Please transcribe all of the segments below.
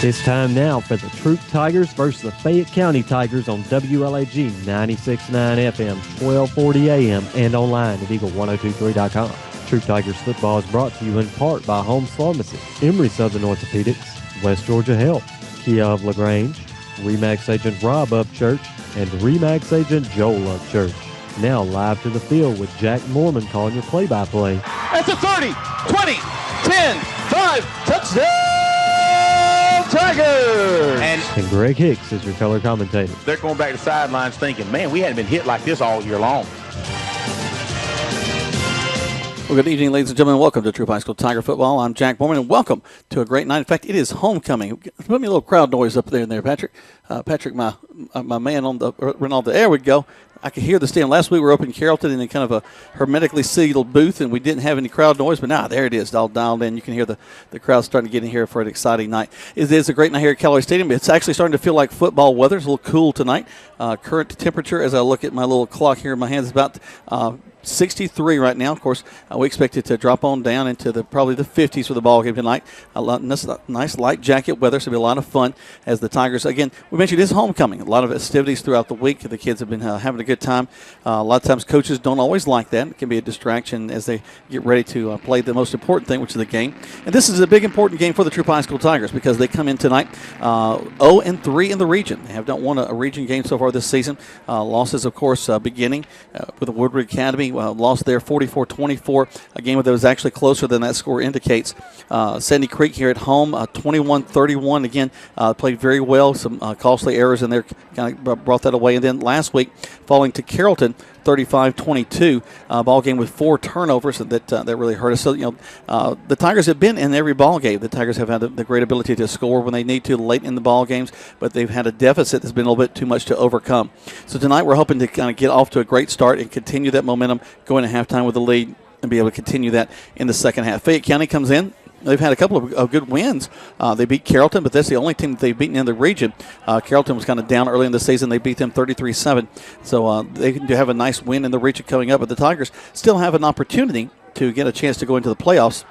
It's time now for the Troup Tigers versus the Fayette County Tigers on WLAG 96.9 FM, 1240 AM, and online at Eagle1023.com. Troup Tigers football is brought to you in part by Holmes Pharmacy, Emory Southern Orthopedics, West Georgia Health, Kia of LaGrange, RE/MAX agent Rob Upchurch, and RE/MAX agent Joel Upchurch. Now live to the field with Jack Mormon calling your play-by-play. At the 30, 20, 10, 5, touchdown Tigers! And Greg Hicks is your color commentator. They're going back to the sidelines thinking, man, we hadn't been hit like this all year long. Well, good evening, ladies and gentlemen. Welcome to Troup High School Tiger Football. I'm Jack Borman, and welcome to a great night. In fact, it is homecoming. Put me a little crowd noise up there, Patrick. Patrick, my man on the Ronaldo. There we go. I could hear the stand. Last week we were up in Carrollton in a kind of a hermetically sealed booth, and we didn't have any crowd noise. But now there it is, all dialed in. You can hear the crowd starting to get in here for an exciting night. It is a great night here at Callaway Stadium. It's actually starting to feel like football weather. It's a little cool tonight. Current temperature, as I look at my little clock here in my hand, is about 63 right now. Of course, we expect it to drop on down into probably the 50s for the ball game tonight. Nice light jacket weather, so it'll be a lot of fun as the Tigers, again, we mentioned it's homecoming. A lot of festivities throughout the week. The kids have been having a good time. A lot of times coaches don't always like that. It can be a distraction as they get ready to play the most important thing, which is the game. And this is a big important game for the Troup High School Tigers because they come in tonight 0-3 in the region. They have not won a region game so far this season. Losses, of course, beginning with the Woodward Academy. Lost there 44-24, a game that was actually closer than that score indicates. Sandy Creek here at home, 21-31. Again, played very well. Some costly errors in there kind of brought that away. And then last week, falling to Carrollton, 35-22, ball game with 4 turnovers that really hurt us. So, the Tigers have been in every ball game. The Tigers have had the great ability to score when they need to late in the ball games, but they've had a deficit that's been a little bit too much to overcome. So tonight we're hoping to kind of get off to a great start and continue that momentum, going to halftime with the lead and be able to continue that in the second half. Fayette County comes in. They've had a couple of good wins. They beat Carrollton, but that's the only team that they've beaten in the region. Carrollton was kind of down early in the season. They beat them 33-7. So they can have a nice win in the region coming up. But the Tigers still have an opportunity to get a chance to go into the playoffs.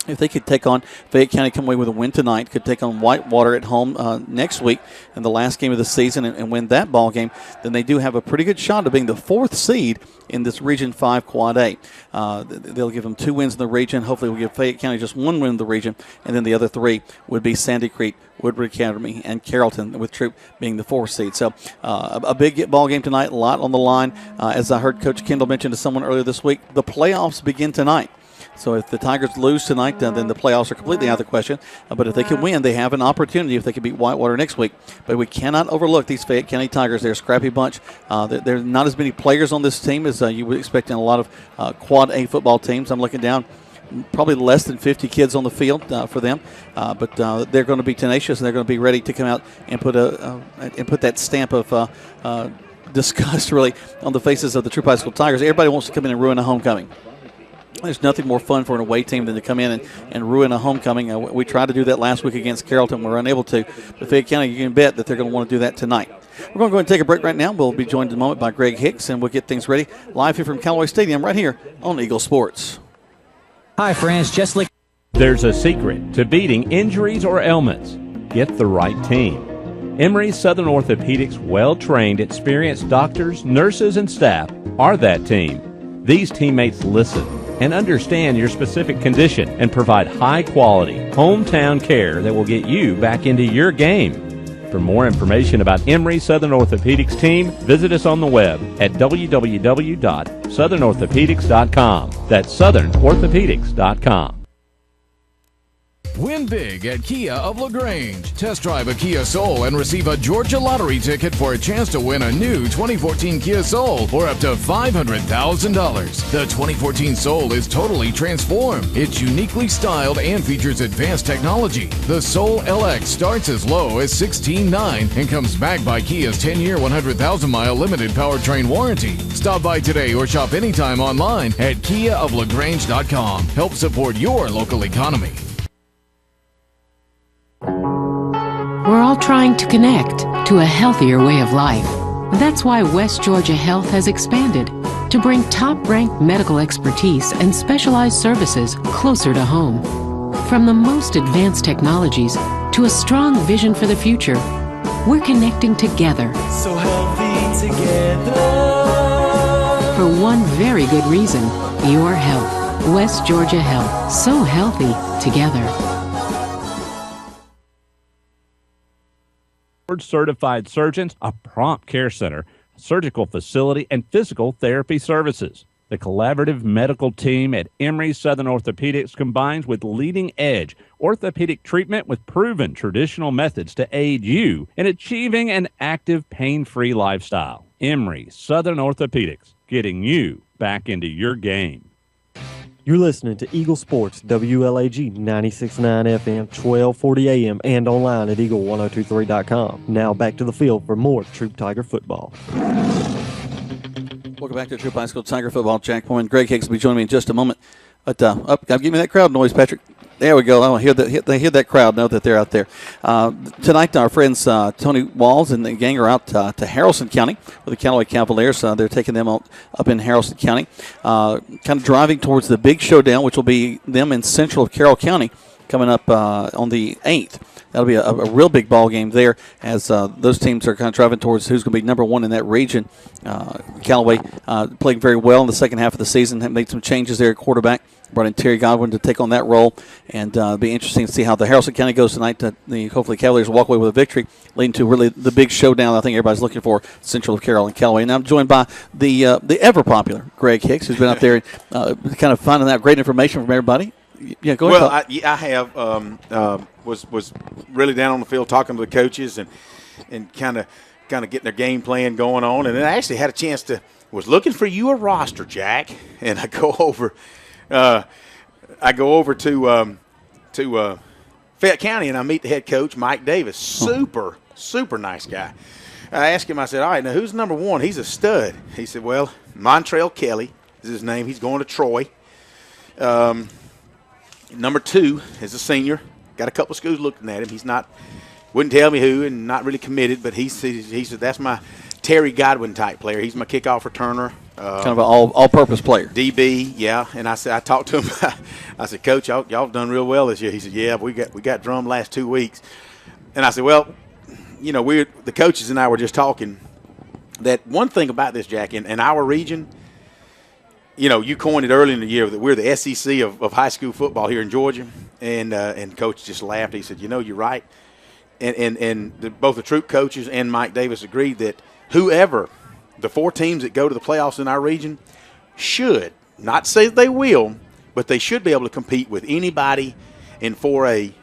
If they could take on Fayette County, come away with a win tonight, could take on Whitewater at home next week in the last game of the season and win that ball game, then they do have a pretty good shot of being the 4th seed in this Region 5 Quad A. They'll give them 2 wins in the region. Hopefully we'll give Fayette County just 1 win in the region, and then the other 3 would be Sandy Creek, Woodward Academy, and Carrollton, with Troup being the 4th seed. So a big ball game tonight, a lot on the line. As I heard Coach Kendall mention to someone earlier this week, the playoffs begin tonight. So if the Tigers lose tonight, then the playoffs are completely out of the question. But if they can win, they have an opportunity if they can beat Whitewater next week. But we cannot overlook these Fayette County Tigers. They're a scrappy bunch. There are not as many players on this team as you would expect in a lot of Quad A football teams. I'm looking down, probably less than 50 kids on the field for them. But they're going to be tenacious, and they're going to be ready to come out and put that stamp of disgust, really, on the faces of the Troup High School Tigers. Everybody wants to come in and ruin a homecoming. There's nothing more fun for an away team than to come in and ruin a homecoming. We tried to do that last week against Carrollton. We were unable to. But Fayette County, you can bet that they're going to want to do that tonight. We're going to go ahead and take a break right now. We'll be joined in a moment by Greg Hicks, and we'll get things ready live here from Callaway Stadium right here on Eagle Sports. Hi, friends. Just like there's a secret to beating injuries or ailments. Get the right team. Emory Southern Orthopedics' well-trained, experienced doctors, nurses, and staff are that team. These teammates listen and understand your specific condition and provide high-quality, hometown care that will get you back into your game. For more information about Emory Southern Orthopedics team, visit us on the web at www.southernorthopedics.com. That's southernorthopedics.com. Win big at Kia of LaGrange. Test drive a Kia Soul and receive a Georgia lottery ticket for a chance to win a new 2014 Kia Soul for up to $500,000. The 2014 Soul is totally transformed. It's uniquely styled and features advanced technology. The Soul LX starts as low as $16,900 and comes backed by Kia's 10-year, 100,000-mile limited powertrain warranty. Stop by today or shop anytime online at KiaofLaGrange.com. Help support your local economy. We're all trying to connect to a healthier way of life. That's why West Georgia Health has expanded to bring top-ranked medical expertise and specialized services closer to home. From the most advanced technologies to to a strong vision for the future. We're connecting together. So healthy together. For one very good reason, your health. West Georgia Health. So healthy together. Certified surgeons, a prompt care center, surgical facility, and physical therapy services. The collaborative medical team at Emory Southern Orthopedics combines with leading-edge orthopedic treatment with proven traditional methods to aid you in achieving an active, pain-free lifestyle. Emory Southern Orthopedics, getting you back into your game. You're listening to Eagle Sports, WLAG 96.9 FM, 1240 AM, and online at eagle1023.com. Now back to the field for more Troup Tiger football. Welcome back to Troup High School Tiger football. Jack Bowen, Greg Hicks will be joining me in just a moment. But give me that crowd noise, Patrick. There we go. I hear that. They hear that crowd. Know that they're out there tonight. Our friends Tony Walls and the gang are out to Haralson County with the Callaway Cavaliers. They're taking them up in Haralson County, kind of driving towards the big showdown, which will be them in Central Carroll County coming up on the 8th. That'll be a real big ball game there as those teams are kind of driving towards who's going to be number one in that region. Callaway playing very well in the second half of the season, have made some changes there at quarterback. Brought in Terry Godwin to take on that role, and it'll be interesting to see how the Haralson County goes tonight. Hopefully Cavaliers will walk away with a victory, leading to really the big showdown I think everybody's looking for, Central Carroll and Callaway. And I'm joined by the ever-popular Greg Hicks, who's been out there kind of finding out great information from everybody. Yeah, go ahead. Well, I have was really down on the field talking to the coaches and kind of getting their game plan going on, and then I actually had a chance to was looking for you a roster, Jack, and I go over to Fayette County and I meet the head coach, Mike Davis, super nice guy. I asked him, I said, all right, now who's number one? He's a stud. He said, well, Montrell Kelly is his name. He's going to Troy. Number two is a senior. Got a couple of schools looking at him. He's not, wouldn't tell me who, and not really committed, but he said that's my Terry Godwin type player. He's my kickoff returner. Kind of an all-purpose player. DB, yeah. And I talked to him. I said, Coach, y'all done real well this year. He said, yeah, we got drummed last 2 weeks. And I said, well, the coaches and I were just talking that one thing about this, Jack, in our region, you coined it early in the year that we're the SEC of high school football here in Georgia, and Coach just laughed. He said, you're right, and both the Troup coaches and Mike Davis agreed that whoever the 4 teams that go to the playoffs in our region should, not say that they will, but they should be able to compete with anybody in 4A,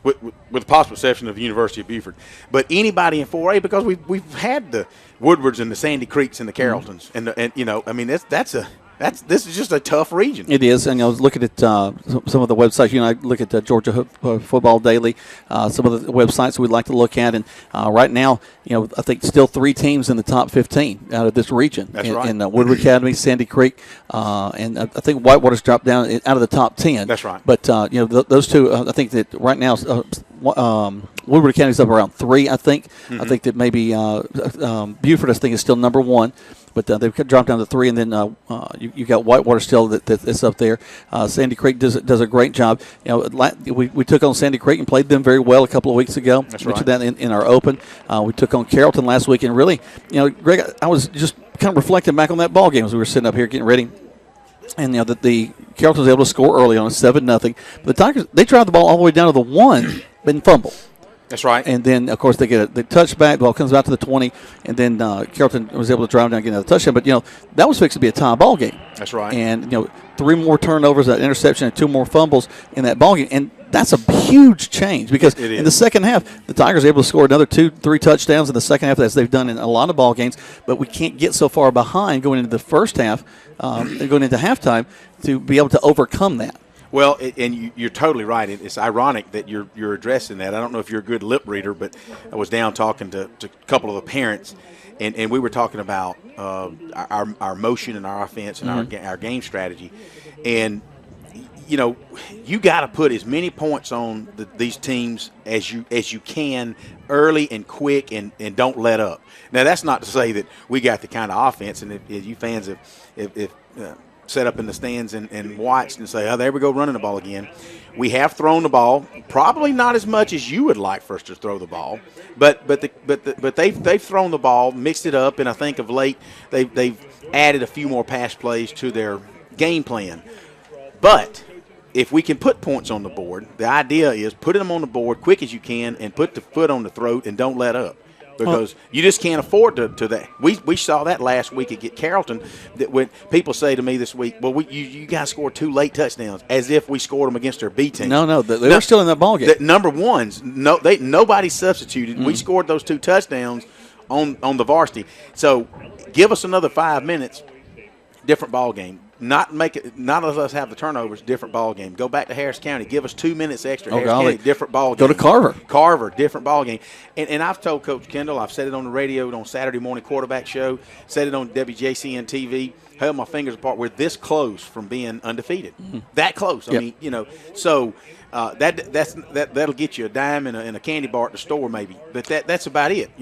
with the possible exception of the University of Beaufort, but anybody in 4A, because we've had the Woodwards and the Sandy Creeks and the Carrolltons, this is just a tough region. It is, and I was looking at some of the websites. I look at Georgia Football Daily, some of the websites we'd like to look at, and right now, I think still 3 teams in the top 15 out of this region. That's right. In Woodward Academy, Sandy Creek, and I think Whitewater's dropped down out of the top 10. That's right. But those two, I think that right now, Woodward Academy's up around 3. I think. Mm-hmm. I think that maybe Beaufort, I think, is still number 1. But they've dropped down to 3, and then you got Whitewater still that's up there. Sandy Creek does a great job. We took on Sandy Creek and played them very well a couple of weeks ago. That's mentioned right. that in our open. We took on Carrollton last week, and really, Greg, I was just kind of reflecting back on that ball game as we were sitting up here getting ready. And that the Carrollton was able to score early on 7-0. But the Tigers, they drive the ball all the way down to the 1 and fumble. That's right. And then, of course, they get the touchback. The ball comes out to the 20, and then Carrollton was able to drive down and get another touchdown. But, that was fixed to be a tie ball game. That's right. And, 3 more turnovers, an interception, and 2 more fumbles in that ball game. And that's a huge change because in the second half, the Tigers are able to score another 2-3 touchdowns in the second half, as they've done in a lot of ball games. But we can't get so far behind going into the first half and going into halftime to be able to overcome that. Well, and you're totally right. It's ironic that you're addressing that. I don't know if you're a good lip reader, but I was down talking to a couple of the parents, and we were talking about our motion and our offense and our game strategy. And, you got to put as many points on these teams as you can early and quick and don't let up. Now, that's not to say that we got the kind of offense, and if you fans have sat up in the stands and watched and say, oh, there we go running the ball again. We have thrown the ball, probably not as much as you would like for us to throw the ball, but they've thrown the ball, mixed it up, and I think of late they've added a few more pass plays to their game plan. But if we can put points on the board, the idea is put them on the board quick as you can and put the foot on the throat and don't let up. Because you just can't afford to that. We saw that last week at Carrollton. That when people say to me this week, well, you guys scored 2 late touchdowns, as if we scored them against their B team. No, they were still in that ball game. Number ones, nobody substituted. We scored those 2 touchdowns on the varsity. So give us another 5 minutes, different ball game. Not of us have the turnovers, different ball game. Go back to Harris County. Give us 2 minutes extra. Harris County, different ball game. Go to Carver. Carver, different ball game. And I've told Coach Kendall, I've said it on the radio on Saturday morning quarterback show, said it on WJCN TV, held my fingers apart. We're this close from being undefeated. That close. I mean, so that'll get you a dime and a candy bar at the store maybe. But that's about it.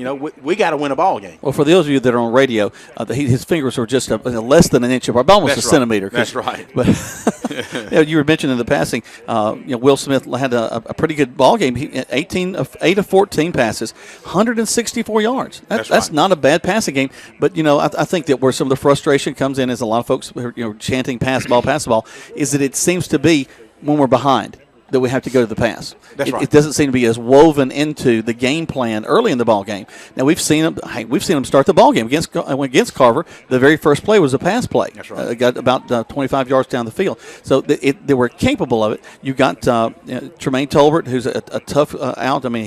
We got to win a ball game. Well, for those of you that are on radio, his fingers were just less than an inch apart, almost a centimeter. That's right. But you were mentioning the passing. Will Smith had a pretty good ball game. 8 of 14 passes, 164 yards. That's not a bad passing game. But I think that where some of the frustration comes in, is a lot of folks chanting pass the ball, is that it seems to be when we're behind that we have to go to the pass. It doesn't seem to be as woven into the game plan early in the ball game. Now we've seen them start the ball game against Carver. The very first play was a pass play. That's right. Got about 25 yards down the field. So they were capable of it. You got Tremaine Tolbert, who's a tough out. I mean,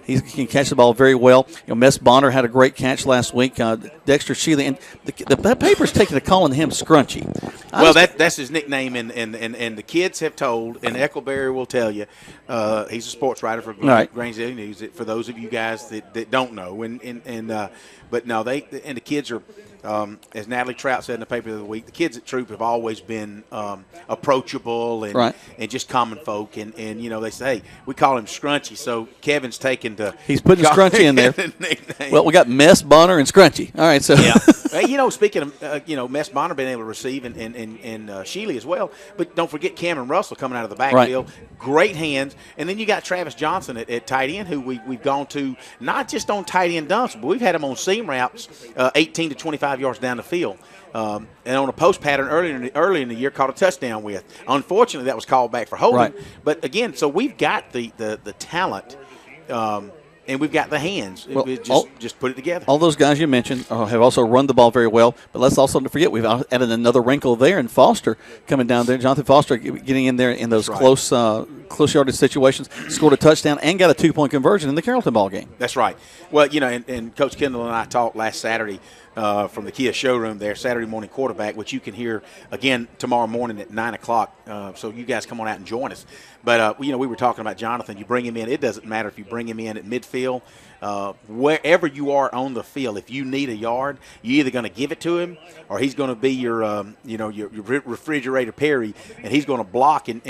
he can catch the ball very well. Mess Bonner had a great catch last week. Dexter Shealy, and the paper's taking a call on him, Scrunchy. That's his nickname, and the kids have told, and Eckleberry will tell you, he's a sports writer for Grange Daily News. For those of you guys that don't know, but no, the kids are, as Natalie Troup said in the paper the other week, the kids at Troup have always been approachable and just common folk, and they say, hey, we call him Scrunchy, so Kevin's taken to he's putting Scrunchy in there. Well, we got Mess, Bonner, and Scrunchy. All right, so yeah. Speaking of Mess Bonner being able to receive and Shealy as well, but don't forget Cameron Russell coming out of the backfield, great hands, and then you got Travis Johnson at tight end, who we've gone to not just on tight end dumps, but we've had him on seam routes 18 to 25 yards down the field. And on a post pattern early in the year, caught a touchdown with. Unfortunately, that was called back for holding. Right. But again, so we've got the talent, and we've got the hands. Just put it together. All those guys you mentioned have also run the ball very well. But let's also not forget we've added another wrinkle there in Foster coming down there. Jonathan Foster getting in there in those close yardage situations, scored a touchdown and got a 2-point conversion in the Carrollton ball game. That's right. Well, and Coach Kendall and I talked last Saturday from the Kia showroom there, Saturday morning quarterback, which you can hear again tomorrow morning at 9 o'clock. So you guys come on out and join us. But, we were talking about Jonathan. You bring him in. It doesn't matter if you bring him in at midfield. Wherever you are on the field, if you need a yard, you're either going to give it to him or he's going to be your refrigerator Perry, and he's going to block and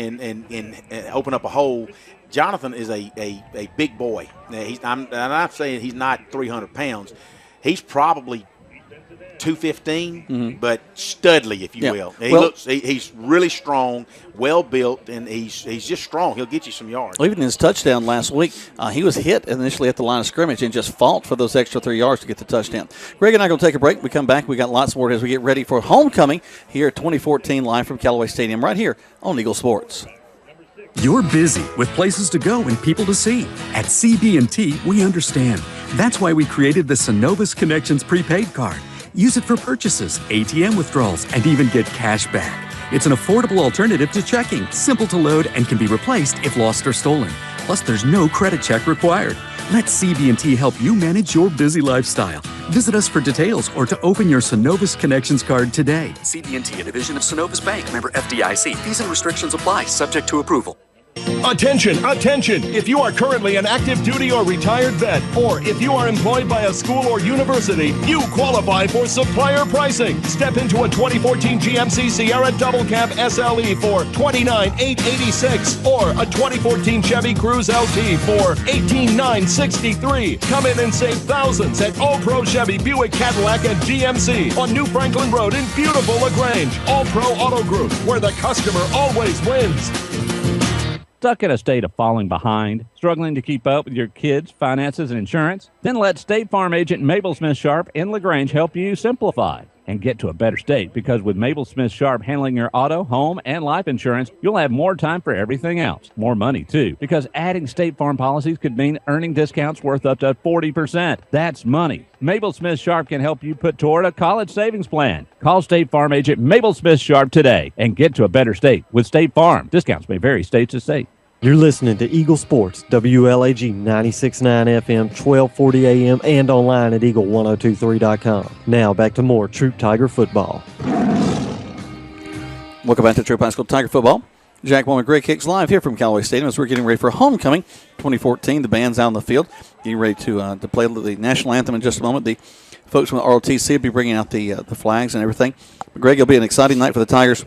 open up a hole. Jonathan is a big boy. I'm not saying he's not 300 pounds. He's probably 215, but studly, if you will. He's really strong, well built, and he's just strong. He'll get you some yards. Well, even in his touchdown last week, he was hit initially at the line of scrimmage and just fought for those extra 3 yards to get the touchdown. Greg and I are going to take a break. We come back. We got lots more as we get ready for homecoming here at 2014 live from Callaway Stadium right here on Eagle Sports. You're busy with places to go and people to see. At CB&T, we understand. That's why we created the Synovus Connections prepaid card. Use it for purchases, ATM withdrawals, and even get cash back. It's an affordable alternative to checking, simple to load, and can be replaced if lost or stolen. Plus, there's no credit check required. Let CB&T help you manage your busy lifestyle. Visit us for details or to open your Synovus Connections card today. CB&T, a division of Synovus Bank, member FDIC. Fees and restrictions apply, subject to approval. Attention, attention! If you are currently an active duty or retired vet, or if you are employed by a school or university, you qualify for supplier pricing. Step into a 2014 GMC Sierra Double Cab SLE for $29,886 or a 2014 Chevy Cruze LT for $18,963. Come in and save thousands at All Pro Chevy, Buick, Cadillac, and GMC on New Franklin Road in beautiful LaGrange. All Pro Auto Group, where the customer always wins. Stuck in a state of falling behind, struggling to keep up with your kids' finances and insurance? Then let State Farm agent Mabel Smith Sharp in LaGrange help you simplify and get to a better state, because with Mabel Smith Sharp handling your auto, home, and life insurance, you'll have more time for everything else. More money, too, because adding State Farm policies could mean earning discounts worth up to 40%. That's money. Mabel Smith Sharp can help you put toward a college savings plan. Call State Farm agent Mabel Smith Sharp today and get to a better state with State Farm. Discounts may vary state to state. You're listening to Eagle Sports, WLAG 96.9 FM, 1240 AM, and online at eagle1023.com. Now back to more Troup Tiger football. Welcome back to Troup High School Tiger football. Jack Bowman, Greg Hicks live here from Callaway Stadium as we're getting ready for homecoming 2014. The band's out on the field, getting ready to play the national anthem in just a moment. The folks from the ROTC will be bringing out the flags and everything. But Greg, it'll be an exciting night for the Tigers.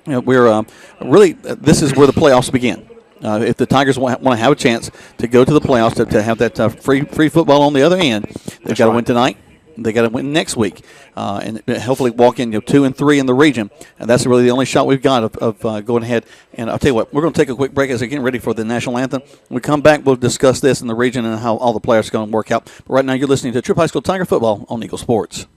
You know, we're really, this is where the playoffs begin. If the Tigers want to have a chance to go to the playoffs, to have that free football on the other end, they've got to win tonight. They got to win next week, and hopefully walk in 2 and 3 in the region. And that's really the only shot we've got of going ahead. And I'll tell you what, we're going to take a quick break as we're getting ready for the national anthem. When we come back, we'll discuss this in the region and how all the players are going to work out. But right now, you're listening to Troup High School Tiger football on Eagle Sports.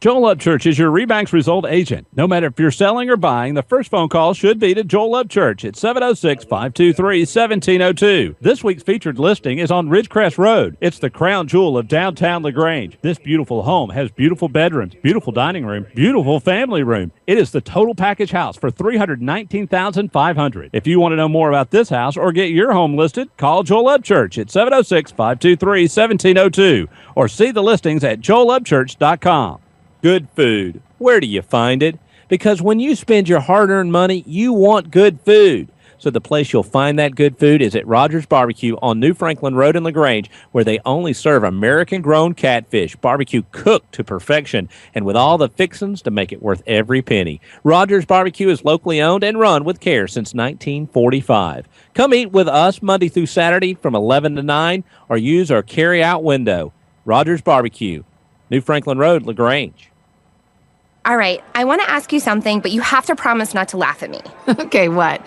Joel Upchurch is your Rebanks Result agent. No matter if you're selling or buying, the first phone call should be to Joel Upchurch at 706-523-1702. This week's featured listing is on Ridgecrest Road. It's the crown jewel of downtown LaGrange. This beautiful home has beautiful bedrooms, beautiful dining room, beautiful family room. It is the total package house for $319,500. If you want to know more about this house or get your home listed, call Joel Upchurch at 706-523-1702 or see the listings at joelupchurch.com. Good food. Where do you find it? Because when you spend your hard-earned money, you want good food. So the place you'll find that good food is at Rogers Barbecue on New Franklin Road in LaGrange, where they only serve American-grown catfish, barbecue cooked to perfection, and with all the fixings to make it worth every penny. Rogers Barbecue is locally owned and run with care since 1945. Come eat with us Monday through Saturday from 11 to 9, or use our carry-out window. Rogers Barbecue, New Franklin Road, LaGrange. All right, I want to ask you something, but you have to promise not to laugh at me. Okay, what?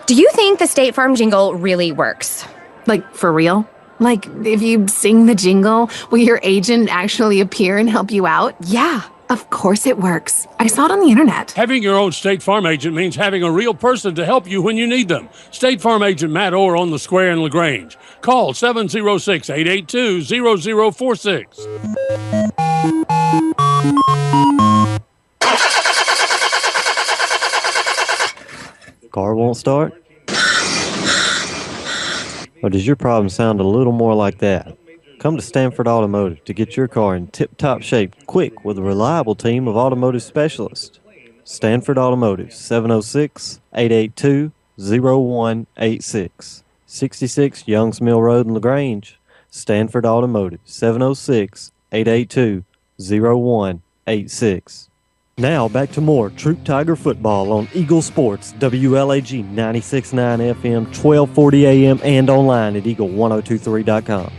Do you think the State Farm jingle really works? Like, for real? Like, if you sing the jingle, will your agent actually appear and help you out? Yeah. Of course it works. I saw it on the internet. Having your own State Farm agent means having a real person to help you when you need them. State Farm agent Matt Orr on the square in LaGrange. Call 706-882-0046. Car won't start? Or does your problem sound a little more like that? Come to Stanford Automotive to get your car in tip-top shape quick with a reliable team of automotive specialists. Stanford Automotive, 706-882-0186. 66 Youngs Mill Road in LaGrange. Stanford Automotive, 706-882-0186. Now back to more Troup Tiger football on Eagle Sports, WLAG 96.9 FM, 1240 AM, and online at eagle1023.com.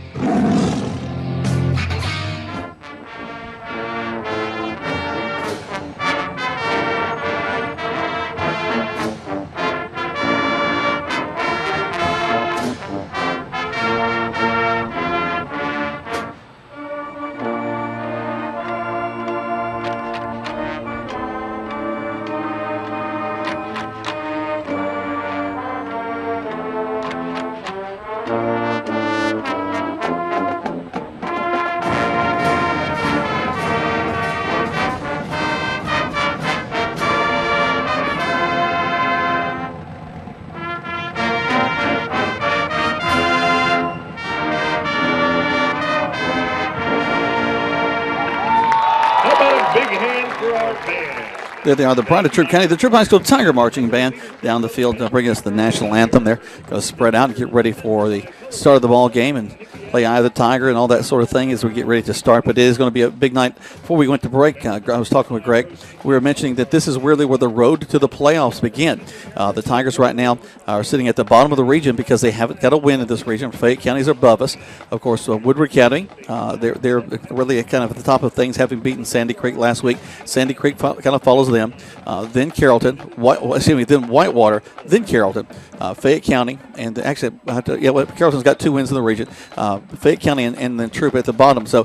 Big hand for our band. There they are, the pride of Troup County, the Troup High School Tiger Marching Band down the field to bring us the national anthem. They're going to spread out and get ready for the start of the ball game and play Eye of the Tiger and all that sort of thing as we get ready to start. But it is going to be a big night. Before we went to break, I was talking with Greg. We were mentioning that this is really where the road to the playoffs begin. The Tigers right now are sitting at the bottom of the region because they haven't got a win in this region. Fayette County is above us. Of course, Woodward County, they're really kind of at the top of things, having beaten Sandy Creek last week. Sandy Creek kind of follows them. Then Carrollton, then Whitewater, then Carrollton, Fayette County, and actually, Carrollton's got 2 wins in the region. Fayette County and then Troup at the bottom. So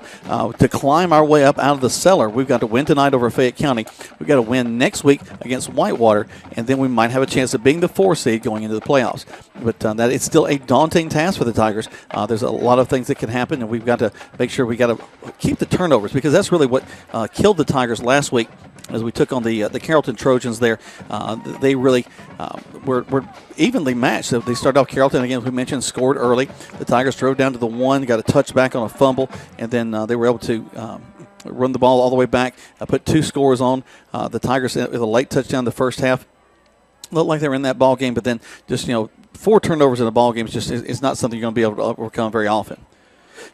to climb our way up out of the cellar, we've got to win tonight over Fayette County. We've got to win next week against Whitewater, and then we might have a chance of being the 4 seed going into the playoffs. But that it's still a daunting task for the Tigers. There's a lot of things that can happen, and we've got to make sure we got to keep the turnovers, because that's really what killed the Tigers last week. As we took on the Carrollton Trojans there, they really were evenly matched. So they started off, Carrollton, again, as we mentioned, scored early. The Tigers drove down to the 1, got a touchback on a fumble, and then they were able to run the ball all the way back, put 2 scores on. The Tigers with a late touchdown in the first half. Looked like they were in that ball game, but then just, 4 turnovers in a ball game is not something you're going to be able to overcome very often.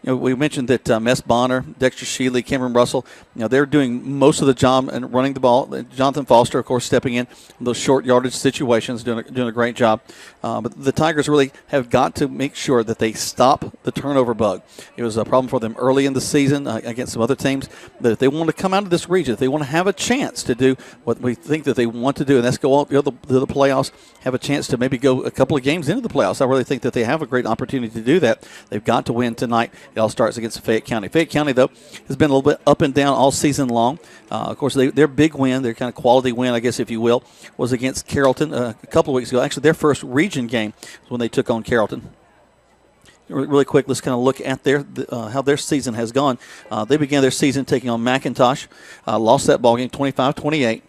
We mentioned that Mess Bonner, Dexter Sheely, Cameron Russell, they're doing most of the job and running the ball. Jonathan Foster, of course, stepping in those short yardage situations, doing a great job. But the Tigers really have got to make sure that they stop the turnover bug. It was a problem for them early in the season against some other teams. But if they want to come out of this region, if they want to have a chance to do what we think that they want to do, and that's go to the playoffs, have a chance to maybe go a couple of games into the playoffs, I really think that they have a great opportunity to do that. They've got to win tonight. It all starts against Fayette County. Fayette County, though, has been a little bit up and down all season long. Of course, their big win, their kind of quality win, I guess, if you will, was against Carrollton a couple of weeks ago. Actually, their first region game was when they took on Carrollton. Really quick, let's kind of look at how their season has gone. They began their season taking on McIntosh, lost that ball game 25-28.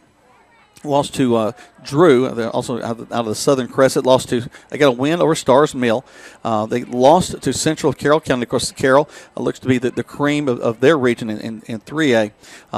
Lost to Drew, also out of the Southern Crescent. They got a win over Stars Mill. They lost to Central Carroll County. Of course, Carroll looks to be the cream of their region in 3A.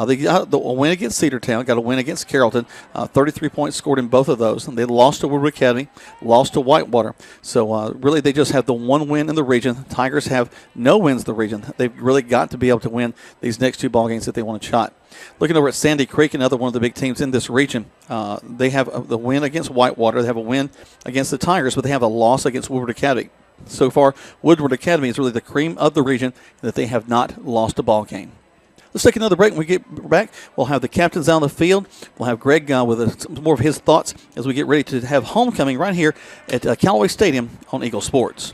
They got a win against Cedartown, got a win against Carrollton. 33 points scored in both of those. And they lost to Woodward Academy, lost to Whitewater. So really, they just have the 1 win in the region. Tigers have no wins in the region. They've really got to be able to win these next 2 ball games that they want to shot. Looking over at Sandy Creek, another one of the big teams in this region, they have the win against Whitewater. They have a win against the Tigers, but they have a loss against Woodward Academy. So far, Woodward Academy is really the cream of the region that they have not lost a ball game. Let's take another break. When we get back, we'll have the captains on the field. We'll have Greg with some more of his thoughts as we get ready to have homecoming right here at Callaway Stadium on Eagle Sports.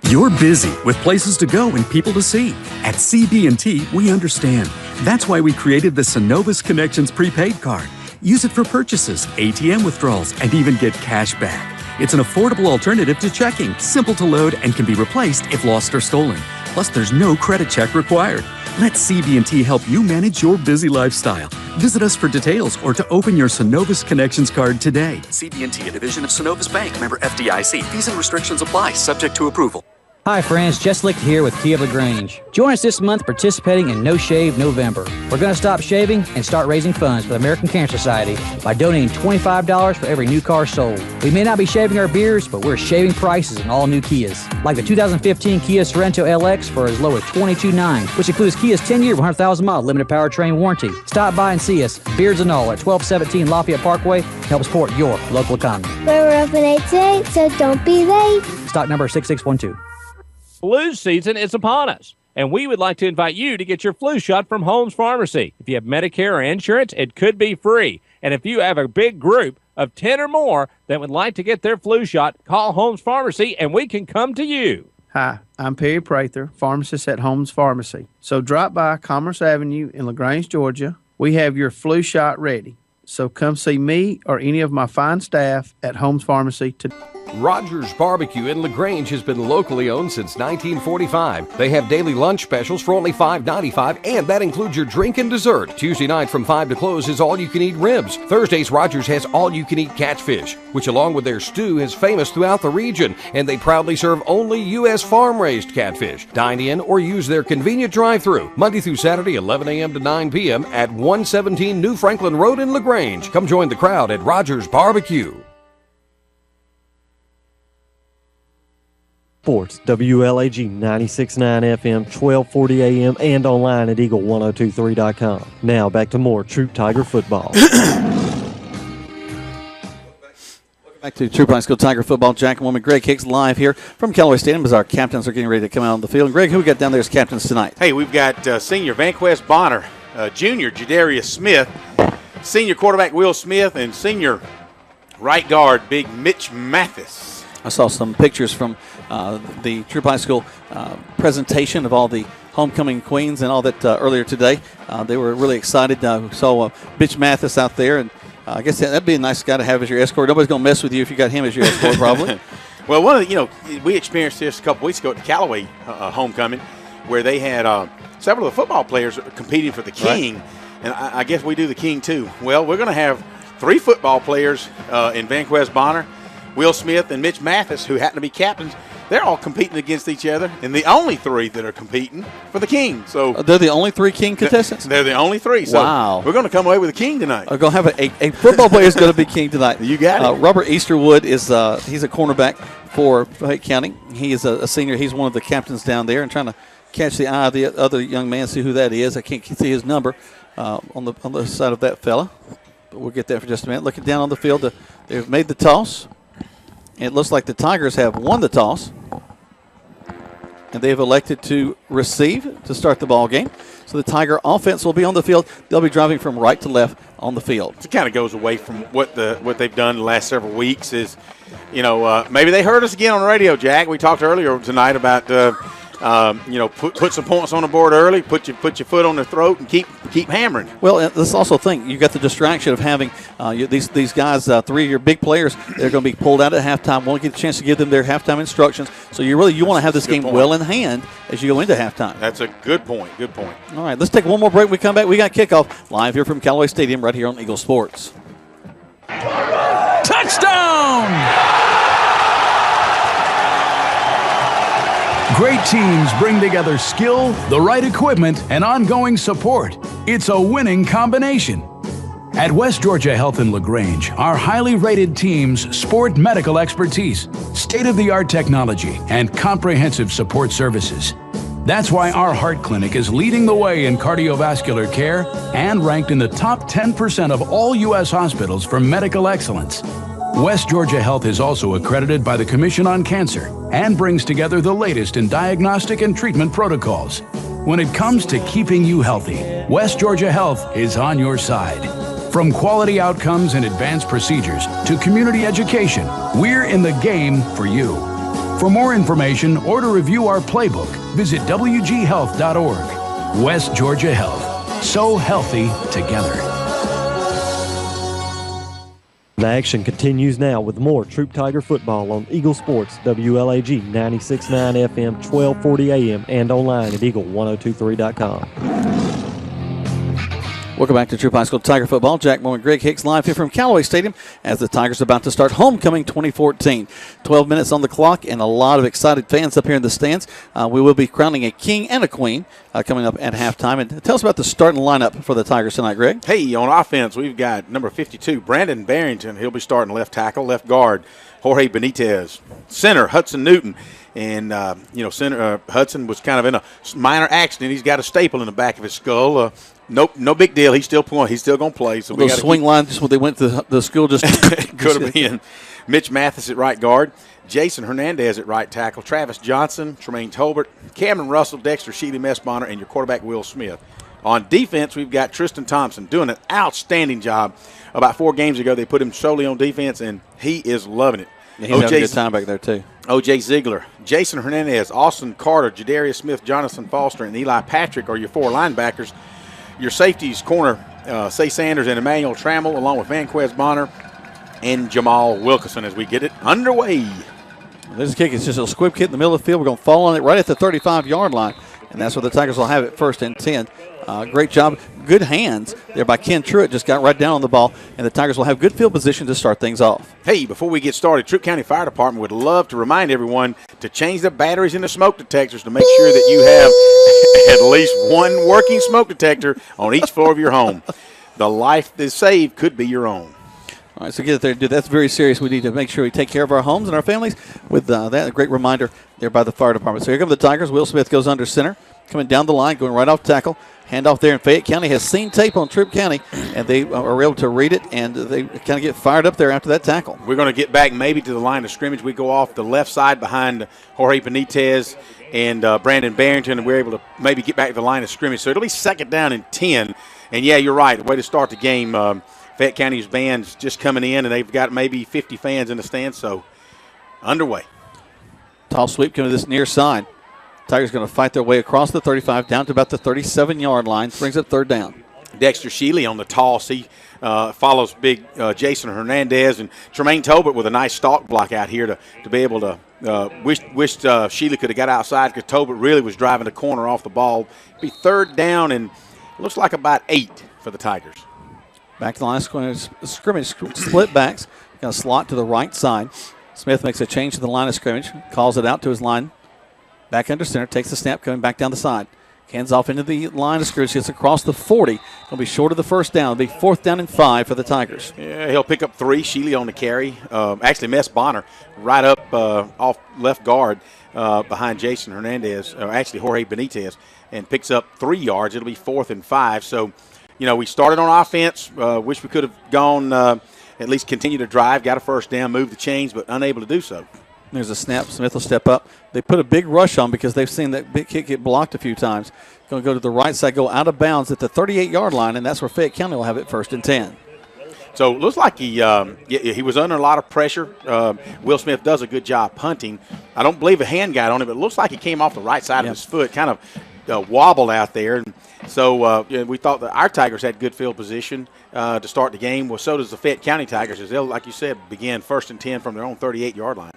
You're busy with places to go and people to see. At CB&T, we understand. That's why we created the Synovus Connections prepaid card. Use it for purchases, ATM withdrawals, and even get cash back. It's an affordable alternative to checking, simple to load, and can be replaced if lost or stolen. Plus, there's no credit check required. Let CB&T help you manage your busy lifestyle. Visit us for details or to open your Synovus Connections card today. CB&T, a division of Synovus Bank, member FDIC. Fees and restrictions apply, subject to approval. Hi friends, Jess Lick here with Kia of LaGrange. Join us this month participating in No Shave November. We're going to stop shaving and start raising funds for the American Cancer Society by donating $25 for every new car sold. We may not be shaving our beards, but we're shaving prices in all new Kias. Like the 2015 Kia Sorento LX for as low as $22,900, which includes Kia's 10-year, 100,000-mile limited powertrain warranty. Stop by and see us, beards and all, at 1217 Lafayette Parkway. Help support your local economy. We're open 8 to 8, so don't be late. Stock number 6612. Flu season is upon us, and we would like to invite you to get your flu shot from Holmes Pharmacy. If you have Medicare or insurance, it could be free. And if you have a big group of 10 or more that would like to get their flu shot, call Holmes Pharmacy, and we can come to you. Hi, I'm Perry Prather, pharmacist at Holmes Pharmacy. So drop by Commerce Avenue in LaGrange, Georgia. We have your flu shot ready. So come see me or any of my fine staff at Holmes Pharmacy today. Rogers Barbecue in LaGrange has been locally owned since 1945. They have daily lunch specials for only $5.95, and that includes your drink and dessert. Tuesday night from 5 to close is all-you-can-eat ribs. Thursdays, Rogers has all-you-can-eat catfish, which along with their stew is famous throughout the region, and they proudly serve only U.S. farm-raised catfish. Dine in or use their convenient drive-thru, Monday through Saturday, 11 a.m. to 9 p.m. at 117 New Franklin Road in LaGrange. Come join the crowd at Rogers Barbecue. Sports, WLAG 96.9 FM, 1240 AM, and online at eagle1023.com. Now back to more Troup Tiger football. Back to Troup High School Tiger football. Jack and Woman Greg Hicks live here from Callaway Stadium as our captains are getting ready to come out on the field. And Greg, who we got down there as captains tonight? Hey, we've got senior Vanquest Bonner, junior Jadarius Smith, senior quarterback Will Smith, and senior right guard big Mitch Mathis. I saw some pictures from the Troup High School presentation of all the homecoming queens and all that earlier today. They were really excited. Saw Mitch Mathis out there, and I guess that'd be a nice guy to have as your escort. Nobody's going to mess with you if you got him as your escort, probably. Well, we experienced this a couple weeks ago at the Callaway homecoming, where they had several of the football players competing for the king, right. And I guess we do the king too. Well, we're going to have 3 football players in Vanquest Bonner, Will Smith, and Mitch Mathis, who happen to be captains. They're all competing against each other, and the only 3 that are competing for the king. So they're the only 3 king contestants? They're the only 3. So wow. We're going to come away with a king tonight. We're going to have a football player is going to be king tonight. You got it. Robert Easterwood is he's a cornerback for Fayette County. He is a senior. He's one of the captains down there, and trying to catch the eye of the other young man, see who that is. I can't see his number on the side of that fella, but we'll get there for just a minute. Looking down on the field, they've made the toss. It looks like the Tigers have won the toss, and they have elected to receive to start the ball game. So the Tiger offense will be on the field. They'll be driving from right to left on the field. It kind of goes away from what they've done the last several weeks. Is maybe they heard us again on the radio, Jack. We talked earlier tonight about put some points on the board early, put your foot on their throat, and keep hammering. Well, let's also think you got the distraction of having these guys, 3 of your big players. They're going to be pulled out at halftime. Won't get a chance to give them their halftime instructions. So you want to have this game well in hand as you go into halftime. That's a good point. Good point. All right, let's take one more break. We come back. We got kickoff live here from Callaway Stadium, right here on Eagle Sports. Touchdown! Great teams bring together skill, the right equipment, and ongoing support. It's a winning combination. At West Georgia Health in LaGrange, our highly rated teams sport medical expertise, state-of-the-art technology, and comprehensive support services. That's why our heart clinic is leading the way in cardiovascular care and ranked in the top 10% of all U.S. hospitals for medical excellence. West Georgia Health is also accredited by the Commission on Cancer and brings together the latest in diagnostic and treatment protocols. When it comes to keeping you healthy, West Georgia Health is on your side. From quality outcomes and advanced procedures to community education, we're in the game for you. For more information or to review our playbook, visit wghealth.org. West Georgia Health. So healthy together. The action continues now with more Troup Tiger football on Eagle Sports, WLAG 96.9 FM, 1240 AM, and online at eagle1023.com. Welcome back to Troup High School Tiger football. Jack Moore and Greg Hicks live here from Callaway Stadium as the Tigers are about to start homecoming 2014. 12 minutes on the clock and a lot of excited fans up here in the stands. We will be crowning a king and a queen coming up at halftime. And tell us about the starting lineup for the Tigers tonight, Greg. Hey, on offense, we've got number 52, Brandon Barrington. He'll be starting left tackle, left guard, Jorge Benitez. Center, Hudson Newton. And, center Hudson was kind of in a minor accident. He's got a staple in the back of his skull. No big deal. He's still going to play. So those swing lines, just when they went to the school, just could have been. Mitch Mathis at right guard, Jason Hernandez at right tackle, Travis Johnson, Tremaine Tolbert, Cameron Russell, Dexter Sheely Messbonner, and your quarterback Will Smith. On defense, we've got Tristan Thompson doing an outstanding job. About 4 games ago, they put him solely on defense, and he is loving it. Yeah, he's having a good time back there, too. O.J. Ziegler, Jason Hernandez, Austin Carter, Jadarius Smith, Jonathan Foster, and Eli Patrick are your 4 linebackers. Your safeties, corner, Say Sanders and Emmanuel Trammell, along with Vanquest Bonner, and Jamal Wilkerson as we get it underway. This kick is just a squib kick in the middle of the field. We're going to fall on it right at the 35-yard line, and that's where the Tigers will have it 1st and 10. Great job. Good hands there by Ken Truitt. Just got right down on the ball, and the Tigers will have good field position to start things off. Hey, before we get started, Troup County Fire Department would love to remind everyone to change the batteries in the smoke detectors to make sure that you have at least one working smoke detector on each floor of your home. The life that's saved could be your own. All right, so get it there, dude. That's very serious. We need to make sure we take care of our homes and our families with that. A great reminder there by the fire department. So here come the Tigers. Will Smith goes under center, coming down the line, going right off tackle. Handoff there, in Fayette County has seen tape on Troup County, and they are able to read it, and they kind of get fired up there after that tackle. We're going to get back maybe to the line of scrimmage. We go off the left side behind Jorge Benitez and Brandon Barrington, and we're able to maybe get back to the line of scrimmage. So it'll be 2nd down and 10. And, yeah, you're right. The way to start the game, Fayette County's band's just coming in, and they've got maybe 50 fans in the stands, so underway. Toss sweep coming to this near side. Tigers going to fight their way across the 35 down to about the 37-yard line. Brings up 3rd down. Dexter Shealy on the toss. He follows big Jason Hernandez, and Tremaine Tolbert with a nice stalk block out here to be able to wished Shealy could have got outside because Tolbert really was driving the corner off the ball. Be 3rd down and looks like about 8 for the Tigers. Back to the line of scrimmage, split backs. Going to slot to the right side. Smith makes a change to the line of scrimmage, calls it out to his line. Back under center, takes the snap, coming back down the side. Hands off into the line of scrimmage, gets across the 40. It'll be short of the 1st down. It'll be 4th down and 5 for the Tigers. Yeah, he'll pick up 3. Shealy on the carry. Actually, Mess Bonner right up off left guard behind Jason Hernandez, or actually Jorge Benitez, and picks up 3 yards. It'll be 4th and 5. So, we started on offense. Wish we could have gone at least continue to drive, got a 1st down, moved the chains, but unable to do so. There's a snap. Smith will step up. They put a big rush on because they've seen that big kick get blocked a few times. Going to go to the right side, go out of bounds at the 38-yard line, and that's where Fayette County will have it 1st and 10. So it looks like he was under a lot of pressure. Will Smith does a good job punting. I don't believe a hand got on it, but it looks like he came off the right side of his foot, kind of wobbled out there. And so we thought that our Tigers had good field position to start the game. Well, so does the Fayette County Tigers, as they'll, like you said, begin 1st and 10 from their own 38-yard line.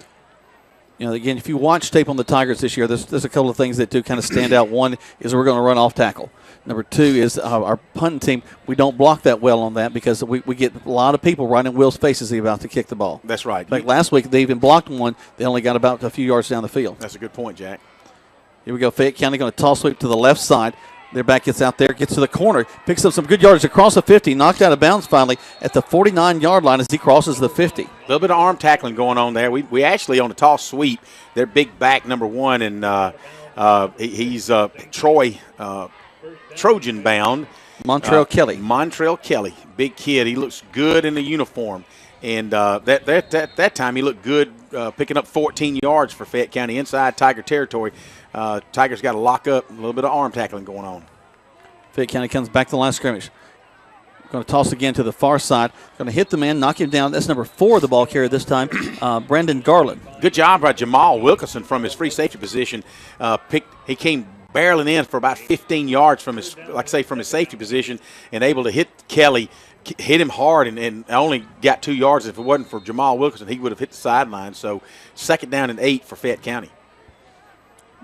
Again, if you watch tape on the Tigers this year, there's a couple of things that do kind of stand out. One is we're going to run off tackle. Number 2 is our punting team. We don't block that well on that because we get a lot of people right in Will's face as he's about to kick the ball. That's right. Like last week, they even blocked one. They only got about a few yards down the field. That's a good point, Jack. Here we go. Fayette County going to toss sweep to the left side. Their back gets out there, gets to the corner, picks up some good yardage across the 50, knocked out of bounds finally at the 49-yard line as he crosses the 50. A little bit of arm tackling going on there. We actually, on the toss sweep, their big back, number 1, and he's Trojan bound. Montrell Kelly. Montrell Kelly, big kid. He looks good in the uniform. And that time he looked good picking up 14 yards for Fayette County inside Tiger territory. Tigers got to lock up, a little bit of arm tackling going on. Fayette County comes back to the line of scrimmage. Going to toss again to the far side. Going to hit the man, knock him down. That's number 4 of the ball carrier this time, Brandon Garland. Good job by Jamal Wilkerson from his free safety position. He came barreling in for about 15 yards from his safety position and able to hit Kelly. Hit him hard and only got 2 yards. If it wasn't for Jamal Wilkerson, he would have hit the sideline. So 2nd down and 8 for Fayette County.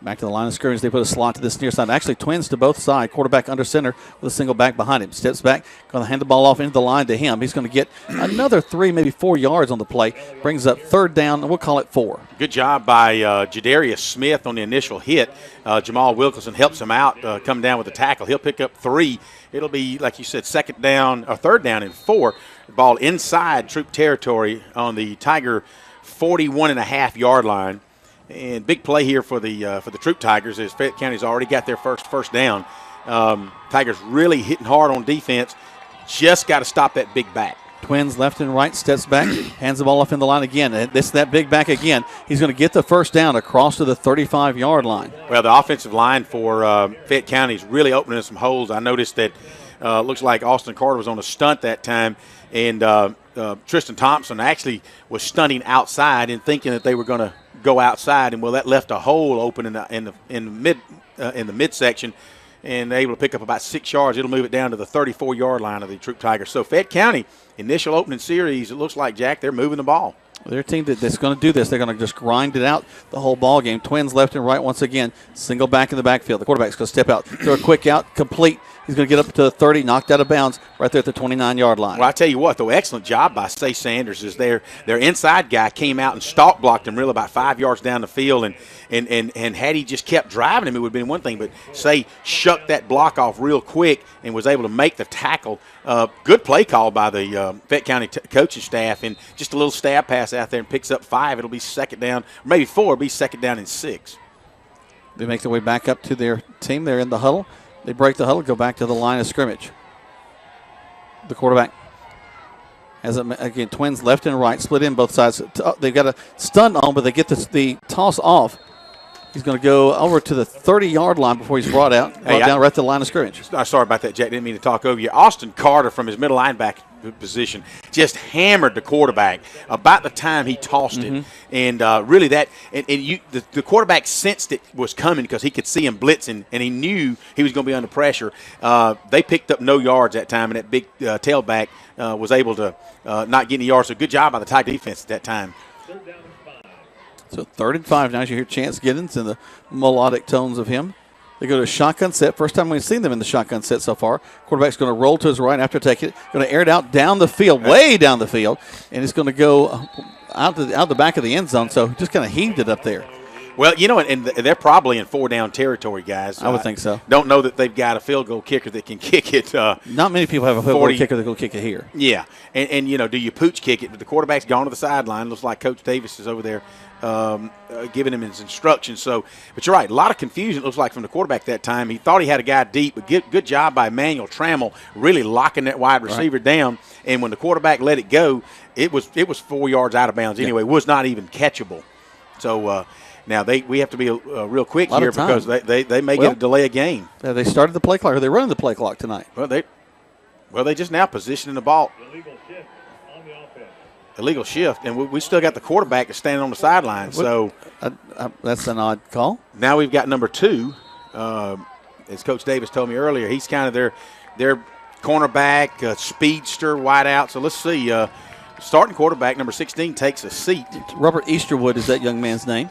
Back to the line of scrimmage. They put a slot to this near side. Actually, twins to both sides. Quarterback under center with a single back behind him. Steps back, going to hand the ball off into the line to him. He's going to get another 3, maybe 4 yards on the play. Brings up 3rd down, and we'll call it 4. Good job by Jadarius Smith on the initial hit. Jamal Wilkerson helps him out, come down with the tackle. He'll pick up 3. It'll be, like you said, 3rd down and 4. The ball inside Troup territory on the Tiger 41.5-yard line. And big play here for the Troup Tigers as Fayette County's already got their first down. Tigers really hitting hard on defense. Just got to stop that big back. Twins left and right, steps back, hands the ball off in the line again. And that big back again. He's going to get the 1st down across to the 35-yard line. Well, the offensive line for Fayette County is really opening some holes. I noticed that looks like Austin Carter was on a stunt that time, and Tristan Thompson actually was stunting outside and thinking that they were going to go outside, and that left a hole open in the midsection, and they're able to pick up about 6 yards. It'll move it down to the 34-yard line of the Troup Tigers. So Fayette County, initial opening series, it looks like, Jack, they're moving the ball. Their team that's going to do this, they're going to just grind it out the whole ball game. Twins left and right once again. Single back in the backfield. The quarterback's going to step out, throw a quick out, complete. He's going to get up to the 30, knocked out of bounds right there at the 29-yard line. Well, I tell you what, though, excellent job by Say Sanders. Is their inside guy came out and stalk blocked him really about 5 yards down the field, and had he just kept driving him, it would have been one thing. But Say shucked that block off real quick and was able to make the tackle. Good play call by the Fayette County coaching staff, and just a little stab pass out there and picks up 5. It'll be second down, or maybe 4. It'll be second down and 6. They make their way back up to their team. They're in the huddle. They break the huddle, go back to the line of scrimmage. The quarterback has, again, twins left and right, split in both sides. They've got a stun on, but they get the toss off. He's going to go over to the 30-yard line before he's brought down right to the line of scrimmage. Sorry about that, Jack. Didn't mean to talk over you. Austin Carter from his middle linebacker position just hammered the quarterback about the time he tossed it. And really the quarterback sensed it was coming because he could see him blitzing, and he knew he was going to be under pressure. They picked up no yards that time, and that big tailback was able to not get any yards. So good job by the Tiger defense at that time. So 3rd and 5 now as you hear Chance Giddens and the melodic tones of him. They go to a shotgun set. First time we've seen them in the shotgun set so far. Quarterback's going to roll to his right after taking it. Going to air it out down the field, way down the field. And it's going to go out the back of the end zone. So just kind of heaved it up there. Well, and they're probably in 4-down territory, guys. I would think so. Don't know that they've got a field goal kicker that can kick it. Not many people have a field goal kicker that will kick it here. Yeah. And do you pooch kick it? But the quarterback's gone to the sideline. Looks like Coach Davis is over there giving him his instructions. So, but you're right, a lot of confusion, it looks like, from the quarterback that time. He thought he had a guy deep, but good job by Emmanuel Trammell really locking that wide receiver down. And when the quarterback let it go, it was 4 yards out of bounds anyway. It was not even catchable. So now we have to be real quick here because they may get a delay of game. They started the play clock, or they're running the play clock tonight. Well, they just now positioning the ball. Illegal shift, and we still got the quarterback that's standing on the sideline. So that's an odd call. Now we've got number 2. As Coach Davis told me earlier, he's kind of their cornerback, speedster, wideout. So let's see. Starting quarterback, number 16, takes a seat. Robert Easterwood is that young man's name.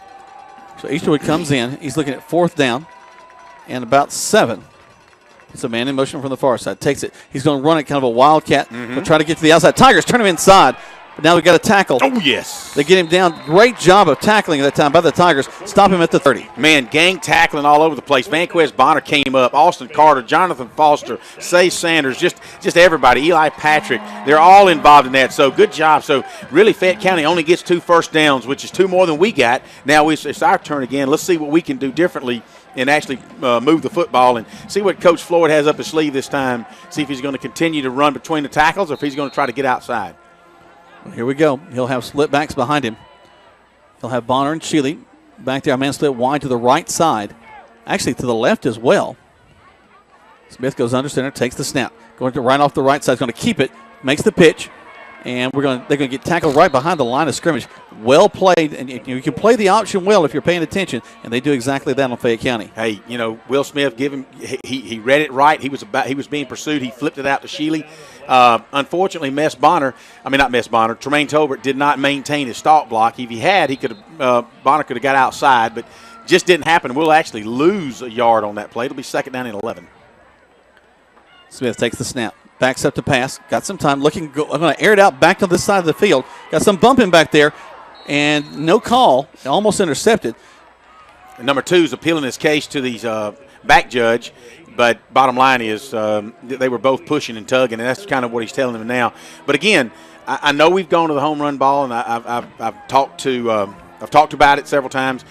So Easterwood comes in. He's looking at 4th down and about 7. It's a man in motion from the far side. Takes it. He's going to run it kind of a wildcat. But try to get to the outside. Tigers turn him inside. But now we've got a tackle. Oh, yes. They get him down. Great job of tackling at that time by the Tigers. Stop him at the 30. Man, gang tackling all over the place. Vanquez Bonner came up. Austin Carter, Jonathan Foster, Say Sanders, just everybody. Eli Patrick. They're all involved in that. So good job. So really Fayette County only gets 2 first downs, which is 2 more than we got. Now it's our turn again. Let's see what we can do differently and actually move the football and see what Coach Floyd has up his sleeve this time. See if he's going to continue to run between the tackles or if he's going to try to get outside. Well, here we go. He'll have split backs behind him. He'll have Bonner and Shealy back there. A man split wide to the right side. Actually, to the left as well. Smith goes under center, takes the snap. Going to right off the right side. He's going to keep it. Makes the pitch. And they're going to get tackled right behind the line of scrimmage. Well played, and you can play the option well if you're paying attention, and they do exactly that on Fayette County. Hey, Will Smith he read it right. He was being pursued. He flipped it out to Shealy. Unfortunately, Tremaine Tolbert did not maintain his stalk block. If he had, Bonner could have got outside, but just didn't happen. We'll actually lose a yard on that play. It'll be second down and 11. Smith takes the snap. Backs up to pass. Got some time. I'm going to air it out back to this side of the field. Got some bumping back there. And no call. Almost intercepted. And number 2 is appealing his case to these back judge. But bottom line is they were both pushing and tugging, and that's kind of what he's telling them now. But again, I know we've gone to the home run ball, and I've talked about it several times.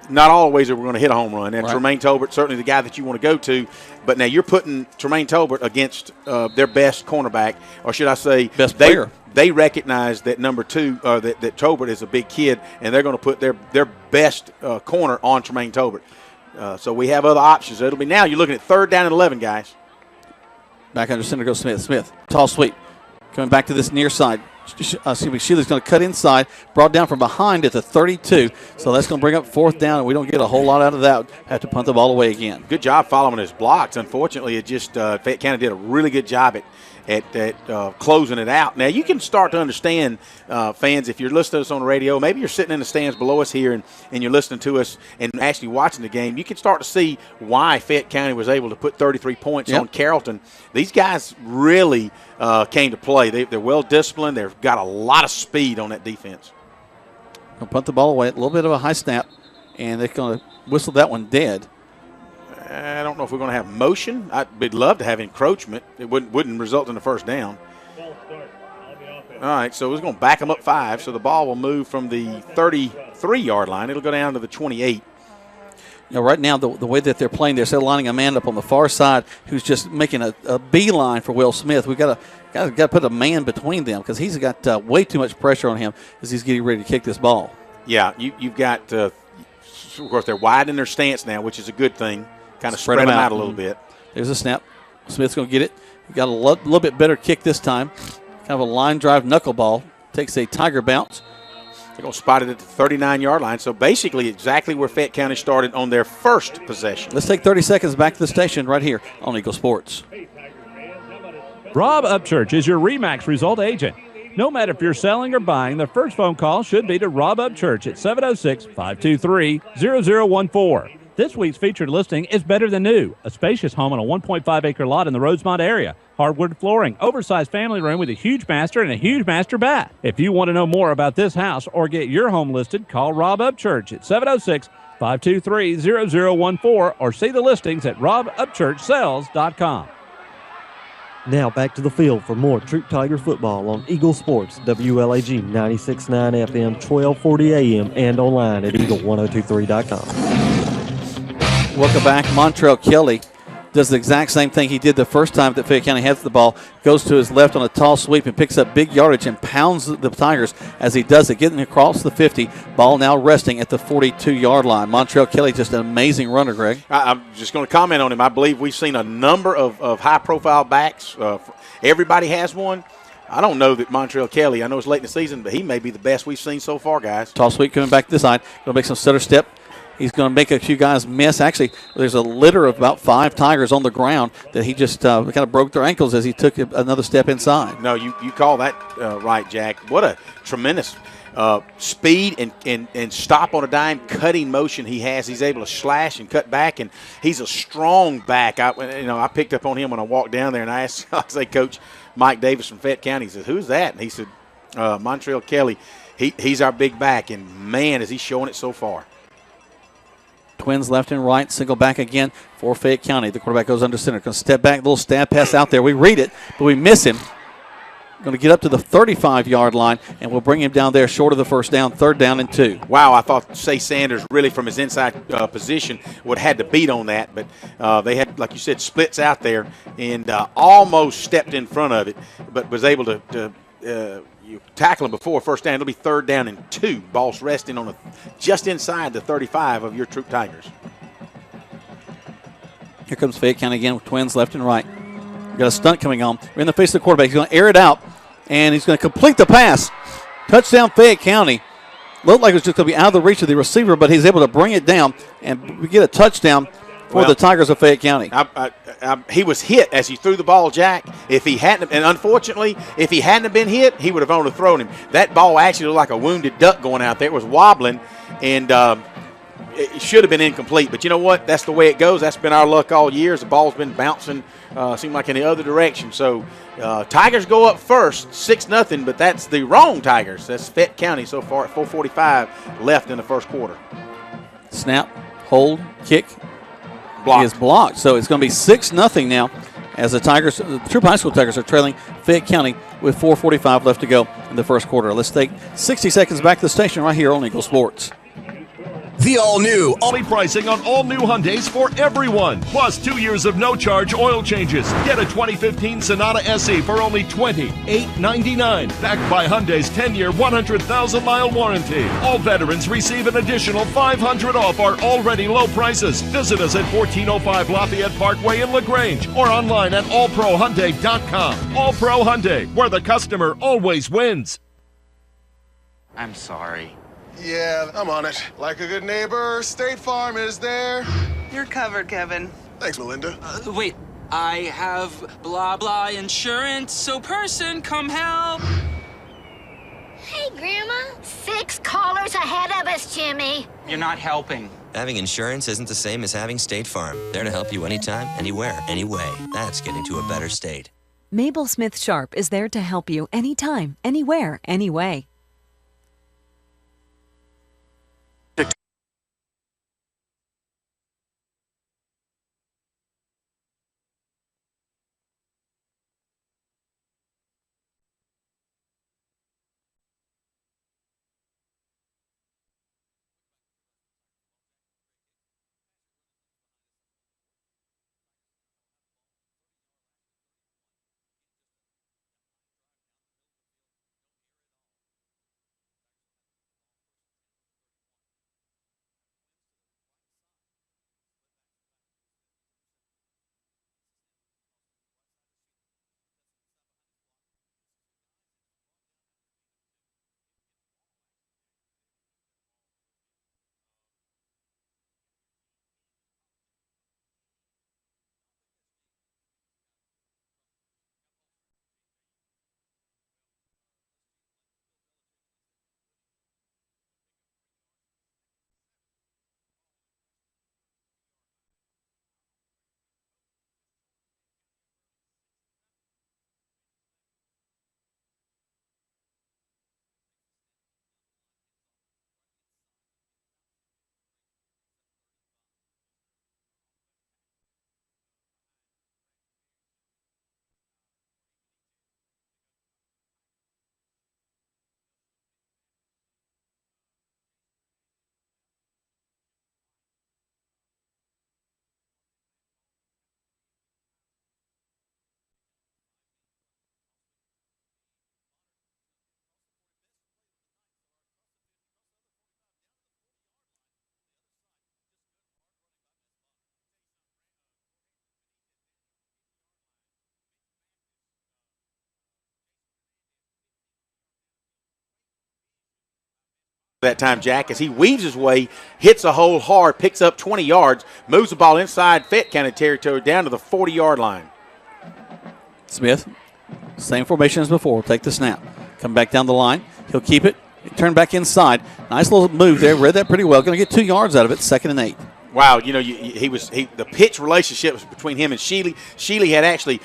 Not always are we going to hit a home run. And right. Tremaine Tolbert, certainly the guy that you want to go to. But now you're putting Tremaine Tolbert against their best cornerback, or should I say best player. They recognize that number 2, that Tolbert is a big kid, and they're going to put their best corner on Tremaine Tolbert. So we have other options. It'll be now you're looking at 3rd down and 11, guys. Back under center goes Smith. Smith, tall sweep. Coming back to this near side. Shealy's going to cut inside, brought down from behind at the 32. So that's going to bring up 4th down, and we don't get a whole lot out of that. Have to punt the ball away again. Good job following his blocks. Unfortunately, it just Fayette County did a really good job at closing it out. Now, you can start to understand, fans, if you're listening to us on the radio, maybe you're sitting in the stands below us here and you're listening to us and actually watching the game, you can start to see why Fayette County was able to put 33 points on Carrollton. These guys really came to play. They're well-disciplined. They've got a lot of speed on that defense. They'll punt the ball away, a little bit of a high snap, and they're going to whistle that one dead. I don't know if we're going to have motion. I'd love to have encroachment. It wouldn't result in a first down. All right, so we're going to back them up 5. So the ball will move from the 33-yard line. It'll go down to the 28. Right now, the way that they're playing, they're lining a man up on the far side who's just making a beeline for Will Smith. We've got to put a man between them because he's got way too much pressure on him as he's getting ready to kick this ball. Yeah, you've got, of course, they're wide in their stance now, which is a good thing. Kind of spread them out a little bit. There's a snap. Smith's going to get it. He got a little bit better kick this time. Kind of a line drive knuckleball. Takes a Tiger bounce. They're going to spot it at the 39-yard line. So basically exactly where Fayette County started on their first possession. Let's take 30 seconds back to the station right here on Eagle Sports. Rob Upchurch is your RE/MAX result agent. No matter if you're selling or buying, the first phone call should be to Rob Upchurch at 706-523-0014. This week's featured listing is better than new. A spacious home on a 1.5-acre lot in the Rosemont area. Hardwood flooring, oversized family room with a huge master and a huge master bath. If you want to know more about this house or get your home listed, call Rob Upchurch at 706-523-0014 or see the listings at robupchurchsells.com. Now back to the field for more Troup Tiger football on Eagle Sports, WLAG 96.9 FM, 1240 AM, and online at eagle1023.com. Welcome back. Montrell Kelly does the exact same thing he did the first time that Fayette County has the ball. Goes to his left on a tall sweep and picks up big yardage and pounds the Tigers as he does it, getting across the 50. Ball now resting at the 42-yard line. Montrell Kelly, just an amazing runner, Greg. I'm just going to comment on him. I believe we've seen a number of high-profile backs. Everybody has one. I don't know that Montrell Kelly, I know it's late in the season, but he may be the best we've seen so far, guys. Tall sweep coming back this side. Going to make some stutter step. He's going to make a few guys miss. Actually, there's a litter of about 5 Tigers on the ground that he just kind of broke their ankles as he took another step inside. No, you call that right, Jack. What a tremendous speed and stop on a dime, cutting motion he has. He's able to slash and cut back, and he's a strong back. I picked up on him when I walked down there, and I asked, Coach Mike Davis from Fayette County, he said, who's that? And he said, Montrell Kelly. He's our big back, and, man, is he showing it so far. Twins left and right, single back again for Fayette County. The quarterback goes under center. Going to step back, little stab pass out there. We read it, but we miss him. Going to get up to the 35-yard line, and we'll bring him down there short of the first down, 3rd down and 2. Wow, I thought Say Sanders really from his inside position would have had to beat on that, but they had, like you said, splits out there and almost stepped in front of it, but was able to you tackle him before first down. It'll be 3rd down and 2. Ball's resting on just inside the 35 of your Troup Tigers. Here comes Fayette County again with Twins left and right. We've got a stunt coming on. We're in the face of the quarterback. He's going to air it out, and he's going to complete the pass. Touchdown Fayette County. Looked like it was just going to be out of the reach of the receiver, but he's able to bring it down, and we get a touchdown for the Tigers of Fayette County. He was hit as he threw the ball, Jack. If he hadn't, and unfortunately, if he hadn't been hit, he would have only thrown him. That ball actually looked like a wounded duck going out there. It was wobbling, and it should have been incomplete. But you know what? That's the way it goes. That's been our luck all year. The ball's been bouncing, seemed like in the other direction. So Tigers go up first, 6-0, but that's the wrong Tigers. That's Fayette County so far at 4:45 left in the first quarter. Snap, hold, kick. Blocked. He is blocked. So it's going to be 6-0 now as the Troup High School Tigers are trailing Fayette County with 4:45 left to go in the first quarter. Let's take 60 seconds back to the station right here on Eagle Sports. The all-new, only pricing on all new Hyundais for everyone. Plus 2 years of no-charge oil changes. Get a 2015 Sonata SE for only $28,999. Backed by Hyundai's 10-year, 100,000-mile warranty. All veterans receive an additional $500 off our already low prices. Visit us at 1405 Lafayette Parkway in LaGrange or online at allprohyundai.com. All Pro Hyundai, where the customer always wins. I'm sorry. Yeah, I'm on it. Like a good neighbor, State Farm is there. You're covered, Kevin. Thanks, Melinda. Wait, I have blah blah insurance, so person, come help. Hey, Grandma. 6 callers ahead of us, Jimmy. You're not helping. Having insurance isn't the same as having State Farm. There to help you anytime, anywhere, anyway. That's getting to a better state. Mabel Smith Sharp is there to help you anytime, anywhere, anyway. That time, Jack, as he weaves his way, hits a hole hard, picks up 20 yards, moves the ball inside Fayette County territory down to the 40-yard line. Smith, same formation as before. Take the snap. Come back down the line. He'll keep it. Turn back inside. Nice little move there. Read that pretty well. Going to get 2 yards out of it. 2nd and 8. Wow, you know, the pitch relationship was between him and Sheely. Sheely had actually,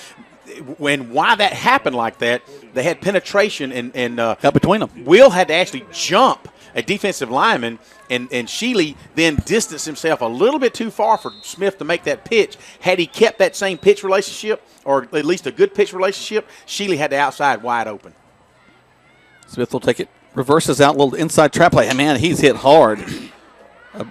why that happened like that, they had penetration and got between them. Will had to actually jump a defensive lineman, and Sheely then distanced himself a little bit too far for Smith to make that pitch. Had he kept that same pitch relationship, or at least a good pitch relationship, Sheely had the outside wide open. Smith will take it, reverses out, little inside trap play. And man, he's hit hard.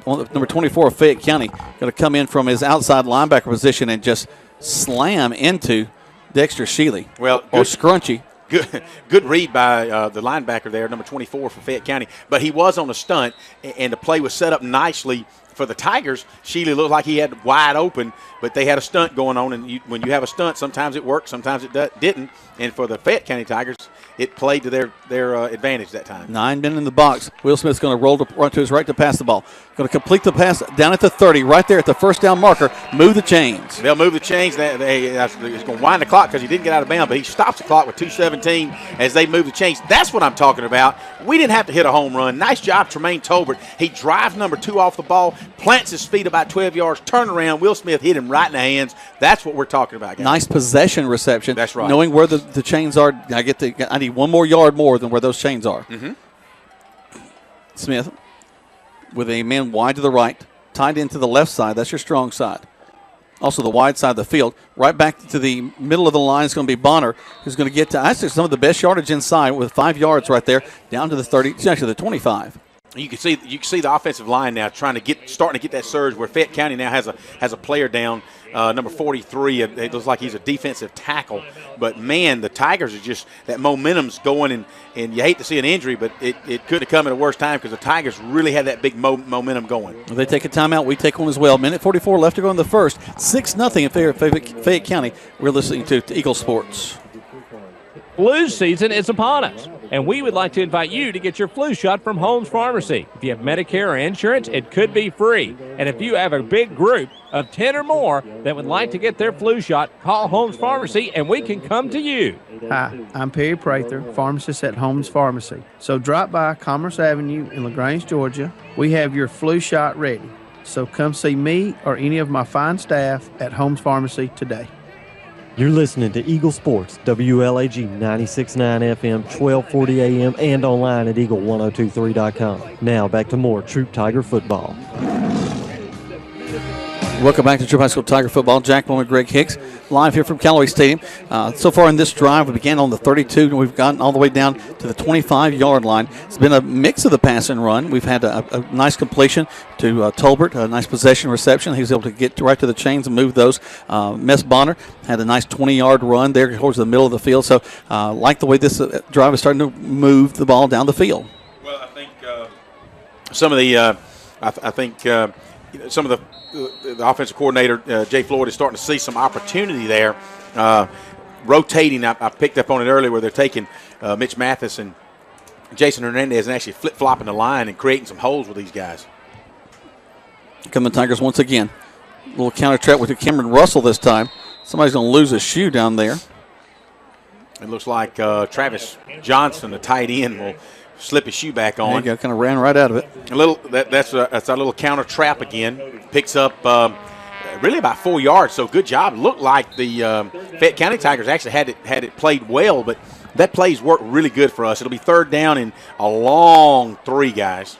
Number 24 of Fayette County going to come in from his outside linebacker position and just slam into Dexter Sheely. Well, or Scrunchy. Good read by the linebacker there, number 24 for Fayette County. But he was on a stunt, and the play was set up nicely for the Tigers. Sheely looked like he had wide open, but they had a stunt going on. And when you have a stunt, sometimes it works, sometimes it didn't. And for the Fayette County Tigers, it played to their advantage that time. 9 men in the box. Will Smith's going to roll run to his right to pass the ball. Going to complete the pass down at the 30, right there at the first down marker. Move the chains. They'll move the chains. It's going to wind the clock because he didn't get out of bounds, but he stops the clock with 2:17 as they move the chains. That's what I'm talking about. We didn't have to hit a home run. Nice job, Tremaine Tolbert. He drives number 2 off the ball, plants his feet about 12 yards, turn around. Will Smith hit him right in the hands. That's what we're talking about, guys. Nice possession reception. That's right. Knowing where the chains are, I need 1 more yard more than where those chains are. Mm-hmm. Smith with a man wide to the right, tied into the left side. That's your strong side. Also the wide side of the field. Right back to the middle of the line is going to be Bonner, who's going to get to actually some of the best yardage inside with 5 yards right there, down to the 30, actually the 25. You can see the offensive line now starting to get that surge where Fayette County now has a player down, number 43. It looks like he's a defensive tackle. But man, the Tigers are just that momentum's going, and you hate to see an injury, but it could have come at a worse time because the Tigers really had that big momentum going. They take a timeout. We take one as well. Minute 44 left to go in the first. 6-0 in Fayette County. We're listening to Eagle Sports. Flu season is upon us, and we would like to invite you to get your flu shot from Holmes Pharmacy. If you have Medicare or insurance, it could be free. And if you have a big group of 10 or more that would like to get their flu shot, call Holmes Pharmacy, and we can come to you. Hi, I'm Perry Prather, pharmacist at Holmes Pharmacy. So drop by Commerce Avenue in LaGrange, Georgia. We have your flu shot ready. So come see me or any of my fine staff at Holmes Pharmacy today. You're listening to Eagle Sports, WLAG 96.9 FM, 1240 AM, and online at eagle1023.com. Now back to more Troup Tiger football. Welcome back to Troup High School Tiger football. Jack Bowman, Greg Hicks, live here from Callaway Stadium. So far in this drive, we began on the 32, and we've gotten all the way down to the 25-yard line. It's been a mix of the pass and run. We've had a nice completion to Tolbert, a nice possession reception. He was able to get right to the chains and move those. Mess Bonner had a nice 20-yard run there towards the middle of the field. So like the way this drive is starting to move the ball down the field. Well, I think some of the some of the offensive coordinator, Jay Floyd, is starting to see some opportunity there. Rotating, I picked up on it earlier where they're taking Mitch Mathis and Jason Hernandez and actually flip-flopping the line and creating some holes with these guys. Come the Tigers once again. A little counter trap with Cameron Russell this time. Somebody's going to lose a shoe down there. It looks like Travis Johnson, the tight end, will slip his shoe back on. There you go, kind of ran right out of it. That's a little counter trap again. Picks up really about 4 yards, so good job. Looked like the Fayette County Tigers actually had it played well, but that play's worked really good for us. It'll be third down and a long 3, guys.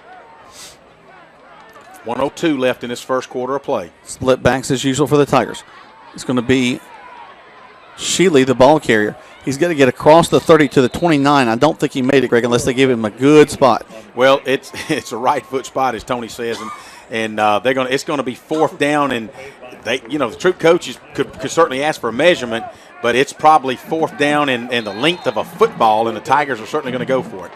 1:02 left in this first quarter of play. Split backs as usual for the Tigers. It's going to be Shealy, the ball carrier. He's got to get across the 30 to the 29. I don't think he made it, Greg, unless they give him a good spot. Well, it's a right foot spot, as Tony says, and it's going to be fourth down, and the Troup coaches could certainly ask for a measurement, but it's probably fourth down and the length of a football, and the Tigers are certainly going to go for it.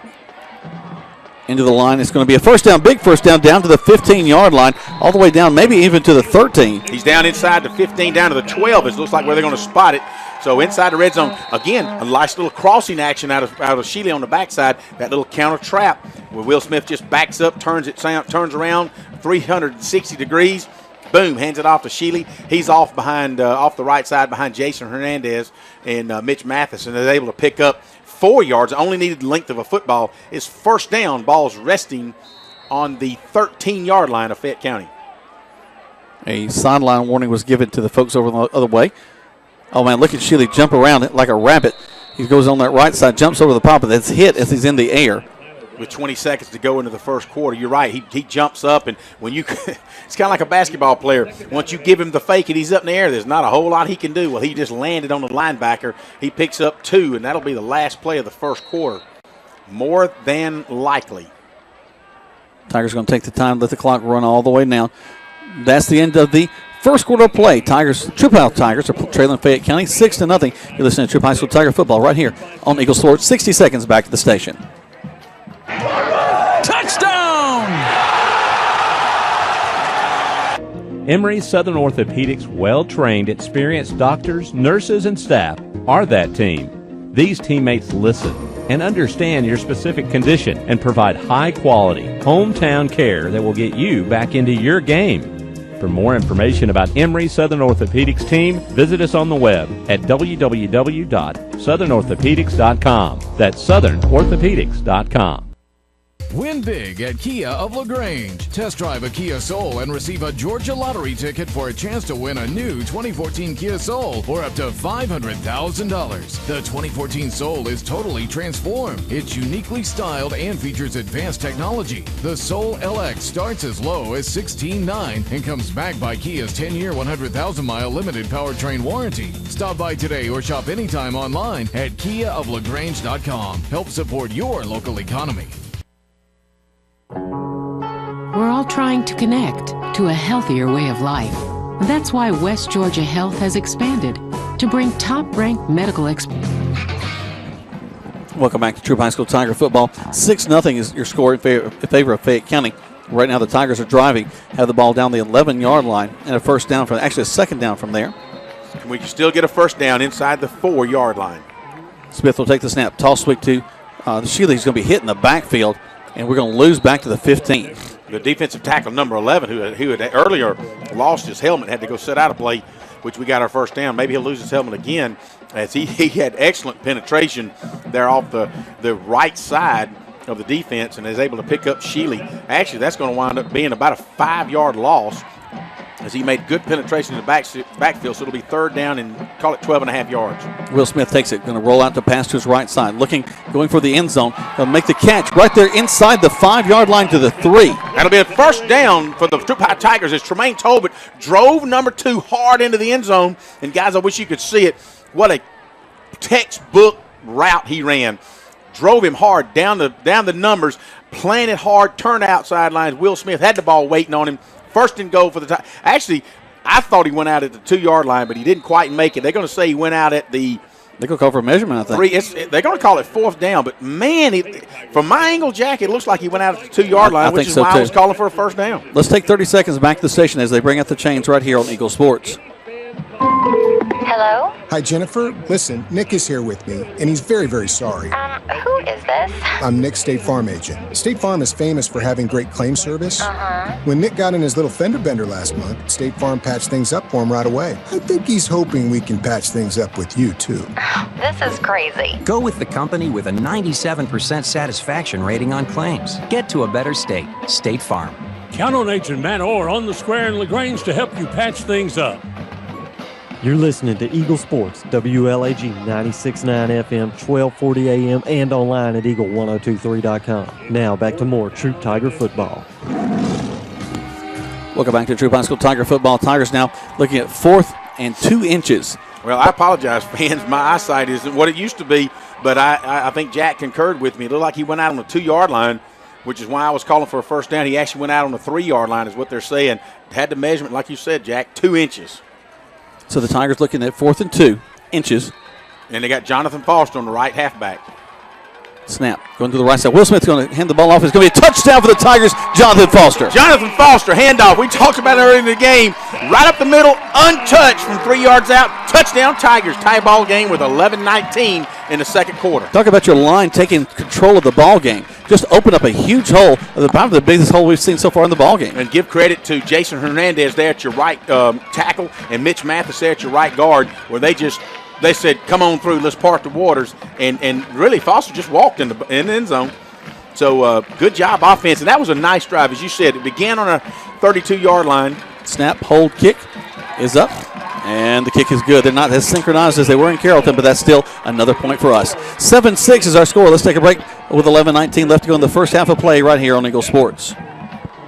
Into the line. It's going to be a first down, big first down, down to the 15-yard line, all the way down, maybe even to the 13. He's down inside the 15, down to the 12. It looks like where they're going to spot it. So inside the red zone, again, a nice little crossing action out of Shealy on the backside. That little counter trap where Will Smith just backs up, turns around 360 degrees. Boom, hands it off to Shealy. He's off behind, off the right side behind Jason Hernandez and Mitch Mathis, and they're able to pick up 4 yards. Only needed the length of a football. It's first down. Ball's resting on the 13-yard line of Fayette County. A sideline warning was given to the folks over the other way. Oh, man, look at Shealy jump around it like a rabbit. He goes on that right side, jumps over the pop, and that's hit as he's in the air. With 20 seconds to go into the first quarter, you're right. He jumps up, and when you – it's kind of like a basketball player. Once you give him the fake and he's up in the air, there's not a whole lot he can do. Well, he just landed on the linebacker. He picks up 2, and that'll be the last play of the first quarter. More than likely. Tigers going to take the time, let the clock run all the way now. That's the end of the first quarter of play. Troup High Tigers are trailing Fayette County 6-0. You're listening to Troup High School Tiger football right here on Eagle Sports. 60 seconds back to the station. Touchdown! Emory Southern Orthopedics' well-trained, experienced doctors, nurses, and staff are that team. These teammates listen and understand your specific condition and provide high-quality, hometown care that will get you back into your game. For more information about Emory Southern Orthopedics team, visit us on the web at www.southernorthopedics.com. That's southernorthopedics.com. Win big at Kia of LaGrange. Test drive a Kia Soul and receive a Georgia lottery ticket for a chance to win a new 2014 Kia Soul or up to $500,000. The 2014 Soul is totally transformed. It's uniquely styled and features advanced technology. The Soul LX starts as low as $16,900 and comes backed by Kia's 10-year, 100,000-mile limited powertrain warranty. Stop by today or shop anytime online at KiaofLaGrange.com. Help support your local economy. We're all trying to connect to a healthier way of life. That's why West Georgia Health has expanded to bring top-ranked medical experts. Welcome back to Troup High School Tiger football. 6-0 is your score in favor of Fayette County. Right now the Tigers are driving, have the ball down the 11-yard line, and a first down a second down from there. We can still get a first down inside the 4-yard line. Smith will take the snap. Toss sweep to Shealy. He's going to be hit in the backfield, and we're going to lose back to the 15. The defensive tackle, number 11, who had earlier lost his helmet, had to go sit out of play, which we got our first down. Maybe he'll lose his helmet again, as he had excellent penetration there off the right side of the defense and is able to pick up Shealy. Actually, that's going to wind up being about a 5-yard loss, as he made good penetration in the backfield, so it'll be third down and call it 12.5 yards. Will Smith takes it, going to roll out to pass to his right side, going for the end zone. He'll make the catch right there inside the 5-yard line to the 3. That'll be a first down for the Troup High Tigers as Tremaine Tolbert drove number 2 hard into the end zone. And, guys, I wish you could see it. What a textbook route he ran. Drove him hard down the numbers, planted hard, turned out sidelines. Will Smith had the ball waiting on him. First and goal for the Tigers. Actually, I thought he went out at the 2-yard line, but he didn't quite make it. They're going to say he went out at the They're going to call for a measurement, I think. They're going to call it fourth down, but, man, from my angle, Jack, it looks like he went out at the 2-yard line, which is why I was calling for a first down. Let's take 30 seconds back to the station as they bring out the chains right here on Eagle Sports. Hello? Hi, Jennifer. Listen, Nick is here with me, and he's very, very sorry. Who is this? I'm Nick's State Farm agent. State Farm is famous for having great claim service. When Nick got in his little fender bender last month, State Farm patched things up for him right away. I think he's hoping we can patch things up with you, too. This is crazy. Go with the company with a 97% satisfaction rating on claims. Get to a better state. State Farm. Count on Agent Matt Orr on the square in LaGrange to help you patch things up. You're listening to Eagle Sports, WLAG 96.9 FM, 1240 AM, and online at eagle1023.com. Now back to more Troup Tiger football. Welcome back to Troup High School Tiger football. Tigers now looking at 4th and 2 inches. Well, I apologize, fans. My eyesight isn't what it used to be, but I think Jack concurred with me. It looked like he went out on the 2-yard line, which is why I was calling for a first down. He actually went out on the 3-yard line is what they're saying. Had the measurement, like you said, Jack, 2 inches. So the Tigers looking at 4th and 2 inches. And they got Jonathan Foster on the right halfback. Snap. Going to the right side. Will Smith's going to hand the ball off. It's going to be a touchdown for the Tigers. Jonathan Foster. Jonathan Foster, handoff. We talked about it earlier in the game. Right up the middle, untouched from 3 yards out. Touchdown Tigers. Tie ball game with 11-19 in the second quarter. Talk about your line taking control of the ball game. Just opened up a huge hole. Probably the biggest hole we've seen so far in the ball game. And give credit to Jason Hernandez there at your right tackle and Mitch Mathis there at your right guard, where they said, come on through, let's part the waters. And really, Foster just walked in the end zone. So good job offense. And that was a nice drive. As you said, it began on a 32-yard line. Snap, hold, kick is up. And the kick is good. They're not as synchronized as they were in Carrollton, but that's still another point for us. 7-6 is our score. Let's take a break with 11-19 left to go in the first half of play right here on Eagle Sports.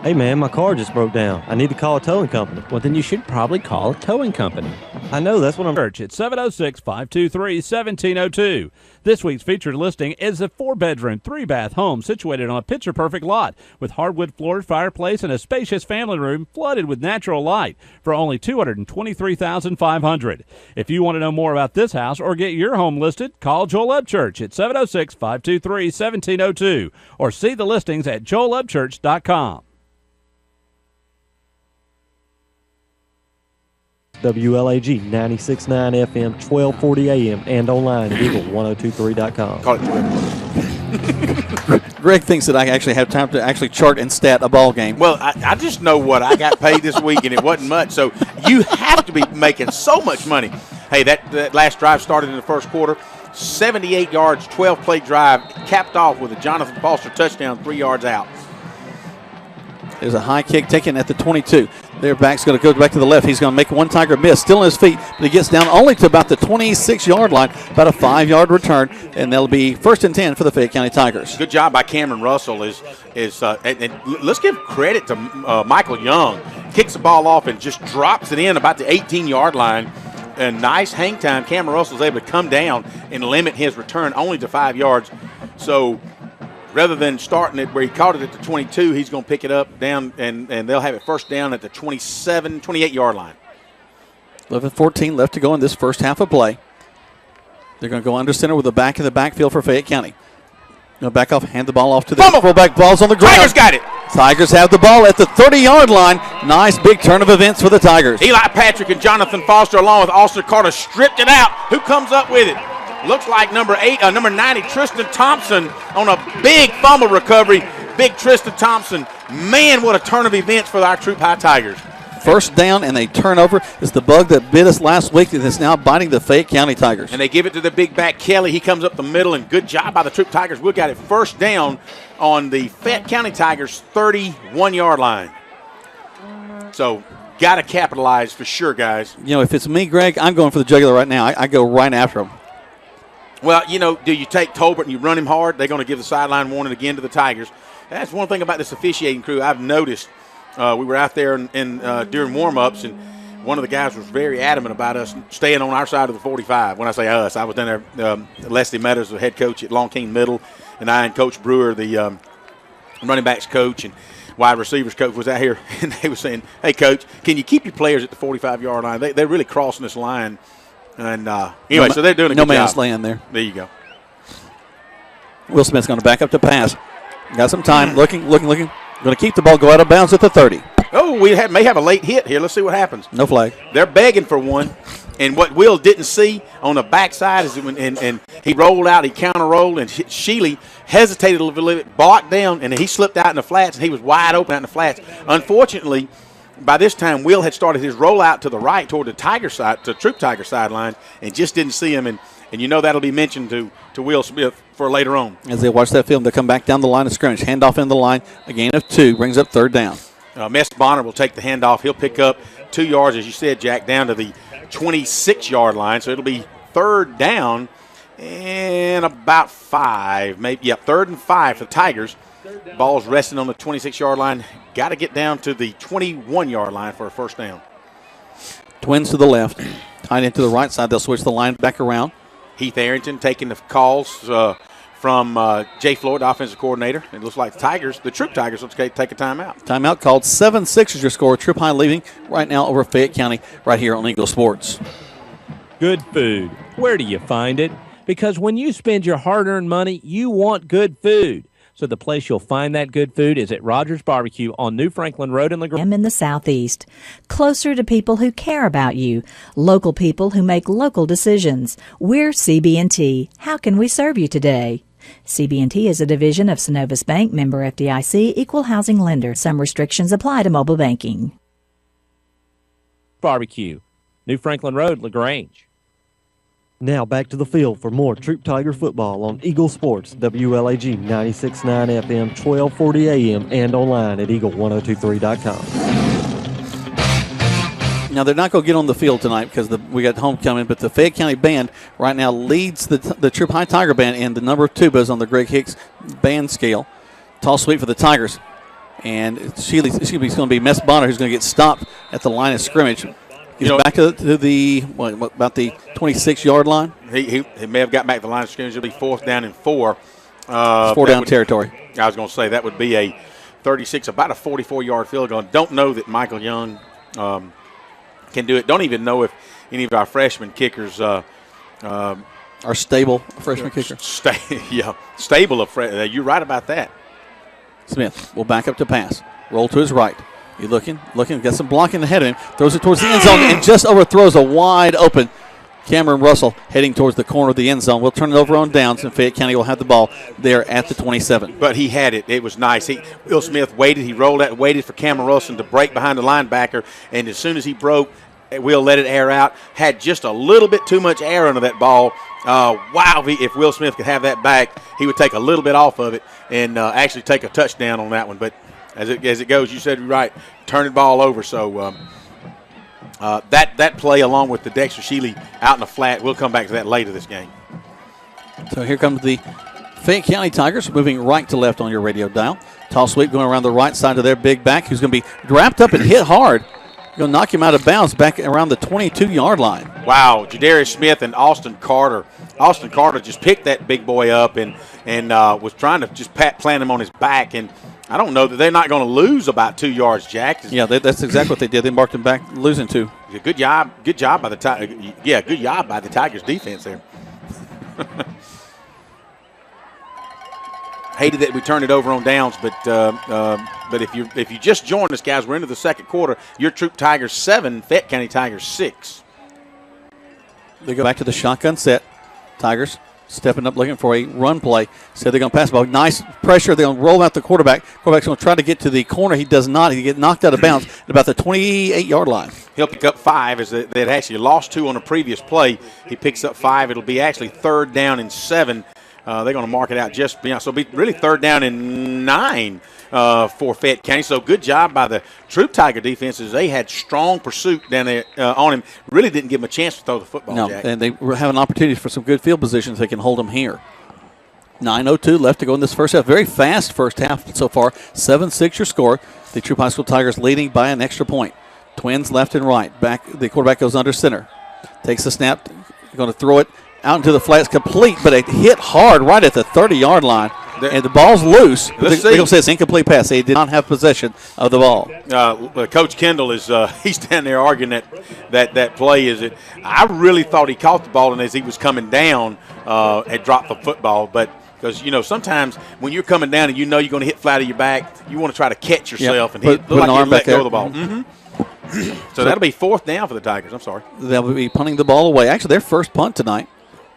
Hey, man, my car just broke down. I need to call a towing company. Well, then you should probably call a towing company. I know, that's what I'm... Search at 706-523-1702. This week's featured listing is a 4-bedroom, 3-bath home situated on a picture-perfect lot with hardwood floored fireplace and a spacious family room flooded with natural light for only $223,500. If you want to know more about this house or get your home listed, call Joel Upchurch at 706-523-1702 or see the listings at joelupchurch.com. WLAG 96.9 FM, 1240 AM, and online at eagle1023.com. Call it Greg thinks that I actually have time to actually chart and stat a ball game. Well, I just know what I got paid this week, and it wasn't much. So you have to be making so much money. Hey, that last drive started in the first quarter. 78 yards, 12-play drive, capped off with a Jonathan Foster touchdown 3 yards out. There's a high kick taken at the 22. Their back's going to go back to the left. He's going to make one Tiger miss. Still on his feet, but he gets down only to about the 26-yard line, about a 5-yard return, and that'll be 1st and 10 for the Fayette County Tigers. Good job by Cameron Russell. And let's give credit to Michael Young. Kicks the ball off and just drops it in about the 18-yard line. A nice hang time. Cameron Russell's able to come down and limit his return only to 5 yards. So rather than starting it where he caught it at the 22, he's going to pick it up down, and they'll have it first down at the 28-yard line. 11-14 left to go in this first half of play. They're going to go under center with the back in the backfield for Fayette County. Back off, hand the ball off to the fullback. Ball's on the ground. Tigers got it. Tigers have the ball at the 30-yard line. Nice big turn of events for the Tigers. Eli Patrick and Jonathan Foster along with Austin Carter stripped it out. Who comes up with it? Looks like number 90, Tristan Thompson on a big fumble recovery. Big Tristan Thompson. Man, what a turn of events for our Troup High Tigers. First down and a turnover is the bug that bit us last week and is now biting the Fayette County Tigers. And they give it to the big back, Kelly. He comes up the middle, and good job by the Troup Tigers. We got it first down on the Fayette County Tigers' 31-yard line. So, got to capitalize for sure, guys. You know, if it's me, Greg, I'm going for the jugular right now. I go right after him. Well, you know, do you take Tolbert and you run him hard? They're going to give the sideline warning again to the Tigers. That's one thing about this officiating crew I've noticed. We were out there during warm-ups, and one of the guys was very adamant about us staying on our side of the 45. When I say us, I was down there. Leslie Meadows, the head coach at Long King Middle, and I and Coach Brewer, the running backs coach and wide receivers coach, was out here, and they were saying, hey, Coach, can you keep your players at the 45-yard line? They're really crossing this line. And anyway, so they're doing a good job. No man's land there. There you go. Will Smith's going to back up to pass. Got some time. Looking. Going to keep the ball, go out of bounds at the 30. Oh, we may have a late hit here. Let's see what happens. No flag. They're begging for one. And what Will didn't see on the backside is when and he rolled out, he counter-rolled, and Sheely hesitated a little bit, blocked down, and he slipped out in the flats, and he was wide open out in the flats. Unfortunately, by this time, Will had started his rollout to the right toward the Tiger side, to Troup Tiger sideline, and just didn't see him. And you know that'll be mentioned to Will Smith for later on. As they watch that film, they come back down the line of scrimmage. Handoff in the line, a gain of 2, brings up third down. Mess Bonner will take the handoff. He'll pick up 2 yards, as you said, Jack, down to the 26-yard line. So it'll be third down and about 5, maybe. Yeah, 3rd and 5 for the Tigers. Ball's resting on the 26-yard line. Got to get down to the 21-yard line for a first down. Twins to the left, tied into the right side. They'll switch the line back around. Heath Arrington taking the calls from Jay Floyd, the offensive coordinator. It looks like the Troup Tigers, will take a timeout. Timeout called. 7-6 is your score. Troup High leaving right now over Fayette County right here on Eagle Sports. Good food. Where do you find it? Because when you spend your hard-earned money, you want good food. So the place you'll find that good food is at Rogers Barbecue on New Franklin Road in LaGrange. I'm in the Southeast, closer to people who care about you, local people who make local decisions. We're CB&T. How can we serve you today? CB&T is a division of Synovus Bank, member FDIC, equal housing lender. Some restrictions apply to mobile banking. Barbecue, New Franklin Road, LaGrange. Now back to the field for more Troup Tiger football on Eagle Sports, WLAG 96.9 FM, 1240 AM, and online at eagle1023.com. Now, they're not going to get on the field tonight because we got homecoming, but the Fayette County Band right now leads the Troup High Tiger Band in the number of tubas on the Greg Hicks band scale. Toss sweep for the Tigers. And Sheely's going to be Mess Bonner, who's going to get stopped at the line of scrimmage. He's back to the about the 26-yard line. He may have got back to the line of scrimmage. It'll be 4th down and 4. It's 4 down territory. I was going to say that would be a 36, about a 44-yard field goal. Don't know that Michael Young can do it. Don't even know if any of our freshman kickers are stable freshman kicker. Stable of you're right about that. Smith will back up to pass. Roll to his right. He's looking, got some blocking ahead of him. Throws it towards the end zone and just overthrows a wide open Cameron Russell heading towards the corner of the end zone. We'll turn it over on downs, and Fayette County will have the ball there at the 27. But he had it. It was nice. Will Smith waited. He rolled out, waited for Cameron Russell to break behind the linebacker, and as soon as he broke, Will let it air out. Had just a little bit too much air under that ball. Wow, if Will Smith could have that back, he would take a little bit off of it and actually take a touchdown on that one. But as it goes, you said you're right, turn the ball over. So that play along with the Dexter Sheely out in the flat, we'll come back to that later this game. So here comes the Fayette County Tigers moving right to left on your radio dial. Toss sweep going around the right side of their big back, who's going to be wrapped up and hit hard. Going to knock him out of bounds back around the 22-yard line. Wow, Jadarius Smith and Austin Carter Austin Carter just picked that big boy up and was trying to just plant him on his back. And I don't know that they're not going to lose about 2 yards, Jack. Yeah, that's exactly what they did. They marked him back, losing 2. Good job by the good job by the Tigers defense there. Hated that we turned it over on downs, but if you just joined us, guys, we're into the second quarter. Your Troup Tigers 7, Fayette County Tigers 6. They go back to the shotgun set. Tigers stepping up, looking for a run play. Said they're going to pass the ball. Nice pressure. They're going to roll out the quarterback. Quarterback's going to try to get to the corner. He does not. He gets knocked out of bounds at about the 28-yard line. He'll pick up 5 as they had actually lost 2 on a previous play. He picks up 5. It'll be actually 3rd down and 7. They're going to mark it out just beyond. So it'll be really 3rd down and 9 for Fayette County. So good job by the Troup Tiger defenses. They had strong pursuit down there on him. Really didn't give him a chance to throw the football, No, Jack. and they have an opportunity for some good field positions. They can hold them here. 9:02 left to go in this first half. Very fast first half so far. 7-6 your score. The Troup High School Tigers leading by an extra point. Twins left and right. Back. The quarterback goes under center. Takes the snap. Going to throw it out into the flats, complete, but it hit hard right at the 30-yard line. And the ball's loose. They're going to say it's incomplete pass. They did not have possession of the ball. Coach Kendall is he's down there arguing that play. I really thought he caught the ball, and as he was coming down, had dropped the football. But because sometimes when you're coming down and you're going to hit flat of your back, you want to try to catch yourself and put look an like arm you let back there. go of the ball. Mm-hmm. So that'll be 4th down for the Tigers. I'm sorry. They'll be punting the ball away. Actually, their first punt tonight.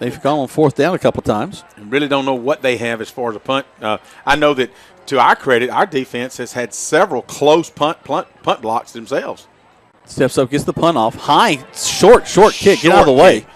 They've gone on 4th down a couple times. And really don't know what they have as far as a punt. I know that, to our credit, our defense has had several close punt blocks themselves. Steps up, gets the punt off. High, short kick. Get out of the way.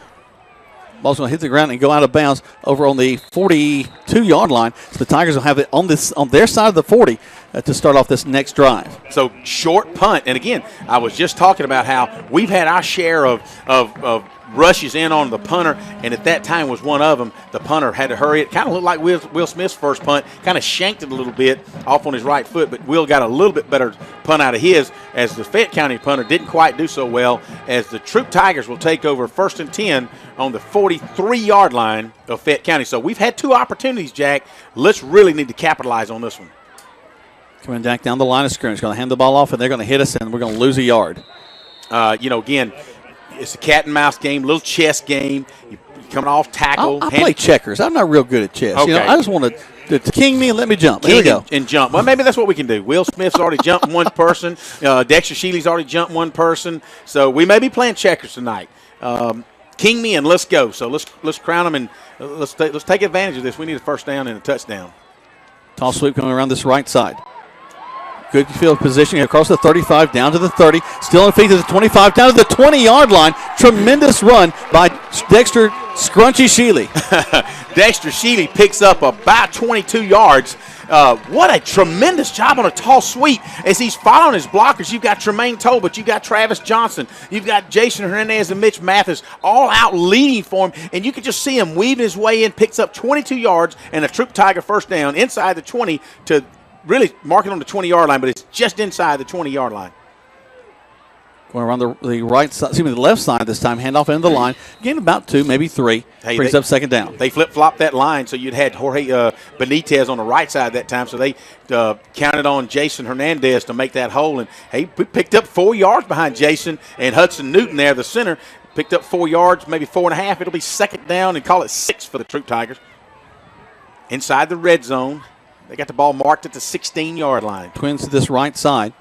Ball's going to hit the ground and go out of bounds over on the 42-yard line. So the Tigers will have it on their side of the 40 to start off this next drive. So short punt. And, again, I was just talking about how we've had our share of rushes in on the punter, and at that time was one of them. The punter had to hurry. It kind of looked like Will Smith's first punt, kind of shanked it a little bit off on his right foot, but Will got a little bit better punt out of his, as the Fayette County punter didn't quite do so well, as the Troup Tigers will take over 1st and 10 on the 43-yard line of Fayette County. So we've had 2 opportunities, Jack. Let's really need to capitalize on this one. Coming back down the line of scrimmage, going to hand the ball off, and they're going to hit us, and we're going to lose a yard. Again, it's a cat and mouse game, little chess game. You're coming off tackle. I play checkers. I'm not real good at chess. Okay. I just want to king me and let me jump. Here we go. And jump. Well, maybe that's what we can do. Will Smith's already jumped one person. Dexter Shealy's already jumped one person. So we may be playing checkers tonight. King me and let's go. So let's crown them and let's take advantage of this. We need a 1st down and a touchdown. Toss sweep coming around this right side. Good field positioning across the 35, down to the 30. Still on feet to the 25, down to the 20-yard line. Tremendous run by Dexter Scrunchy Shealy. Dexter Shealy picks up about 22 yards. What a tremendous job on a toss sweep as he's following his blockers. You've got Tremaine Tolbert, you've got Travis Johnson, you've got Jason Hernandez and Mitch Mathis all out leading for him, and you can just see him weaving his way in, picks up 22 yards and a Troup Tiger 1st down inside the 20 to really mark it on the 20-yard line, but it's just inside the 20-yard line. Going around the right side, the left side this time, handoff into the line. Gain about 2, maybe 3. Brings up 2nd down. They flip-flopped that line, so you'd had Jorge Benitez on the right side that time, so they counted on Jason Hernandez to make that hole. And, hey, we picked up 4 yards behind Jason, and Hudson Newton there, the center, picked up 4 yards, maybe 4.5. It'll be 2nd down and call it 6 for the Troup Tigers. Inside the red zone. They got the ball marked at the 16-yard line. Twins to this right side.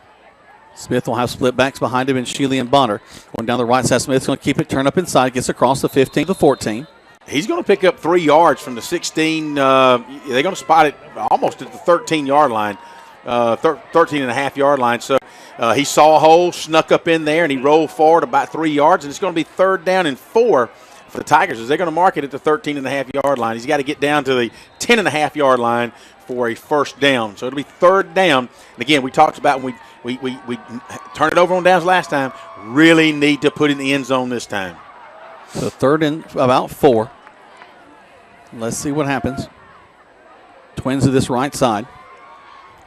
Smith will have split backs behind him, and Shealy and Bonner. Going down the right side, Smith's going to keep it, turn up inside, gets across the 15 to the 14. He's going to pick up 3 yards from the 16. They're going to spot it almost at the 13-yard line, 13.5-yard line. So he saw a hole, snuck up in there, and he rolled forward about 3 yards, and it's going to be 3rd down and 4 for the Tigers as they're going to mark it at the 13.5-yard line. He's got to get down to the 10.5-yard line for a 1st down. So it'll be 3rd down. And again, we talked about when we turned it over on downs last time. Really need to put it in the end zone this time. So 3rd and about 4. Let's see what happens. Twins to this right side.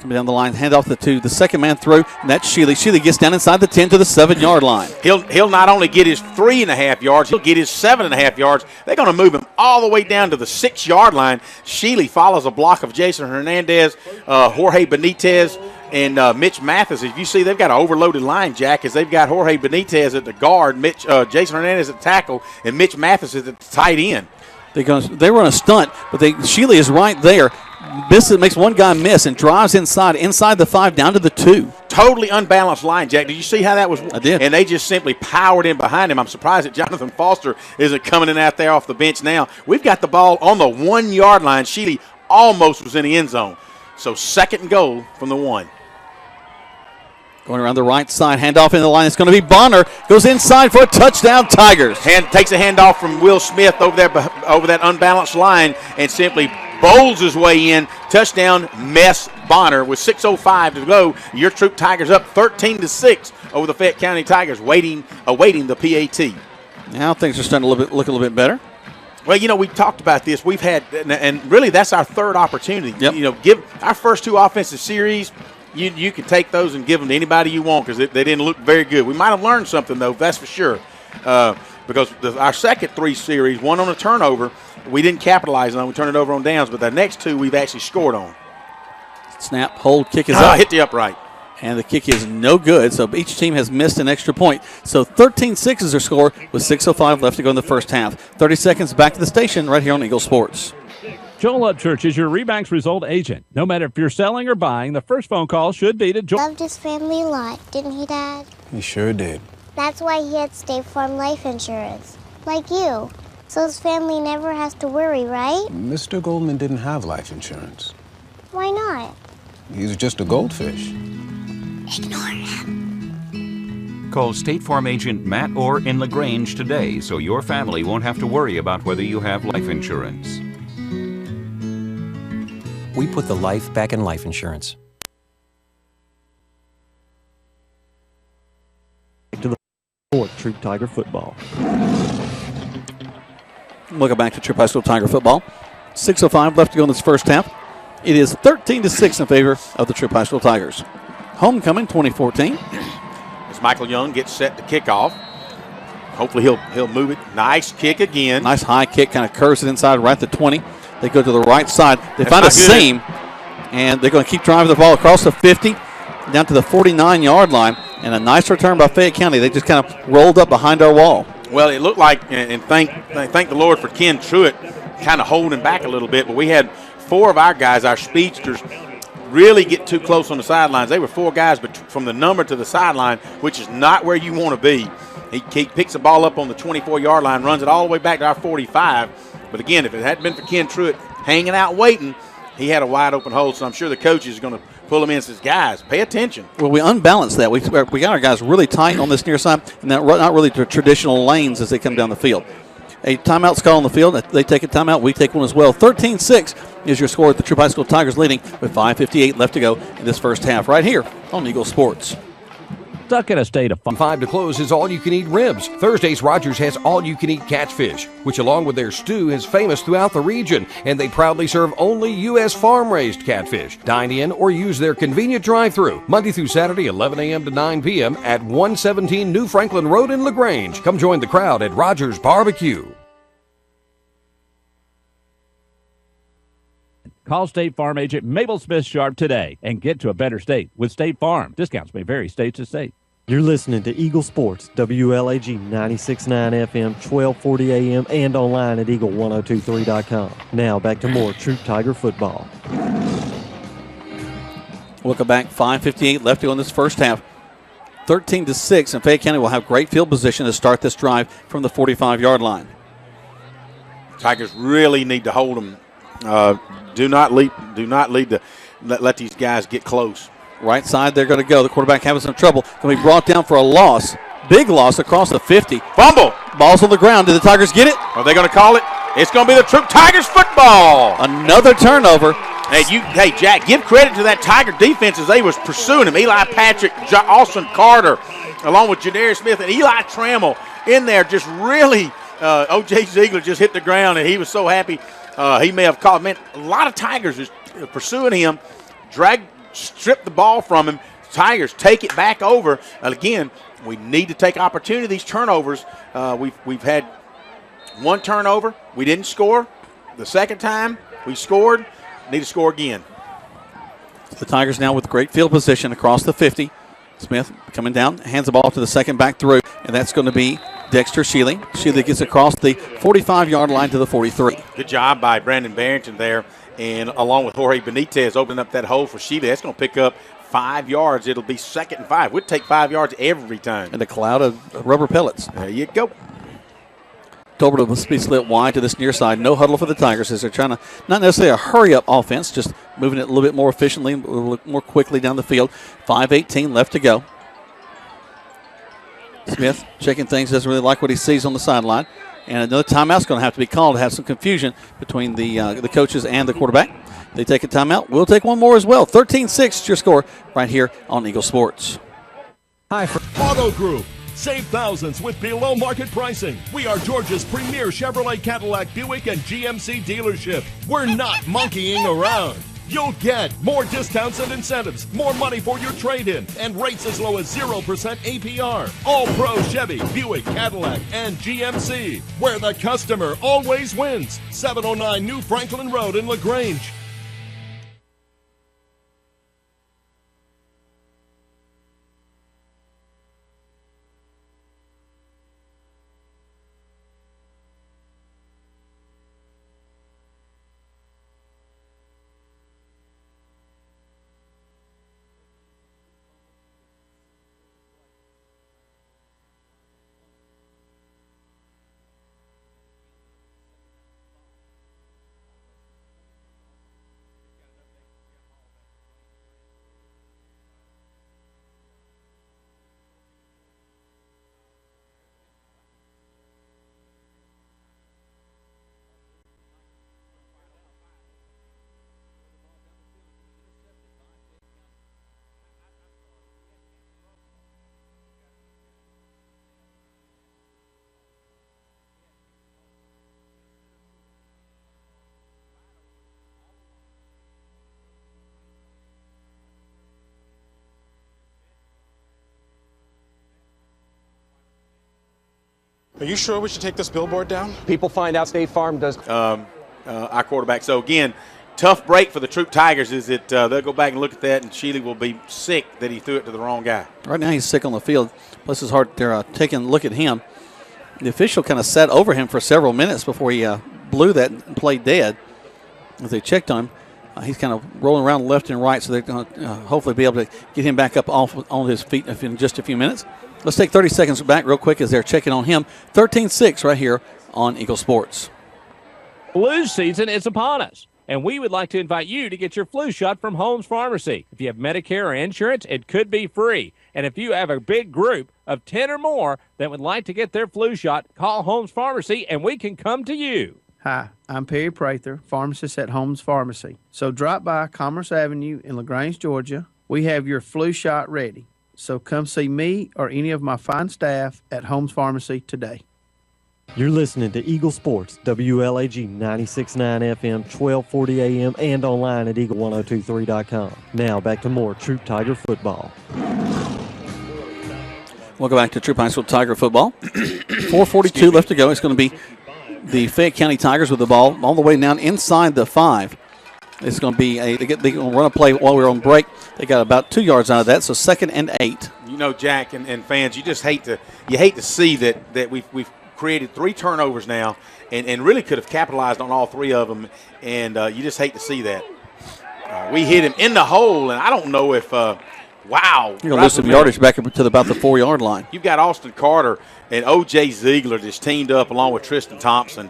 Coming down the line, hand off to the second man through, and that's Sheely. Sheely gets down inside the 10 to the 7-yard line. He'll not only get his 3.5 yards, he'll get his 7.5 yards. They're going to move him all the way down to the 6-yard line. Sheely follows a block of Jason Hernandez, Jorge Benitez, and Mitch Mathis. If you see, they've got an overloaded line, Jack, as they've got Jorge Benitez at the guard, Jason Hernandez at tackle, and Mitch Mathis at the tight end. They run a stunt, but Sheely is right there. Makes one guy miss and drives inside the 5 down to the 2. Totally unbalanced line, Jack. Did you see how that was? I did. And they just simply powered in behind him. I'm surprised that Jonathan Foster isn't coming in out there off the bench now. We've got the ball on the 1-yard line. Sheely almost was in the end zone. So 2nd and goal from the 1. Going around the right side, handoff in the line. It's going to be Bonner. Goes inside for a touchdown, Tigers. Takes a handoff from Will Smith over that unbalanced line and simply bowls his way in. Touchdown, Mess Bonner with 6:05 to go. Your Troup Tigers up 13-6 over the Fayette County Tigers, awaiting the PAT. Now things are starting to look a little bit better. Well, we talked about this. We've had, and really that's our 3rd opportunity. Yep. Give our first 2 offensive series. You can take those and give them to anybody you want because they didn't look very good. We might have learned something, though, that's for sure. Because our second 3 series, one on a turnover, we didn't capitalize on. We turned it over on downs, but the next 2 we've actually scored on. Snap, hold, kick is up. Hit the upright. And the kick is no good, so each team has missed an extra point. So 13-6 is their score with 6:05 left to go in the first half. 30 seconds back to the station right here on Eagle Sports. Joel Upchurch is your Remax Result agent. No matter if you're selling or buying, the first phone call should be to Joel. Loved his family a lot, didn't he, Dad? He sure did. That's why he had State Farm life insurance, like you. So his family never has to worry, right? Mr. Goldman didn't have life insurance. Why not? He's just a goldfish. Ignore him. Call State Farm agent Matt Orr in LaGrange today so your family won't have to worry about whether you have life insurance. We put the life back in life insurance. To the 4th, Troup Tiger football. Welcome back to Troup High School Tiger football. 6:05 left to go in this first half. It is 13-6 in favor of the Troup High School Tigers. Homecoming 2014. As Michael Young gets set to kick off. Hopefully he'll move it. Nice kick again. Nice high kick, kind of curves it inside right at the 20. They go to the right side. They find a seam, and they're going to keep driving the ball across the 50, down to the 49-yard line, and a nice return by Fayette County. They just kind of rolled up behind our wall. Well, it looked like, and thank the Lord for Ken Truitt kind of holding back a little bit, but we had 4 of our guys, our speedsters, really get too close on the sidelines. They were 4 guys from the number to the sideline, which is not where you want to be. He picks the ball up on the 24-yard line, runs it all the way back to our 45. But again, if it hadn't been for Ken Truitt hanging out waiting, he had a wide open hole. So I'm sure the coach is going to pull him in and says, guys, pay attention. Well, we unbalanced that. We got our guys really tight on this near side, and not really to traditional lanes as they come down the field. A timeout's called on the field. They take a timeout. We take one as well. 13-6 is your score at the Troup High School Tigers, leading with 5:58 left to go in this first half right here on Eagle Sports. Stuck in a state of 5 to close is all-you-can-eat ribs. Thursdays, Rogers has all-you-can-eat catfish, which along with their stew is famous throughout the region, and they proudly serve only U.S. farm-raised catfish. Dine in or use their convenient drive-thru, Monday through Saturday, 11 a.m. to 9 p.m. at 117 New Franklin Road in LaGrange. Come join the crowd at Rogers Barbecue. Call State Farm agent Mabel Smith Sharp today and get to a better state with State Farm. Discounts may vary state to state. You're listening to Eagle Sports, WLAG 96.9 FM, 1240 AM, and online at eagle1023.com. Now back to more Troup Tiger football. Welcome back. 5:58 left to go in this first half. 13-6, and Fayette County will have great field position to start this drive from the 45-yard line. Tigers really need to hold them. Do not lead to let these guys get close. Right side, they're going to go. The quarterback having some trouble. Going to be brought down for a loss. Big loss across the 50. Fumble. Ball's on the ground. Did the Tigers get it? Are they going to call it? It's going to be the Troup Tigers football. Another turnover. Hey, Jack, give credit to that Tiger defense as they was pursuing him. Eli Patrick, Austin Carter, along with Jadarius Smith and Eli Trammell in there, just really, O.J. Ziegler just hit the ground, and he was so happy. He may have called. Man, a lot of Tigers is pursuing him, dragged strip the ball from him. Tigers take it back over. And again, we need to take opportunity of these turnovers. We've had one turnover. We didn't score. The second time we scored, need to score again. The Tigers now with great field position across the 50. Smith coming down, hands the ball to the second back through, and that's going to be Dexter Shealy. Shealy gets across the 45-yard line to the 43. Good job by Brandon Barrington there, and along with Jorge Benitez opening up that hole for Shealy. That's going to pick up 5 yards. It'll be 2nd and 5. We'd take 5 yards every time. And a cloud of rubber pellets. There you go. Tolbert will be split wide to this near side. No huddle for the Tigers as they're trying to, not necessarily a hurry-up offense, just moving it a little bit more efficiently, a little more quickly down the field. 5:18 left to go. Smith checking things, doesn't really like what he sees on the sideline. And another timeout's going to have to be called to have some confusion between the coaches and the quarterback. They take a timeout. We'll take one more as well. 13-6 your score right here on Eagle Sports. Hi. Auto Group. Save thousands with below market pricing. We are Georgia's premier Chevrolet, Cadillac, Buick, and GMC dealership. We're not monkeying around. You'll get more discounts and incentives, more money for your trade-in, and rates as low as 0% APR. All pro Chevy, Buick, Cadillac, and GMC, where the customer always wins. 709 New Franklin Road in LaGrange. Are you sure we should take this billboard down? People find out State Farm does. Our quarterback. So, again, tough break for the Troup Tigers is that they'll go back and look at that, and Shealy will be sick that he threw it to the wrong guy. Right now he's sick on the field. Bless his heart, they're taking a look at him. The official kind of sat over him for several minutes before he blew that and played dead. As they checked on him, he's kind of rolling around left and right, so they're going to hopefully be able to get him back up on his feet in just a few minutes. Let's take 30 seconds back real quick as they're checking on him. 13-6 right here on Eagle Sports. Flu season is upon us, and we would like to invite you to get your flu shot from Holmes Pharmacy. If you have Medicare or insurance, it could be free. And if you have a big group of 10 or more that would like to get their flu shot, call Holmes Pharmacy, and we can come to you. Hi, I'm Perry Prather, pharmacist at Holmes Pharmacy. So drop by Commerce Avenue in LaGrange, Georgia. We have your flu shot ready. So come see me or any of my fine staff at Holmes Pharmacy today. You're listening to Eagle Sports, WLAG 96.9 FM, 1240 AM, and online at eagle1023.com. Now back to more Troup Tiger football. Welcome back to Troup High School Tiger football. 4:42 left to go. It's going to be the Fayette County Tigers with the ball all the way down inside the 5. It's going to be they're going to run a play while we're on break. They got about 2 yards out of that, so 2nd and 8. You know, Jack and fans, you just hate to see that we've created 3 turnovers now and really could have capitalized on all 3 of them, and you just hate to see that. We hit him in the hole, and I don't know if wow. You're going to lose some yardage back up to about the 4-yard line. You've got Austin Carter and O.J. Ziegler just teamed up along with Tristan Thompson,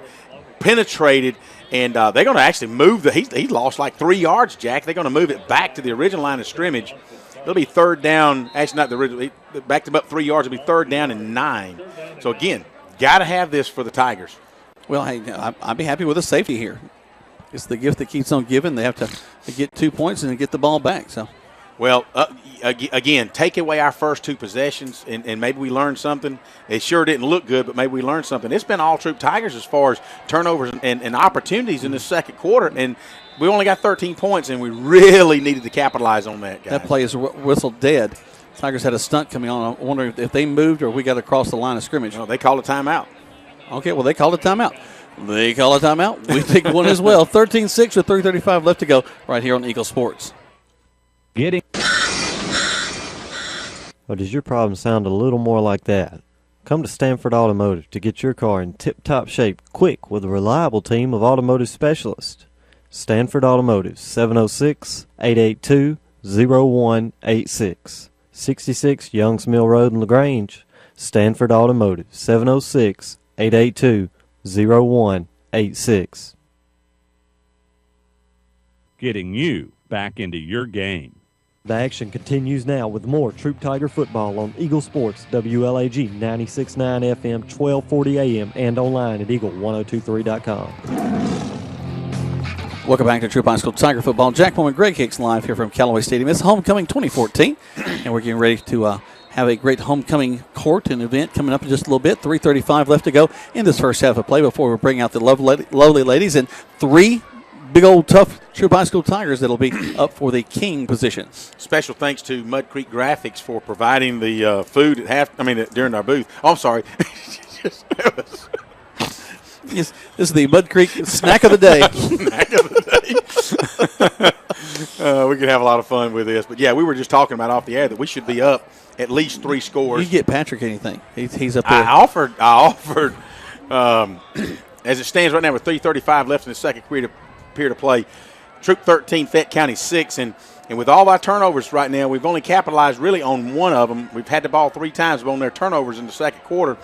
penetrated. And they're going to actually move he lost like 3 yards, Jack. They're going to move it back to the original line of scrimmage. It'll be 3rd down. Actually, not the original. Back to about 3 yards. It'll be 3rd down and 9. So, again, got to have this for the Tigers. Well, hey, I'd be happy with a safety here. It's the gift that keeps on giving. They have to get 2 points and get the ball back. So, well, again, take away our first 2 possessions, and maybe we learned something. It sure didn't look good, but maybe we learned something. It's been all Troup Tigers as far as turnovers and opportunities in the second quarter, and we only got 13 points, and we really needed to capitalize on that, guys. That play is whistled dead. Tigers had a stunt coming on. I wonder if they moved or we got across the line of scrimmage. No, they called a timeout. Okay, well, they called a timeout. They call a timeout. We take one as well. 13-6 with 3:35 left to go right here on Eagle Sports. Getting. Or does your problem sound a little more like that? Come to Stanford Automotive to get your car in tip-top shape quick with a reliable team of automotive specialists. Stanford Automotive, 706-882-0186. 66 Youngs Mill Road in LaGrange. Stanford Automotive, 706-882-0186. Getting you back into your game. The action continues now with more Troup Tiger football on Eagle Sports, WLAG 96.9 FM, 1240 AM, and online at eagle1023.com. Welcome back to Troup High School Tiger football. Jack Bowman, Greg Hicks live here from Callaway Stadium. It's Homecoming 2014, and we're getting ready to have a great homecoming court and event coming up in just a little bit. 3:35 left to go in this first half of play before we bring out the lovely ladies and 3 big old tough Troup High School Tigers that'll be up for the king position. Special thanks to Mud Creek Graphics for providing the food during our booth. Oh, I'm sorry. Yes, this is the Mud Creek snack of the day. Snack of the day. We could have a lot of fun with this. But, yeah, we were just talking about off the air that we should be up at least 3 scores. You get Patrick anything. He's up there. I offered as it stands right now with 3:35 left in the second period of play, Troup 13, Fayette County 6. And with all of our turnovers right now, we've only capitalized really on one of them. We've had the ball 3 times on their turnovers in the second quarter,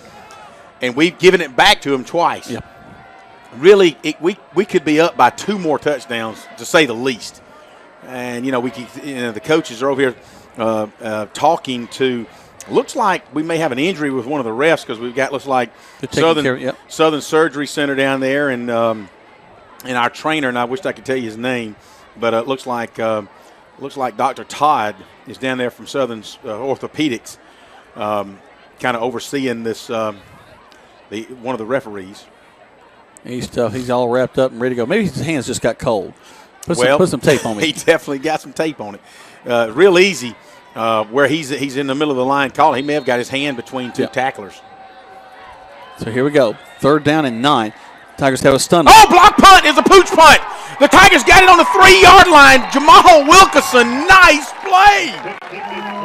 and we've given it back to them twice. Yep. Really, we could be up by 2 more touchdowns, to say the least. And, the coaches are over here talking to – looks like we may have an injury with one of the refs because we've got – looks like Southern Surgery Center down there and our trainer, and I wish I could tell you his name, but it looks like Dr. Todd is down there from Southern's Orthopedics, kind of overseeing this one of the referees. He's tough. He's all wrapped up and ready to go. Maybe his hands just got cold. Put some tape on it. He definitely got some tape on it. Real easy where he's in the middle of the line calling. He may have got his hand between 2 tacklers. So here we go. 3rd down and 9. Tigers have a stun. Oh, block punt is a pooch punt. The Tigers got it on the 3-yard line. Jamal Wilkerson, nice play.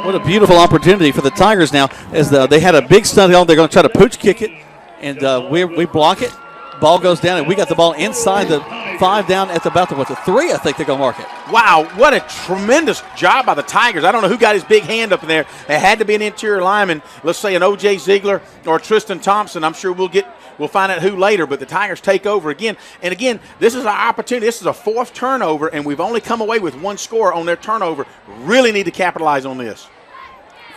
What a beautiful opportunity for the Tigers now as they had a big stunt on. They're going to try to pooch kick it, and we block it. Ball goes down, and we got the ball inside the 5 down at about the 3, I think they're going to mark it. Wow, what a tremendous job by the Tigers. I don't know who got his big hand up in there. It had to be an interior lineman, let's say an O.J. Ziegler or Tristan Thompson. I'm sure we'll find out who later, but the Tigers take over again. And again, this is our opportunity. This is a 4th turnover, and we've only come away with 1 score on their turnover. Really need to capitalize on this.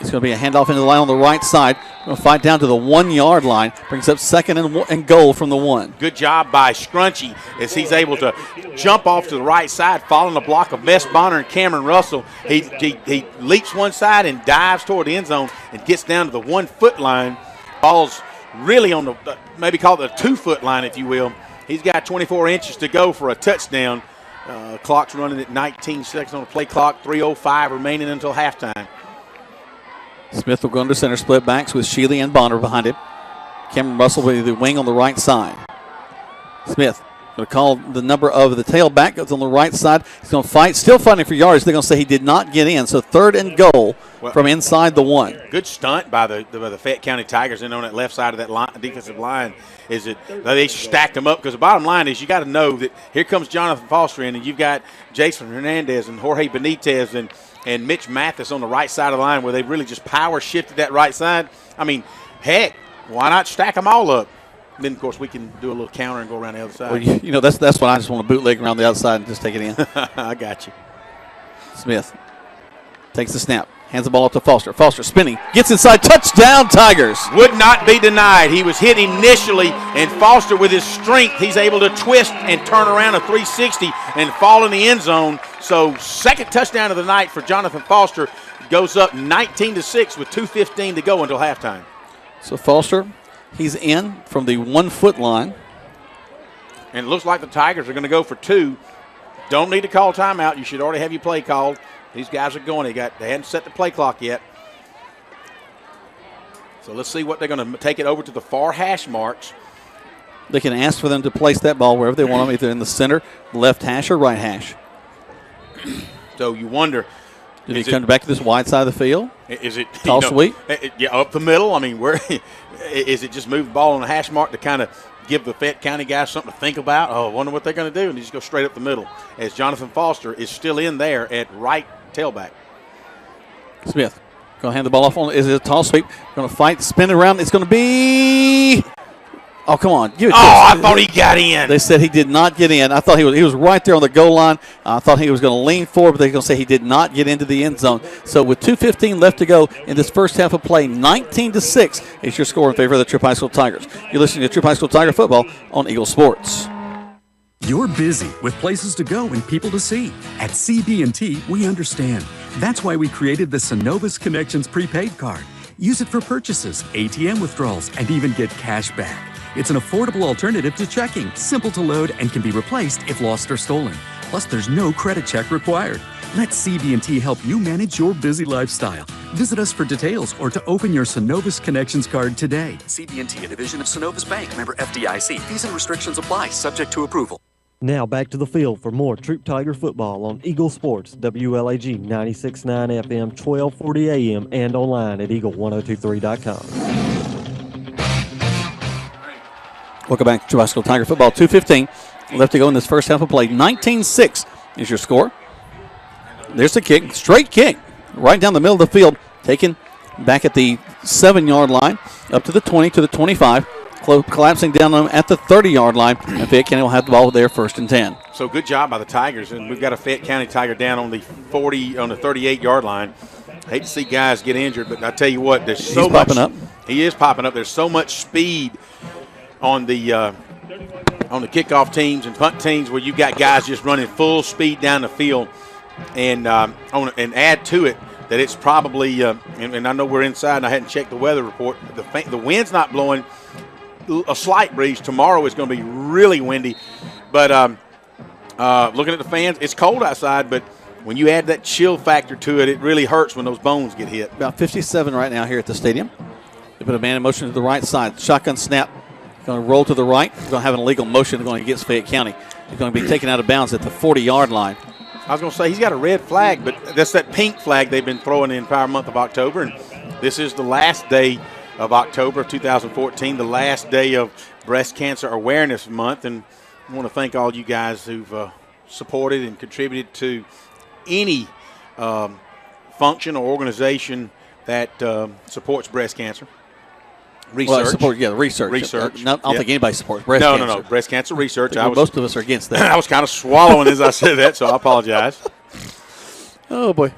It's going to be a handoff into the line on the right side. Going to fight down to the 1-yard line. Brings up 2nd and goal from the 1. Good job by Scrunchy as he's able to jump off to the right side, following a block of Mess Bonner and Cameron Russell. He leaps one side and dives toward the end zone and gets down to the 1-foot line. Ball's really on the, maybe call it the 2-foot line, if you will. He's got 24 inches to go for a touchdown. Clock's running at 19 seconds on the play clock, 3:05 remaining until halftime. Smith will go under center, split backs with Sheely and Bonner behind him. Cameron Russell with the wing on the right side. Smith going to call the number of the tailback. Goes on the right side. He's going to fight, still fighting for yards. They're going to say he did not get in. So 3rd and goal from inside the 1. Good stunt by the Fayette County Tigers in on that left side of that defensive line. Is it they stacked them up because the bottom line is you got to know that here comes Jonathan Foster in, and you've got Jason Hernandez and Jorge Benitez and Mitch Mathis on the right side of the line where they've really just power shifted that right side. I mean, heck, why not stack them all up? Then, of course, we can do a little counter and go around the other side. Well, that's what I just want to bootleg around the outside and just take it in. I got you. Smith takes the snap. Hands the ball up to Foster. Foster spinning. Gets inside. Touchdown, Tigers. Would not be denied. He was hit initially, and Foster, with his strength, he's able to twist and turn around a 360 and fall in the end zone. So 2nd touchdown of the night for Jonathan Foster. Goes up 19-6 with 2:15 to go until halftime. So Foster, he's in from the 1-foot line. And it looks like the Tigers are going to go for 2. Don't need to call timeout. You should already have your play called. These guys are going. They hadn't set the play clock yet. So let's see what they're going to take it over to the far hash marks. They can ask for them to place that ball wherever they want them, either in the center, left hash, or right hash. So you wonder. Did he come back to this wide side of the field? Is it toss sweep? Yeah, up the middle. I mean, where is it? Just move the ball on the hash mark to kind of give the Fayette County guys something to think about? Oh, I wonder what they're going to do, and they just go straight up the middle. As Jonathan Foster is still in there at right tailback. Smith going to hand the ball off on. Is it a toss sweep? Going to fight, spin it around. It's going to be. Oh, come on. Give it to us. I thought he got in. They said he did not get in. I thought he was right there on the goal line. I thought he was going to lean forward, but they're going to say he did not get into the end zone. So with 2:15 left to go in this first half of play, 19-6 is your score in favor of the Troup High School Tigers. You're listening to Troup High School Tiger Football on Eagle Sports. You're busy with places to go and people to see. At CB&T, we understand. That's why we created the Synovus Connections prepaid card. Use it for purchases, ATM withdrawals, and even get cash back. It's an affordable alternative to checking, simple to load, and can be replaced if lost or stolen. Plus, there's no credit check required. Let CB&T help you manage your busy lifestyle. Visit us for details or to open your Synovus Connections card today. CB&T, a division of Synovus Bank, member FDIC. Fees and restrictions apply, subject to approval. Now back to the field for more Troup Tiger football on Eagle Sports, WLAG 96.9 FM, 1240 AM, and online at eagle1023.com. Welcome back to Troup High School Tiger Football. 2:15 left to go in this first half of play. 19-6 is your score. There's the kick. Straight kick. Right down the middle of the field. Taken back at the 7-yard line. Up to the 20, to the 25. Collapsing down at the 30-yard line. And Fayette County will have the ball there first and 10. So good job by the Tigers. And we've got a Fayette County Tiger down on the 38-yard line. Hate to see guys get injured, but I tell you what, there's so much. Popping up. He is popping up. There's so much speed on the kickoff teams and punt teams where you've got guys just running full speed down the field, and add to it that it's probably and I know we're inside and I hadn't checked the weather report. The wind's not blowing, a slight breeze. Tomorrow is going to be really windy, but looking at the fans, it's cold outside, but when you add that chill factor to it, it really hurts when those bones get hit. About 57 right now here at the stadium. They put a man in motion to the right side. Shotgun snap. Going to roll to the right. He's going to have an illegal motion going against Fayette County. He's going to be taken out of bounds at the 40-yard line. I was going to say he's got a red flag, but that's that pink flag they've been throwing the entire month of October. And this is the last day of October of 2014, the last day of Breast Cancer Awareness Month. And I want to thank all you guys who've supported and contributed to any function or organization that supports breast cancer. Research. Well, research. Research. I don't think anybody supports breast cancer. No. Breast cancer research. Most of us are against that. I was kind of swallowing as I said that, so I apologize. Oh, boy.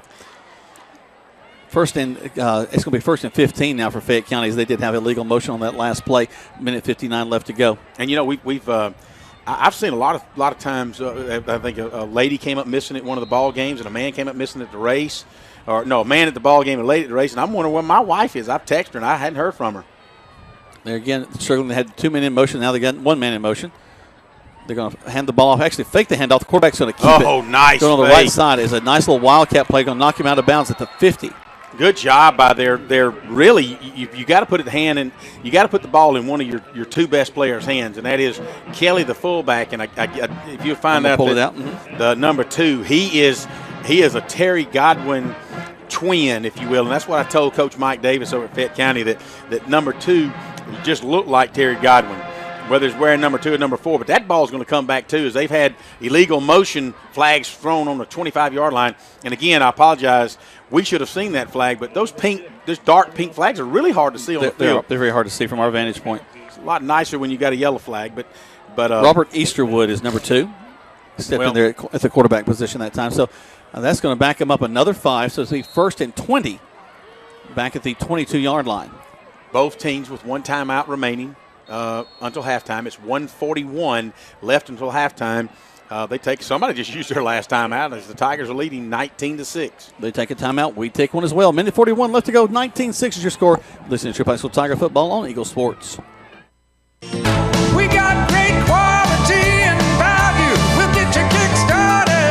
It's going to be first and 15 now for Fayette County, as they did have illegal motion on that last play. Minute 59 left to go. And, we've I've seen a lot of times, I think a lady came up missing at one of the ball games and a man came up missing at the race. Or, no, a man at the ball game and a lady at the race. And I'm wondering where my wife is. I've texted her and I hadn't heard from her. They're again struggling. They had 2 men in motion. Now they got 1 man in motion. They're going to hand the ball off. Actually, fake the handoff. The quarterback's going to keep it. Oh, nice. Going on the right side is a nice little wildcat play. Going to knock him out of bounds at the 50. Good job by their really. You got to put you got to put the ball in one of your 2 best players' hands, and that is Kelly, the fullback. And if you find out that the number 2, he is a Terry Godwin twin, if you will, and that's what I told Coach Mike Davis over at Fayette County, that number 2 just looked like Terry Godwin, whether he's wearing number 2 or number 4. But that ball's going to come back too, as they've had illegal motion flags thrown on the 25-yard line. And again, I apologize. We should have seen that flag, but those dark pink flags are really hard to see on the field. They're very hard to see from our vantage point. It's a lot nicer when you got a yellow flag, but Robert Easterwood is number 2. Stepped in there at the quarterback position that time. So that's going to back him up another 5. So it's the first and 20 back at the 22-yard line. Both teams with 1 timeout remaining until halftime. It's 1:41 left until halftime. Somebody just used their last timeout as the Tigers are leading 19-6. They take a timeout. We take one as well. Minute 41 left to go. 19-6 is your score. Listen to Troup High School Tiger football on Eagle Sports. We got great quality and value. We'll get your kick started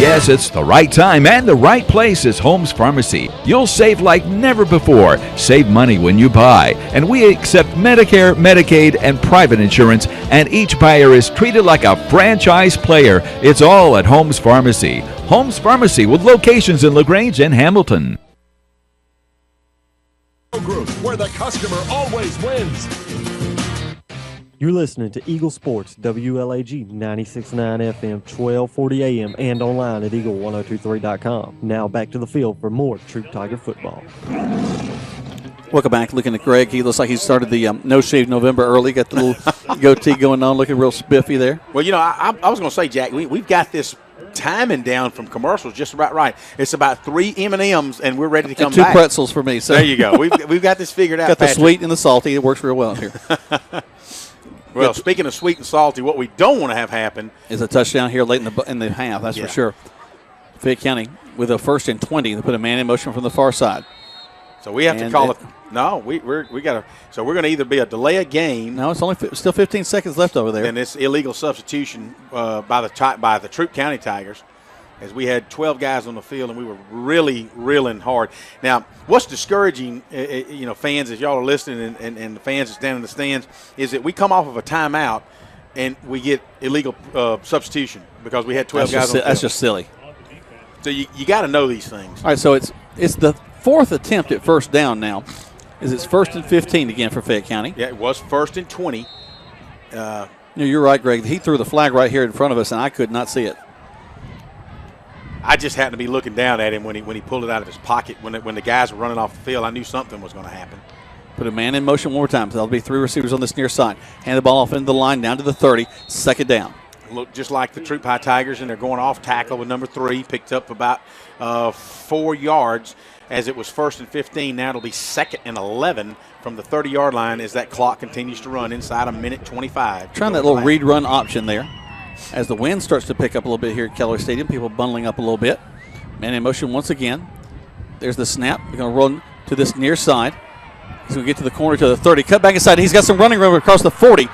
Yes, it's the right time and the right place is Holmes Pharmacy. You'll save like never before. Save money when you buy. And we accept Medicare, Medicaid, and private insurance, and each buyer is treated like a franchise player. It's all at Holmes Pharmacy. Holmes Pharmacy with locations in LaGrange and Hamilton. Group, where the customer always wins. You're listening to Eagle Sports, WLAG 96.9 FM, 1240 AM, and online at eagle1023.com. Now back to the field for more Troup Tiger football. Welcome back. Looking at Greg, he looks like he started the No Shave November early. Got the little goatee going on, looking real spiffy there. Well, you know, I was going to say, Jack, we've got this timing down from commercials just about right. It's about 3 M&Ms, and we're ready to come and 2 back. pretzels for me. So there you go. We've got this figured out. Got Patrick. the sweet and the salty. It works real well here. Well, speaking of sweet and salty, what we don't want to have happen is a touchdown here late in the half. That's for sure. Fayette County with a 1st and 20. They put a man in motion from the far side. So we have to call it. No, we got to. So we're going to either be a delay a game. No, it's only still 15 seconds left over there. And it's illegal substitution by the Troup County Tigers, as we had 12 guys on the field and we were really reeling hard. Now, what's discouraging, fans, as y'all are listening and the fans that stand in the stands, is that we come off of a timeout and we get illegal substitution because we had 12 guys on the field. That's just silly. So you got to know these things. All right, so it's the 4th attempt at first down now. It's 1st and 15 again for Fayette County. Yeah, it was 1st and 20. You're right, Greg. He threw the flag right here in front of us, and I could not see it. I just happened to be looking down at him when he pulled it out of his pocket. When the guys were running off the field, I knew something was going to happen. Put a man in motion one more time. So there'll be 3 receivers on this near side. Hand the ball off into the line, down to the 30. 2nd down. Look just like the Troup High Tigers, and they're going off tackle with number 3. Picked up about 4 yards as it was 1st and 15. Now it'll be 2nd and 11 from the 30-yard line as that clock continues to run inside a minute 25. Trying that little read run option there. As the wind starts to pick up a little bit here at Keller Stadium, people bundling up a little bit. Man in motion once again. There's the snap. We're going to run to this near side. He's going to get to the corner to the 30. Cut back inside. He's got some running room across the 40.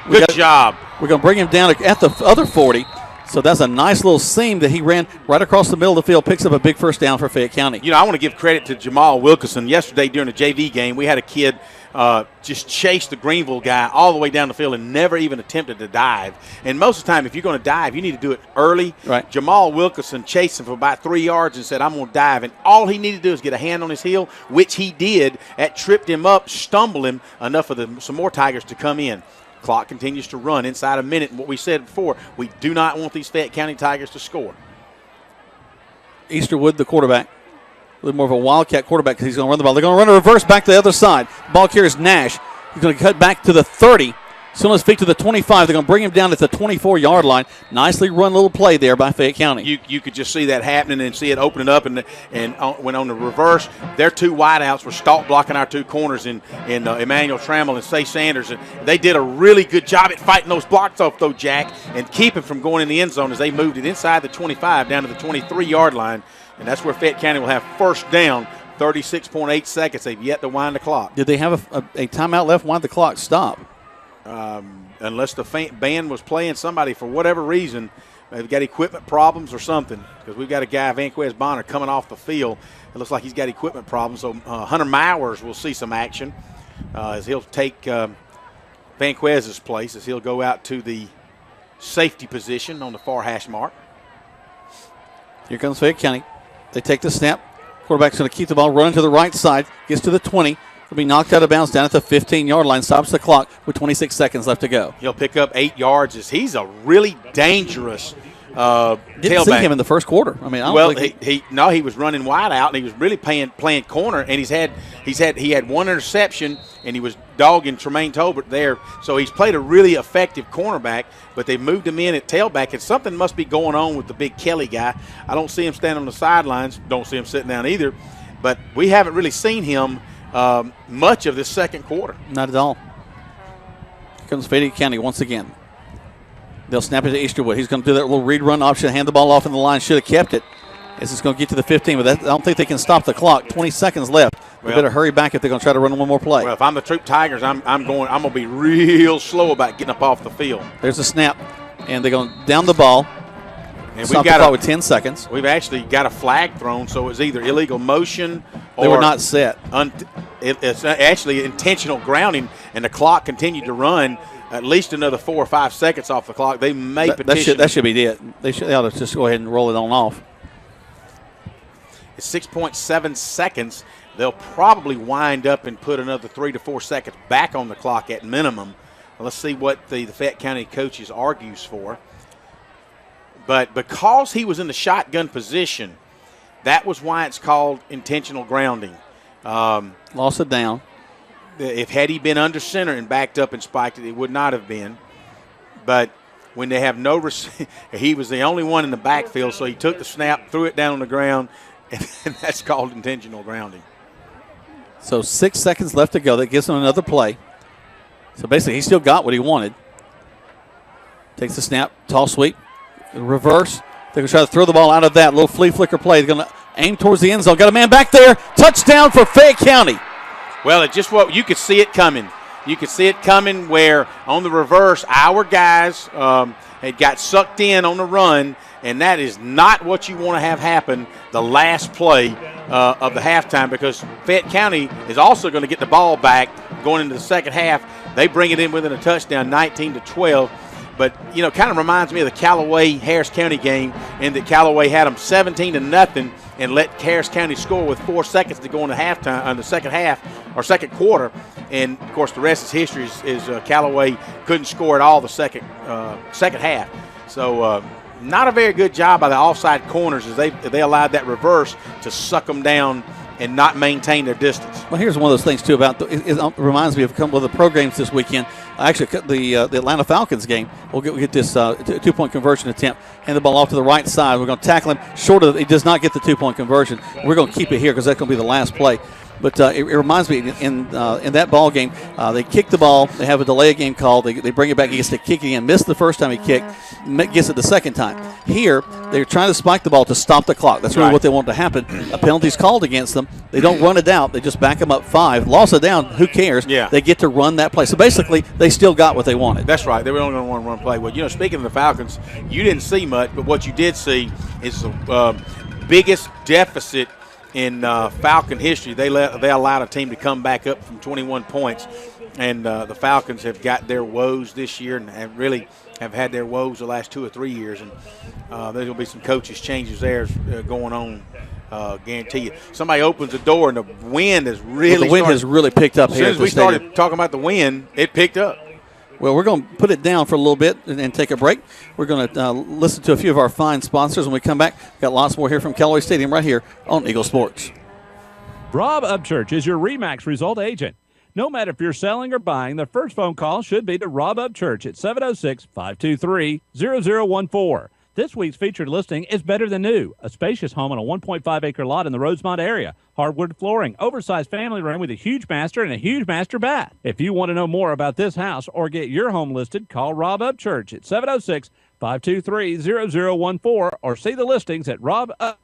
Good job. We're going to bring him down at the other 40. So that's a nice little seam that he ran right across the middle of the field. Picks up a big first down for Fayette County. You know, I want to give credit to Jamal Wilkerson. Yesterday during the JV game, we had a kid just chase the Greenville guy all the way down the field and never even attempted to dive. And most of the time, if you're going to dive, you need to do it early. Right. Jamal Wilkerson chased him for about 3 yards and said, I'm going to dive. And all he needed to do is get a hand on his heel, which he did. That tripped him up, stumbled him, enough for some more Tigers to come in. Clock continues to run inside a minute. And what we said before, we do not want these Fayette County Tigers to score. Easterwood, the quarterback. A little more of a wildcat quarterback because he's going to run the ball. They're going to run a reverse back to the other side. Ball carries Nash. He's going to cut back to the 30. Soon as feet to the 25. They're going to bring him down at the 24-yard line. Nicely run little play there by Fayette County. You could just see that happening and see it opening up. And when on the reverse, their 2 wideouts were stalk blocking our 2 corners in Emmanuel Trammell and Say Sanders. And they did a really good job at fighting those blocks off, though, Jack, and keeping from going in the end zone as they moved it inside the 25 down to the 23-yard line. And that's where Fayette County will have first down. 36.8 seconds. They've yet to wind the clock. Did they have a timeout left? Why did the clock stop? Unless the band was playing somebody for whatever reason. They've got equipment problems or something, because we've got a guy, Vanquez Bonner, coming off the field. It looks like he's got equipment problems. So Hunter Mowers will see some action as he'll take Vanquez's place, as he'll go out to the safety position on the far hash mark. Here comes Fayette County. They take the snap. Quarterback's going to keep the ball running to the right side. Gets to the 20. Will be knocked out of bounds down at the 15-yard line. Stops the clock with 26 seconds left to go. He'll pick up 8 yards as he's a really dangerous Didn't tailback. see him in the first quarter. I mean, I don't think he was running wide out, and he was really playing corner. And he had one interception, and he was dogging Tremaine Tolbert there. So he's played a really effective cornerback. But they moved him in at tailback, and something must be going on with the big Kelly guy. I don't see him standing on the sidelines. Don't see him sitting down either. But we haven't really seen him much of this second quarter. Not at all. Here comes Fayette County once again. They'll snap it to Easterwood. He's going to do that little read run option, hand the ball off in the line. Should have kept it. As it's going to get to the 15, but I don't think they can stop the clock. 20 seconds left. They better hurry back if they're going to try to run one more play. Well, if I'm the Troup Tigers, I'm going to be real slow about getting up off the field. There's a snap, and they're going down the ball. And Stop the clock with 10 seconds. We've actually got a flag thrown, so it's either illegal motion or they were not set. It's actually intentional grounding, and the clock continued to run at least another 4 or 5 seconds off the clock. They may petition. That should be it. They ought to just go ahead and roll it on off. It's 6.7 seconds. They'll probably wind up and put another 3 to 4 seconds back on the clock at minimum. Let's see what the Fayette County coaches argues for. But because he was in the shotgun position, that was why it's called intentional grounding. Lost it down. If had he been under center and backed up and spiked it, it would not have been. But when they have no he was the only one in the backfield, so he took the snap, threw it down on the ground, and that's called intentional grounding. So 6 seconds left to go. That gives him another play. So basically, he still got what he wanted. Takes the snap, toss sweep, reverse. They're going to try to throw the ball out of that little flea flicker play. They're going to aim towards the end zone. Got a man back there. Touchdown for Fayette County. Well, it's just what you could see it coming. You could see it coming where on the reverse, our guys had got sucked in on the run, and that is not what you want to have happen the last play of the halftime, because Fayette County is also going to get the ball back going into the second half. They bring it in within a touchdown, 19-12. But, kind of reminds me of the Callaway-Harris County game, in that Callaway had them 17-0 and let Harris County score with 4 seconds to go in the halftime, on the second half or second quarter. And, of course, the rest is history. Is Callaway couldn't score at all the second half. So not a very good job by the offside corners as they allowed that reverse to suck them down and not maintain their distance. Well, here's one of those things, too, about it reminds me of a couple of the pro games this weekend. Actually, the Atlanta Falcons game, we'll get this two-point conversion attempt, hand the ball off to the right side. We're going to tackle him short of he does not get the two-point conversion. We're going to keep it here because that's going to be the last play. But it reminds me, in that ball game, they kick the ball. They have a delay of game call. They bring it back. He gets to kick again. Missed the first time he kicked. Gets it the second time. Here, they're trying to spike the ball to stop the clock. That's really what they want to happen. A penalty's called against them. They don't run it out. They just back them up 5. Loss it down. Who cares? Yeah. They get to run that play. So basically, they still got what they wanted. That's right. They were only going to want to run play. Well, speaking of the Falcons, you didn't see much, but what you did see is the biggest deficit in Falcon history. They allowed a team to come back up from 21 points, and the Falcons have got their woes this year and really have had their woes the last 2 or 3 years. And there's going to be some coaches changes there going on. Guarantee you. Somebody opens the door and the wind is really. The wind has really picked up here. As soon as we started talking about the wind, it picked up. Well, we're going to put it down for a little bit and take a break. We're going to listen to a few of our fine sponsors. When we come back, we've got lots more here from Callaway Stadium right here on Eagle Sports. Rob Upchurch is your RE/MAX result agent. No matter if you're selling or buying, the first phone call should be to Rob Upchurch at 706-523-0014. This week's featured listing is Better Than New, a spacious home on a 1.5-acre lot in the Rosemont area. Hardwood flooring, oversized family room with a huge master and a huge master bath. If you want to know more about this house or get your home listed, call Rob Upchurch at 706-523-0014 or see the listings at robup.com.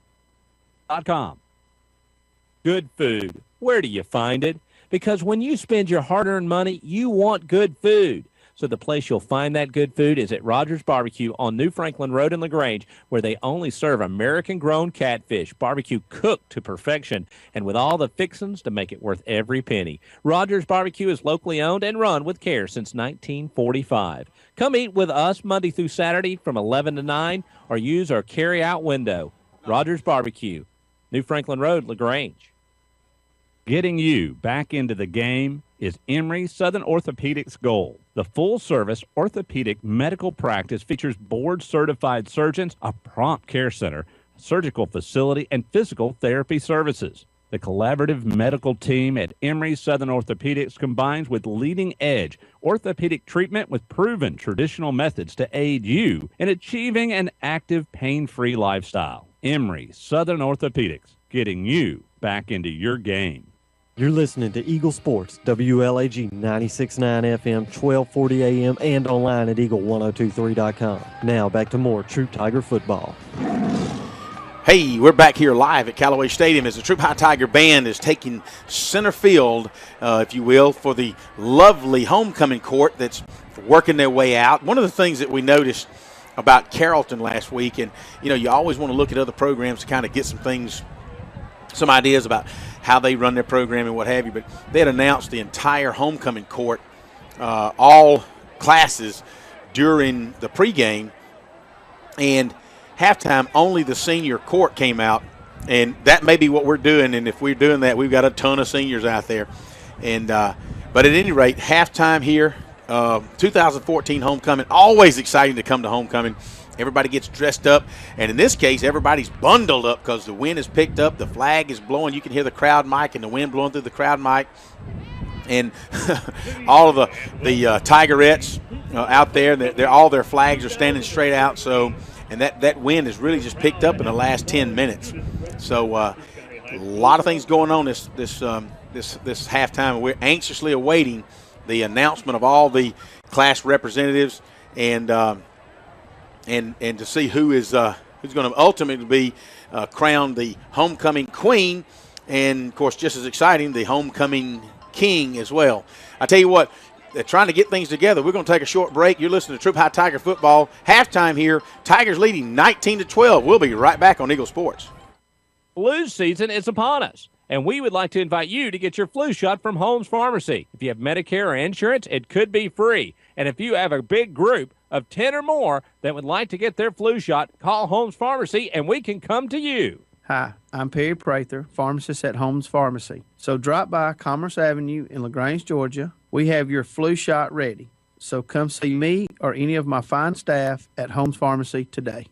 Good food. Where do you find it? Because when you spend your hard-earned money, you want good food. So the place you'll find that good food is at Rogers Barbecue on New Franklin Road in LaGrange, where they only serve American-grown catfish, barbecue cooked to perfection, and with all the fixings to make it worth every penny. Rogers Barbecue is locally owned and run with care since 1945. Come eat with us Monday through Saturday from 11 to 9, or use our carry-out window. Rogers Barbecue, New Franklin Road, LaGrange. Getting you back into the game is Emory Southern Orthopedics' goal. The full-service orthopedic medical practice features board-certified surgeons, a prompt care center, surgical facility, and physical therapy services. The collaborative medical team at Emory Southern Orthopedics combines with leading-edge orthopedic treatment with proven traditional methods to aid you in achieving an active, pain-free lifestyle. Emory Southern Orthopedics, getting you back into your game. You're listening to Eagle Sports, WLAG 96.9 FM, 1240 AM, and online at eagle1023.com. Now back to more Troup Tiger football. Hey, we're back here live at Callaway Stadium as the Troup High Tiger Band is taking center field, if you will, for the lovely homecoming court that's working their way out. One of the things that we noticed about Carrollton last week, and you always want to look at other programs to kind of get some ideas about how they run their program and what have you. But they had announced the entire homecoming court, all classes, during the pregame, and halftime only the senior court came out, and that may be what we're doing. And if we're doing that, we've got a ton of seniors out there. And but at any rate, halftime here, 2014 homecoming, always exciting to come to homecoming. Everybody gets dressed up, and in this case, everybody's bundled up because the wind is picked up, the flag is blowing. You can hear the crowd mic and the wind blowing through the crowd mic. And all of the Tigerettes out there, all their flags are standing straight out. So, and that wind has really just picked up in the last 10 minutes. So a lot of things going on this halftime. We're anxiously awaiting the announcement of all the class representatives and to see who's going to ultimately be crowned the homecoming queen, and of course, just as exciting, the homecoming king as well. I tell you what, they're trying to get things together. We're going to take a short break. You're listening to Troup High Tiger Football. Halftime here, Tigers leading 19-12. We'll be right back on Eagle Sports. Flu season is upon us, and we would like to invite you to get your flu shot from Holmes Pharmacy. If you have Medicare or insurance, it could be free. And if you have a big group of 10 or more that would like to get their flu shot, call Holmes Pharmacy and we can come to you. Hi, I'm Perry Prather, pharmacist at Holmes Pharmacy. So drop by Commerce Avenue in LaGrange, Georgia. We have your flu shot ready. So come see me or any of my fine staff at Holmes Pharmacy today.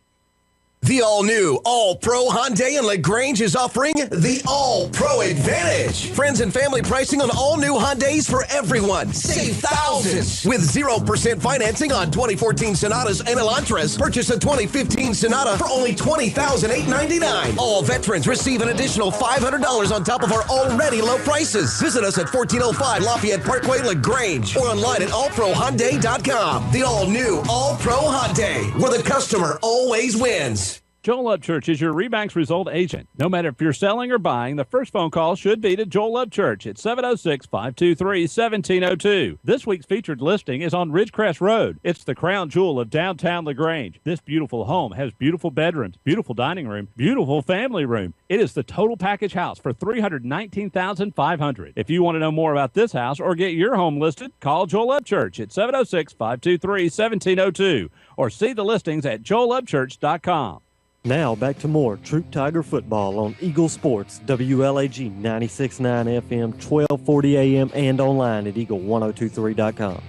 The all-new, all-pro Hyundai in LaGrange is offering the All-Pro Advantage. Friends and family pricing on all-new Hyundais for everyone. Save thousands with 0% financing on 2014 Sonatas and Elantras. Purchase a 2015 Sonata for only $20,899. All veterans receive an additional $500 on top of our already low prices. Visit us at 1405 Lafayette Parkway, LaGrange, or online at allprohyundai.com. The all-new, all-pro Hyundai, where the customer always wins. Joel Upchurch is your Rebanks Result agent. No matter if you're selling or buying, the first phone call should be to Joel Upchurch at 706-523-1702. This week's featured listing is on Ridgecrest Road. It's the crown jewel of downtown LaGrange. This beautiful home has beautiful bedrooms, beautiful dining room, beautiful family room. It is the total package house for $319,500. If you want to know more about this house or get your home listed, call Joel Upchurch at 706-523-1702 or see the listings at joelupchurch.com. Now back to more Troup Tiger football on Eagle Sports, WLAG 96.9 FM, 1240 AM, and online at eagle1023.com.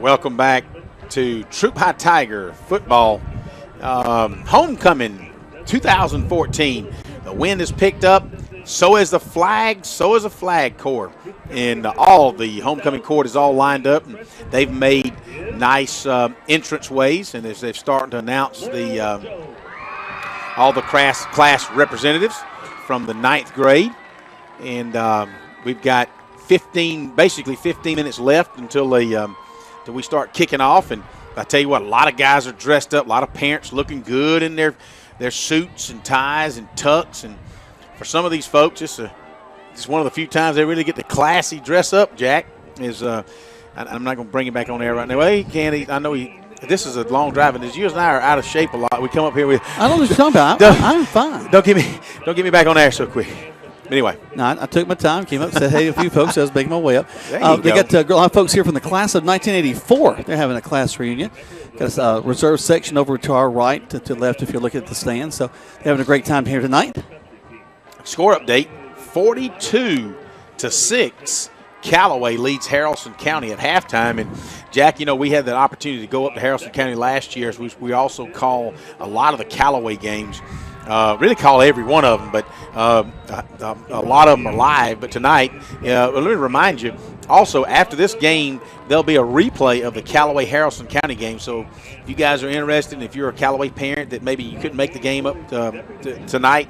Welcome back to Troup High Tiger football. Homecoming 2014. The wind has picked up. So is the flag. So is the flag corps. And all the homecoming court is all lined up. And they've made nice entrance ways. And as they're starting to announce the all the class representatives from the 9th grade. And we've got 15 minutes left until we start kicking off. And I tell you what, a lot of guys are dressed up. A lot of parents looking good in their suits and ties and tux. And for some of these folks, it's one of the few times they really get the classy dress up, Jack. I'm not going to bring him back on air right now. Well, he can. I know this is a long drive, and as you and I are out of shape a lot, we come up here with. I don't know what you're talking about. I'm fine. Don't get me back on air so quick. Anyway. No, I took my time, came up, said hey to a few folks. I was making my way up. They got a lot of folks here from the class of 1984. They're having a class reunion. Got a reserve section over to our right, to the left if you're looking at the stand. So they're having a great time here tonight. Score update, 42-6. Callaway leads Haralson County at halftime. And, Jack, we had the opportunity to go up to Haralson County last year. So we also call a lot of the Callaway games. Really call every one of them, but a lot of them are live. But tonight, let me remind you, also after this game, there'll be a replay of the Callaway-Haralson County game. So if you guys are interested, and if you're a Callaway parent that maybe you couldn't make the game up tonight,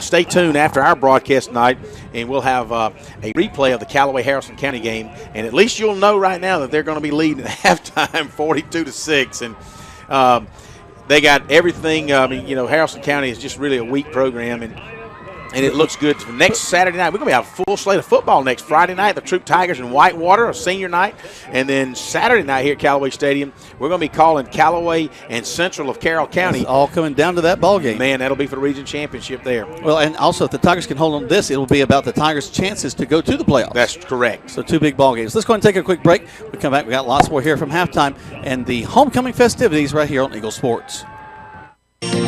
stay tuned after our broadcast tonight, and we'll have a replay of the Callaway-Haralson County game. And at least you'll know right now that they're going to be leading at halftime 42-6. And they got everything. Haralson County is just really a weak program, and And it looks good. Next Saturday night, we're going to have a full slate of football next Friday night. The Troup Tigers in Whitewater, a senior night. And then Saturday night here at Callaway Stadium, we're going to be calling Callaway and Central of Carroll County. It's all coming down to that ball game. Man, that'll be for the region championship there. Well, and also if the Tigers can hold on to this, it'll be about the Tigers' chances to go to the playoffs. That's correct. So 2 big ball games. Let's go ahead and take a quick break. We come back. We got lots more here from halftime and the homecoming festivities right here on Eagle Sports.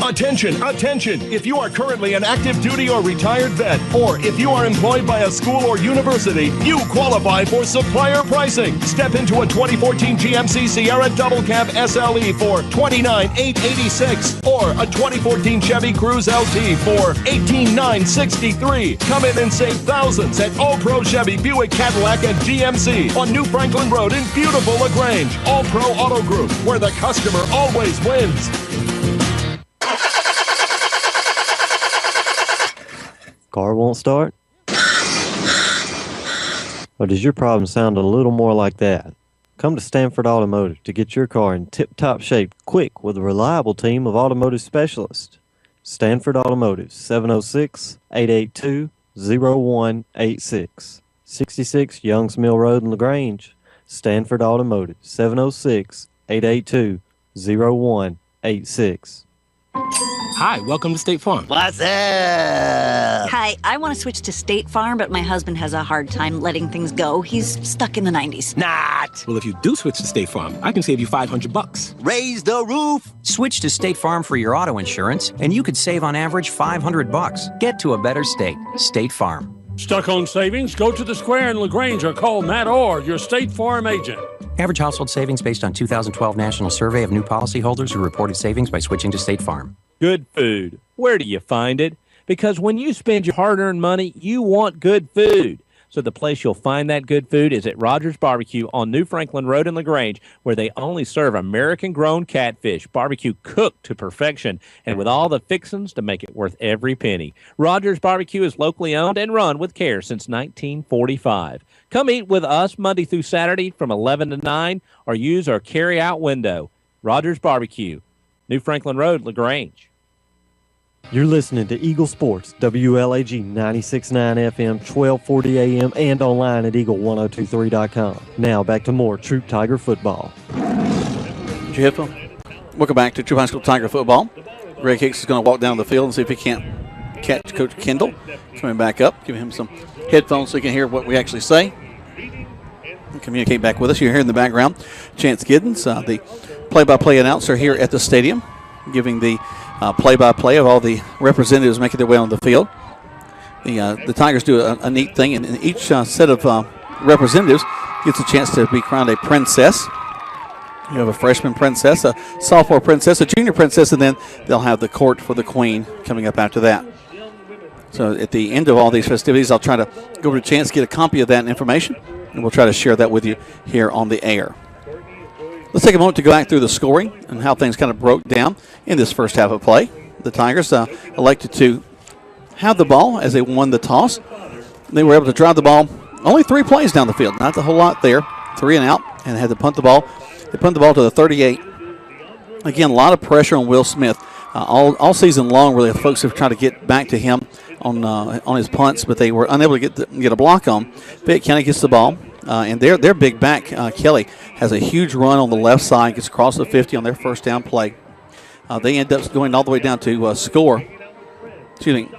Attention, attention! If you are currently an active duty or retired vet, or if you are employed by a school or university, you qualify for supplier pricing. Step into a 2014 GMC Sierra Double Cab SLE for $29,886 or a 2014 Chevy Cruze LT for $18,963. Come in and save thousands at All Pro Chevy, Buick, Cadillac, and GMC on New Franklin Road in beautiful LaGrange. All Pro Auto Group, where the customer always wins. Car won't start? Or does your problem sound a little more like that? Come to Stanford Automotive to get your car in tip-top shape quick with a reliable team of automotive specialists. Stanford Automotive, 706-882-0186. 66 Youngs Mill Road in LaGrange. Stanford Automotive, 706-882-0186. Hi, welcome to State Farm. What's up? Hi, I want to switch to State Farm, but my husband has a hard time letting things go. He's stuck in the 90s. Not. Well, if you do switch to State Farm, I can save you $500. Raise the roof. Switch to State Farm for your auto insurance, and you could save on average $500. Get to a better state. State Farm. Stuck on savings? Go to the Square in LaGrange or call Matt Orr, your State Farm agent. Average household savings based on 2012 National Survey of New Policyholders who reported savings by switching to State Farm. Good food. Where do you find it? Because when you spend your hard-earned money, you want good food. So the place you'll find that good food is at Rogers Barbecue on New Franklin Road in LaGrange, where they only serve American-grown catfish, barbecue cooked to perfection, and with all the fixings to make it worth every penny. Rogers Barbecue is locally owned and run with care since 1945. Come eat with us Monday through Saturday from 11 to 9, or use our carry-out window. Rogers Barbecue, New Franklin Road, LaGrange. You're listening to Eagle Sports, WLAG 96.9 FM, 1240 AM, and online at eagle1023.com. Now back to more Troup Tiger football. Did you headphone? Welcome back to Troup High School Tiger football. Greg Hicks is going to walk down the field and see if he can't catch Coach Kendall. Coming back up, giving him some headphones so he can hear what we actually say. And communicate back with us. You're here in the background. Chance Giddens, the play-by-play announcer here at the stadium, giving the play-by-play of all the representatives making their way on the field. The Tigers do a neat thing, and each set of representatives gets a chance to be crowned a princess. You have a freshman princess, a sophomore princess, a junior princess, and then they'll have the court for the queen coming up after that. So at the end of all these festivities, I'll try to go over to Chance, get a copy of that information, and we'll try to share that with you here on the air. Let's take a moment to go back through the scoring and how things kind of broke down in this first half of play. The Tigers elected to have the ball as they won the toss. They were able to drive the ball only 3 plays down the field, not a whole lot there, 3 and out, and had to punt the ball. They punted the ball to the 38. Again, a lot of pressure on Will Smith. All season long, really, folks have tried to get back to him on his punts, but they were unable to get a block on. Fayette County gets the ball. And their big back, Kelly, has a huge run on the left side, gets across the 50 on their first down play. They end up going all the way down to score. Excuse me.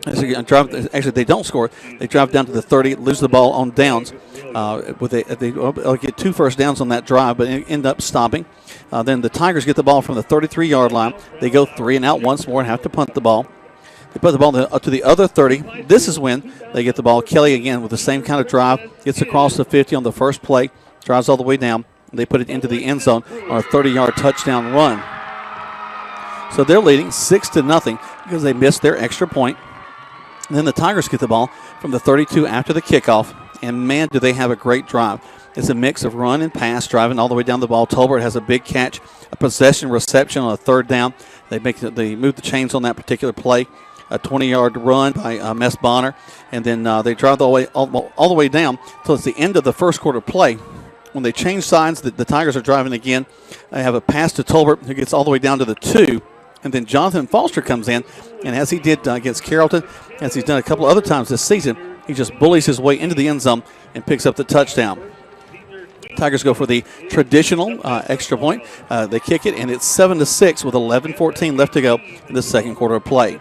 Actually, they don't score. They drive down to the 30, lose the ball on downs. They'll get 2 first downs on that drive, but end up stopping. Then the Tigers get the ball from the 33-yard line. They go 3 and out once more and have to punt the ball. They put the ball to the other 30. This is when they get the ball. Kelly, again, with the same kind of drive, gets across the 50 on the first play, drives all the way down. They put it into the end zone on a 30-yard touchdown run. So they're leading 6-0 because they missed their extra point. And then the Tigers get the ball from the 32 after the kickoff, and, man, do they have a great drive. It's a mix of run and pass, driving all the way down the ball. Tolbert has a big catch, a possession reception on a 3rd down. They move the chains on that particular play. A 20-yard run by Mess Bonner, and then they drive all the way down until it's the end of the first quarter play. When they change sides, the Tigers are driving again. They have a pass to Tolbert, who gets all the way down to the 2, And then Jonathan Foster comes in, and as he did against Carrollton, as he's done a couple other times this season, he just bullies his way into the end zone and picks up the touchdown. Tigers go for the traditional extra point. They kick it, and it's 7-6 with 11:14 left to go in the second quarter of play.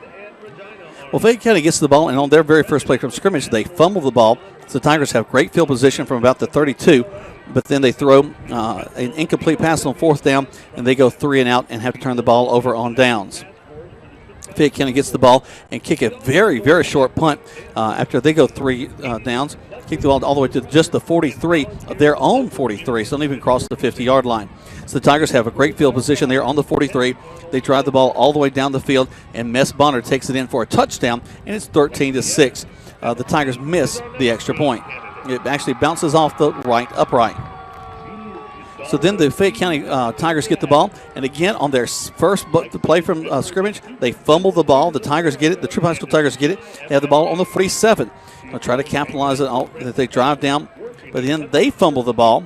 Well, Fayette County gets the ball, and on their very first play from scrimmage, they fumble the ball. So the Tigers have great field position from about the 32, but then they throw an incomplete pass on fourth down, and they go 3 and out and have to turn the ball over on downs. Fayette County gets the ball and kick a very, very short punt after they go 3 downs. Kick the ball all the way to just the 43 of their own 43, so don't even cross the 50-yard line. So the Tigers have a great field position there on the 43. They drive the ball all the way down the field, and Mess Bonner takes it in for a touchdown, and it's 13-6. The Tigers miss the extra point. It actually bounces off the right upright. So then the Fayette County Tigers get the ball, and again on their first play from scrimmage, they fumble the ball. The Tigers get it. The Troup High School Tigers get it. They have the ball on the 47. They'll try to capitalize it that they drive down, but then they fumble the ball.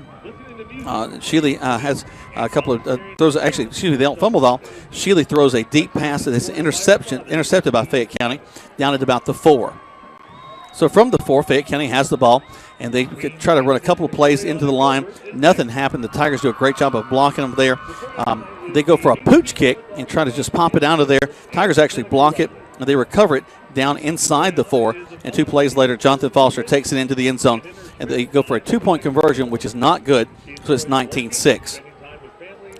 Shealy has a couple of throws. Actually, they don't fumble the ball. Shealy throws a deep pass that is intercepted by Fayette County down at about the 4. So from the 4, Fayette County has the ball, and they try to run a couple of plays into the line. Nothing happened. The Tigers do a great job of blocking them there. They go for a pooch kick and try to just pop it out of there. Tigers actually block it, and they recover it down inside the 4. And 2 plays later, Jonathan Foster takes it into the end zone, and they go for a 2-point conversion, which is not good, so it's 19-6.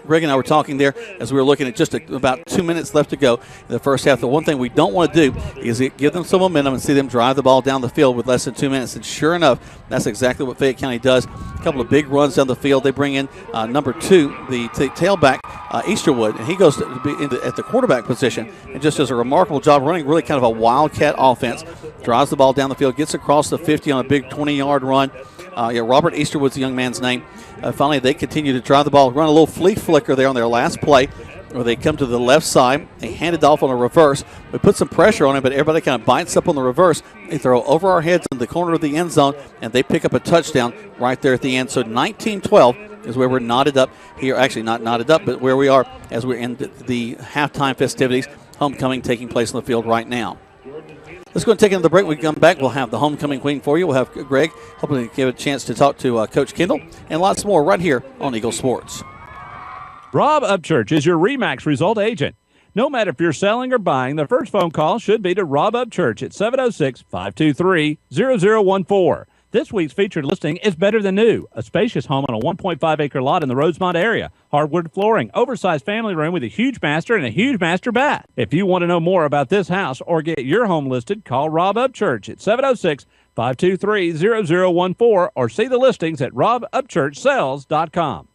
Greg and I were talking there as we were looking at just about 2 minutes left to go in the first half. The one thing we don't want to do is give them some momentum and see them drive the ball down the field with less than 2 minutes. And sure enough, that's exactly what Fayette County does. A couple of big runs down the field. They bring in number 2, the tailback, Easterwood, and he goes to be at the quarterback position and just does a remarkable job running really kind of a wildcat offense. Drives the ball down the field, gets across the 50 on a big 20-yard run. Robert Easterwood's the young man's name. Finally, they continue to drive the ball, run a little flea flicker there on their last play where they come to the left side. They hand it off on a reverse. We put some pressure on it, but everybody kind of bites up on the reverse. They throw over our heads in the corner of the end zone, and they pick up a touchdown right there at the end. So 19-12 is where we're knotted up here. Actually, not knotted up, but where we are as we're in the halftime festivities. Homecoming taking place on the field right now. Let's go and take another break. When we come back, we'll have the homecoming queen for you. We'll have Greg, hoping to give a chance to talk to Coach Kendall, and lots more right here on Eagle Sports. Rob Upchurch is your RE/MAX result agent. No matter if you're selling or buying, the first phone call should be to Rob Upchurch at 706-523-0014. This week's featured listing is better than new. A spacious home on a 1.5-acre lot in the Rosemont area. Hardwood flooring, oversized family room with a huge master and a huge master bath. If you want to know more about this house or get your home listed, call Rob Upchurch at 706-523-0014 or see the listings at robupchurchsells.com.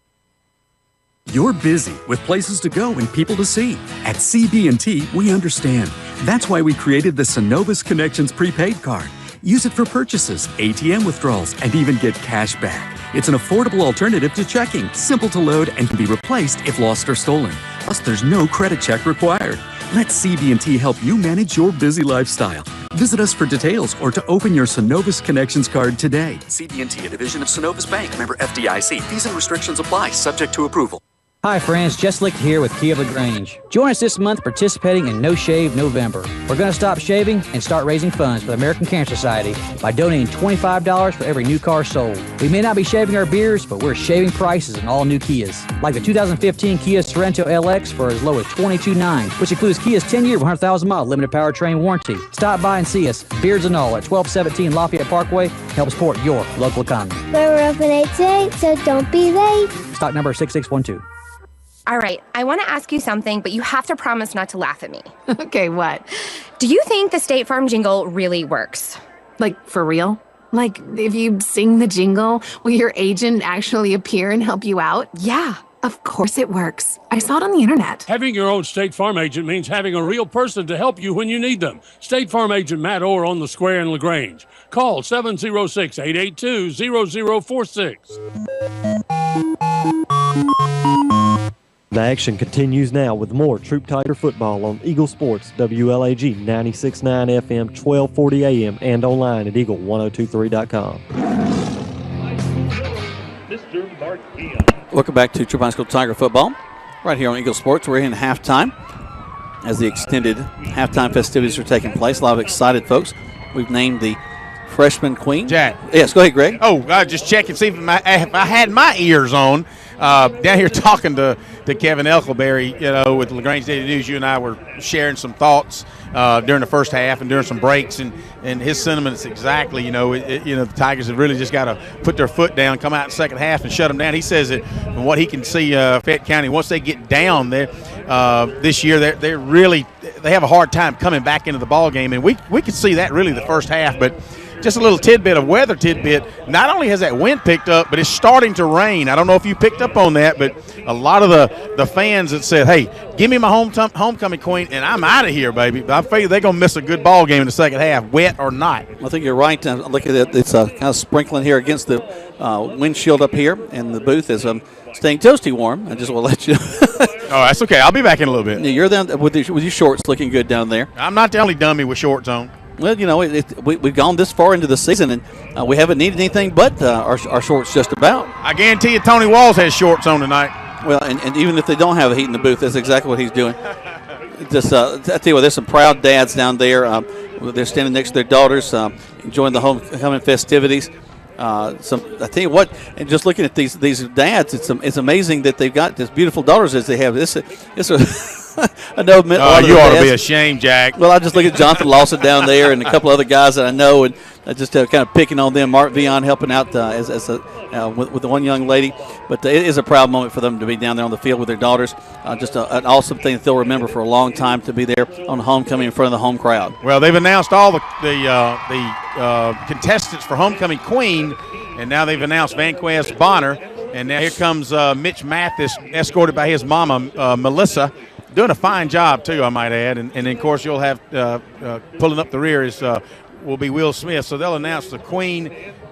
You're busy with places to go and people to see. At CB&T, we understand. That's why we created the Synovus Connections prepaid card. Use it for purchases, ATM withdrawals, and even get cash back. It's an affordable alternative to checking, simple to load, and can be replaced if lost or stolen. Plus, there's no credit check required. Let CB&T help you manage your busy lifestyle. Visit us for details or to open your Synovus Connections card today. CB&T, a division of Synovus Bank, member FDIC. Fees and restrictions apply, subject to approval. Hi friends, Jess Lick here with Kia LaGrange. Join us this month participating in No Shave November. We're going to stop shaving and start raising funds for the American Cancer Society by donating $25 for every new car sold. We may not be shaving our beards, but we're shaving prices on all new Kias. Like the 2015 Kia Sorento LX for as low as $22,900, which includes Kia's 10-year, 100,000-mile limited powertrain warranty. Stop by and see us, beards and all, at 1217 Lafayette Parkway. Help support your local economy. We're open 8 to 8, so don't be late. Stock number 6612. All right, I want to ask you something, but you have to promise not to laugh at me. Okay, what? Do you think the State Farm jingle really works? Like, for real? Like, if you sing the jingle, will your agent actually appear and help you out? Yeah, of course it works. I saw it on the internet. Having your own State Farm agent means having a real person to help you when you need them. State Farm agent Matt Orr on the Square in LaGrange. Call 706-882-0046. The action continues now with more Troup Tiger football on Eagle Sports, WLAG 96.9 FM, 1240 AM, and online at eagle1023.com. Welcome back to Troup High School Tiger football right here on Eagle Sports. We're in halftime. as the extended halftime festivities are taking place. A lot of excited folks. We've named the freshman queen. Jack. Yes, go ahead, Greg. Oh, just check and see if I had my ears on. Down here talking to Kevin Elkelberry, with LaGrange Daily News, you and I were sharing some thoughts during the first half and during some breaks, and his sentiments exactly. The Tigers have really just got to put their foot down, come out in the second half, and shut them down. He says that from what he can see, Fayette County, once they get down there this year, they have a hard time coming back into the ball game, and we could see that really the first half, but. Just a little tidbit of weather tidbit. Not only has that wind picked up, but it's starting to rain. I don't know if you picked up on that, but a lot of the fans that said, hey, give me my homecoming queen, and I'm out of here, baby. But I figure they're going to miss a good ball game in the second half, wet or not. I think you're right. Look at it. It's kind of sprinkling here against the windshield up here, and the booth is staying toasty warm. I just want to let you Oh, that's okay. I'll be back in a little bit. You're down with your shorts looking good down there. I'm not the only dummy with shorts on. Well, we've gone this far into the season, and we haven't needed anything but our shorts just about. I guarantee you Tony Walls has shorts on tonight. Well, and even if they don't have a heat in the booth, that's exactly what he's doing. Just, I tell you what, there's some proud dads down there. They're standing next to their daughters, enjoying the homecoming festivities. I tell you what, and just looking at these dads, it's amazing that they've got as beautiful daughters as they have. I know. You ought to be ashamed, Jack. Well, I just look at Jonathan Lawson down there and a couple other guys that I know, and I just kind of picking on them. Mark Vion helping out with the one young lady. But it is a proud moment for them to be down there on the field with their daughters. Just an awesome thing that they'll remember for a long time, to be there on homecoming in front of the home crowd. Well, they've announced all the contestants for homecoming queen, and now they've announced Vanquez Bonner. And now here comes Mitch Mathis, escorted by his mama, Melissa. Doing a fine job, too, I might add. And then, of course, you'll have pulling up the rear will be Will Smith. So they'll announce the queen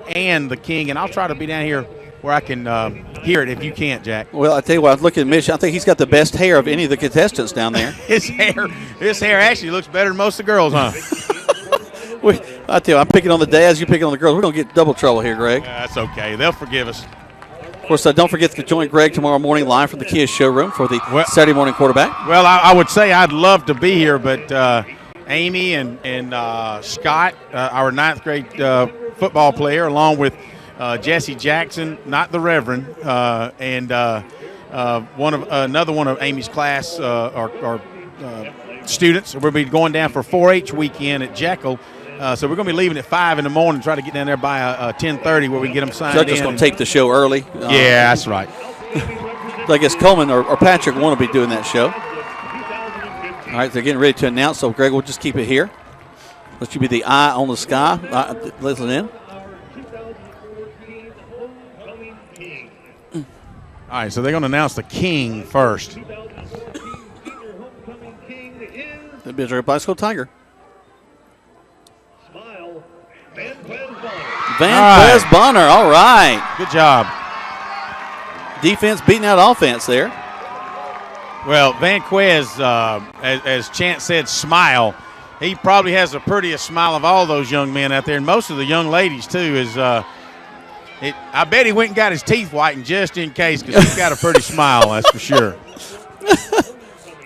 and the king. And I'll try to be down here where I can hear it if you can't, Jack. Well, I tell you what, I was looking at Mitch. I think he's got the best hair of any of the contestants down there. His hair actually looks better than most of the girls, huh? I tell you, I'm picking on the dads, you're picking on the girls. We're going to get double trouble here, Greg. That's okay. They'll forgive us. Of course, don't forget to join Greg tomorrow morning live from the Kia showroom for the Saturday morning quarterback. Well, I would say I'd love to be here, but Amy and Scott, our 9th grade football player, along with Jesse Jackson, not the Reverend, and another one of Amy's class or students. We'll be going down for 4-H weekend at Jekyll. So we're going to be leaving at 5 in the morning, try to get down there by 10:30 where we can get them signed in. So they're just going to take the show early? Yeah, that's right. I guess Coleman or Patrick want to be doing that show. All right, they're getting ready to announce, so Greg will just keep it here. Let you be the eye on the sky. Listen in. All right, so they're going to announce the king first. The Bizarre Bicycle Tiger. Vanquez Bonner, all right. Good job. Defense beating out offense there. Well, Vanquez, as Chance said, smile. He probably has the prettiest smile of all those young men out there, and most of the young ladies, too. I bet he went and got his teeth whitened just in case, because he's got a pretty smile, that's for sure. All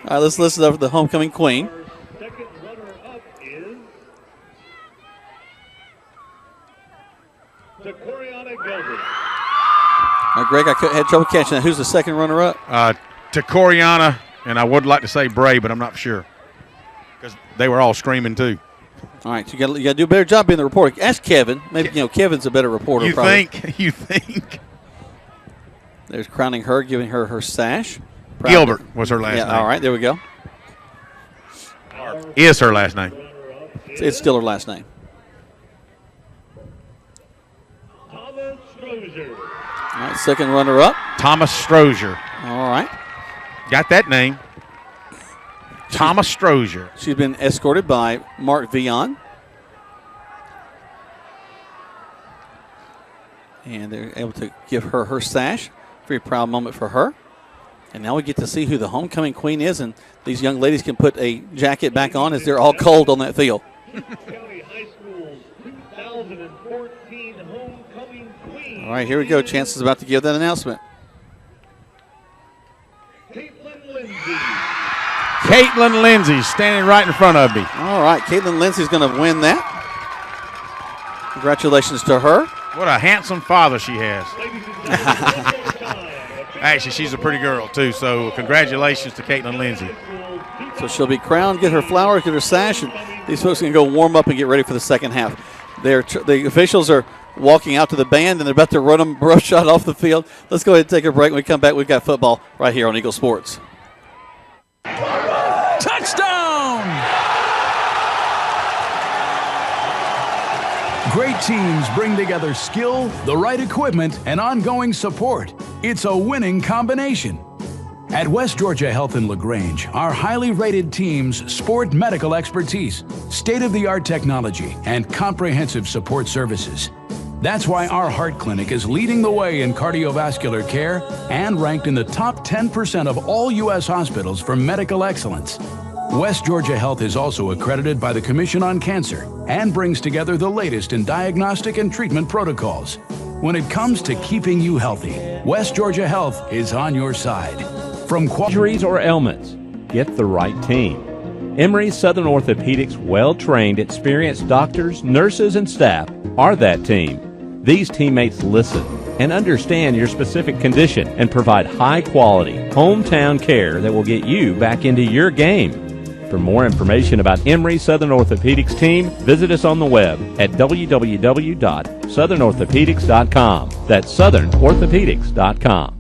right, let's listen up to the homecoming queen. Greg, I had trouble catching that. Who's the second runner-up? Takoriana, and I would like to say Bray, but I'm not sure because they were all screaming too. All right, so you got to do a better job being the reporter. Ask Kevin. Maybe Kevin's a better reporter. You probably. think? You think? There's crowning her, giving her her sash. Gilbert was her last name. All right, there we go. Is her last name? It's still her last name. All right, second runner-up. Thomas Strozier. All right. Got that name. Thomas Strozier. She's been escorted by Mark Vion. And they're able to give her her sash. Very proud moment for her. And now we get to see who the homecoming queen is, and these young ladies can put a jacket back on as they're all cold on that field. All right, here we go. Chance is about to give that announcement. Caitlin Lindsay standing right in front of me. All right, Caitlin Lindsay's going to win that. Congratulations to her. What a handsome father she has. Actually, she's a pretty girl, too, so congratulations to Caitlin Lindsay. So she'll be crowned, get her flowers, get her sash, and these folks can go warm up and get ready for the second half. The officials are walking out to the band, and they're about to run them roughshod off the field. Let's go ahead and take a break. When we come back, we've got football right here on Eagle Sports. Touchdown! Great teams bring together skill, the right equipment, and ongoing support. It's a winning combination. At West Georgia Health in LaGrange, our highly rated teams sport medical expertise, state-of-the-art technology, and comprehensive support services. That's why our heart clinic is leading the way in cardiovascular care and ranked in the top 10% of all U.S. hospitals for medical excellence. West Georgia Health is also accredited by the Commission on Cancer and brings together the latest in diagnostic and treatment protocols. When it comes to keeping you healthy, West Georgia Health is on your side. From injuries or ailments, get the right team. Emory Southern Orthopedics' well-trained, experienced doctors, nurses, and staff are that team. These teammates listen and understand your specific condition and provide high-quality, hometown care that will get you back into your game. For more information about Emory Southern Orthopedics team, visit us on the web at www.southernorthopedics.com. That's southernorthopedics.com.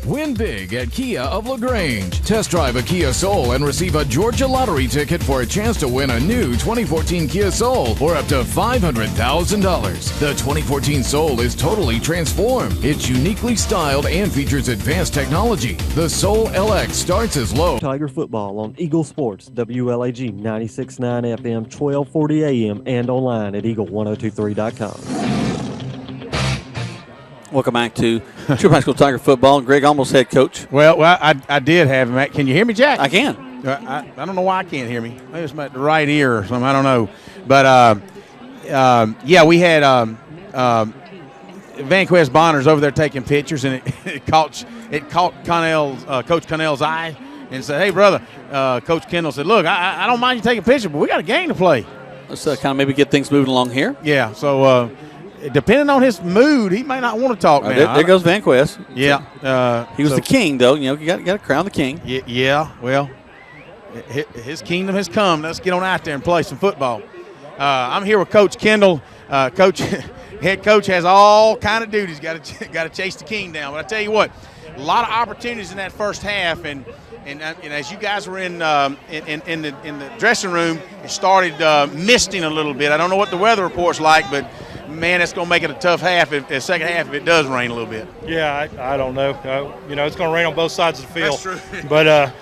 Win big at Kia of LaGrange. Test drive a Kia Soul and receive a Georgia lottery ticket for a chance to win a new 2014 Kia Soul or up to $500,000. The 2014 Soul is totally transformed. It's uniquely styled and features advanced technology. The Soul LX starts as low. Tiger football on Eagle Sports, WLAG 96.9 FM, 1240 AM, and online at eagle1023.com. Welcome back to Troup High School Tiger football. Greg, almost head coach. Well, I did have him. Can you hear me, Jack? I can. I don't know why I can't hear me. Maybe it's my right ear or something. I don't know. But, yeah, we had Vanquest Bonners over there taking pictures, and it caught Coach Connell's eye and said, hey, brother, Coach Kendall said, look, I don't mind you taking pictures, but we got a game to play. Let's kind of maybe get things moving along here. Yeah, so depending on his mood, he might not want to talk now. There goes Vanquest. Yeah. He was the king, though. You know, you got to crown the king. Yeah, well, his kingdom has come. Let's get on out there and play some football. I'm here with Coach Kendall. Head coach has all kind of duties. Got to chase the king down. But I tell you what, a lot of opportunities in that first half, and as you guys were in the dressing room, it started misting a little bit. I don't know what the weather report's like, but man, it's going to make it a tough half. The second half, if it does rain a little bit. Yeah, I don't know. It's going to rain on both sides of the field. That's true. But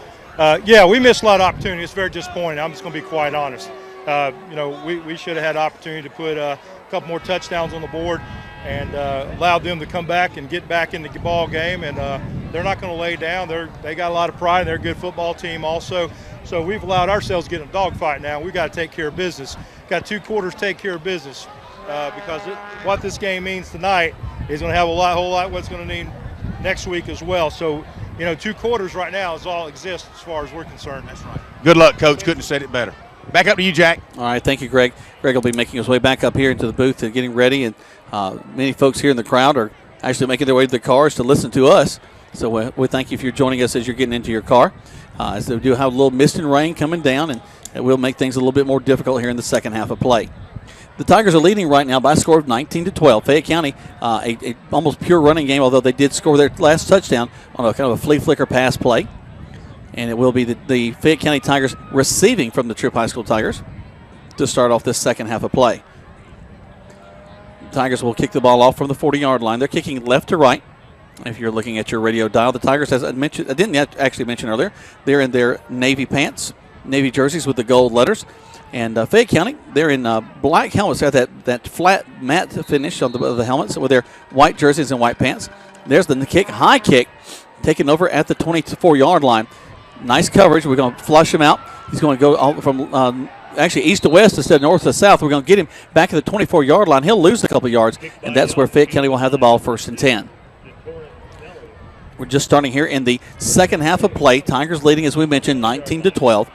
yeah, we missed a lot of opportunity. It's very disappointing. I'm just going to be quite honest. We should have had opportunity to put a couple more touchdowns on the board and allowed them to come back and get back in the ball game. And they're not going to lay down. They got a lot of pride. They're a good football team also. So we've allowed ourselves to get in a dogfight now. We've got to take care of business. Got 2 quarters to take care of business because what this game means tonight is going to have a whole lot what's going to mean next week as well. So, 2 quarters right now is all exists as far as we're concerned. That's right. Good luck, Coach. Couldn't have said it better. Back up to you, Jack. All right, thank you, Greg. Greg will be making his way back up here into the booth and getting ready, and many folks here in the crowd are actually making their way to the cars to listen to us. So we thank you for joining us as you're getting into your car. As they do have a little mist and rain coming down, and it will make things a little bit more difficult here in the second half of play. The Tigers are leading right now by a score of 19-12. Fayette County, a almost pure running game, although they did score their last touchdown on a kind of a flea flicker pass play. And it will be the Fayette County Tigers receiving from the Troup High School Tigers to start off this second half of play. The Tigers will kick the ball off from the 40-yard line. They're kicking left to right. If you're looking at your radio dial, the Tigers, as I mentioned, I didn't actually mention earlier, they're in their navy pants, navy jerseys with the gold letters. And Fayette County, they're in black helmets. They have that flat matte finish on the helmets with their white jerseys and white pants. There's the kick, high kick, taken over at the 24-yard line. Nice coverage. We're going to flush him out. He's going to go from actually east to west instead of north to south. We're going to get him back at the 24-yard line. He'll lose a couple yards, and that's where Fayette County will have the ball 1st and 10. We're just starting here in the second half of play. Tigers leading, as we mentioned, 19-12.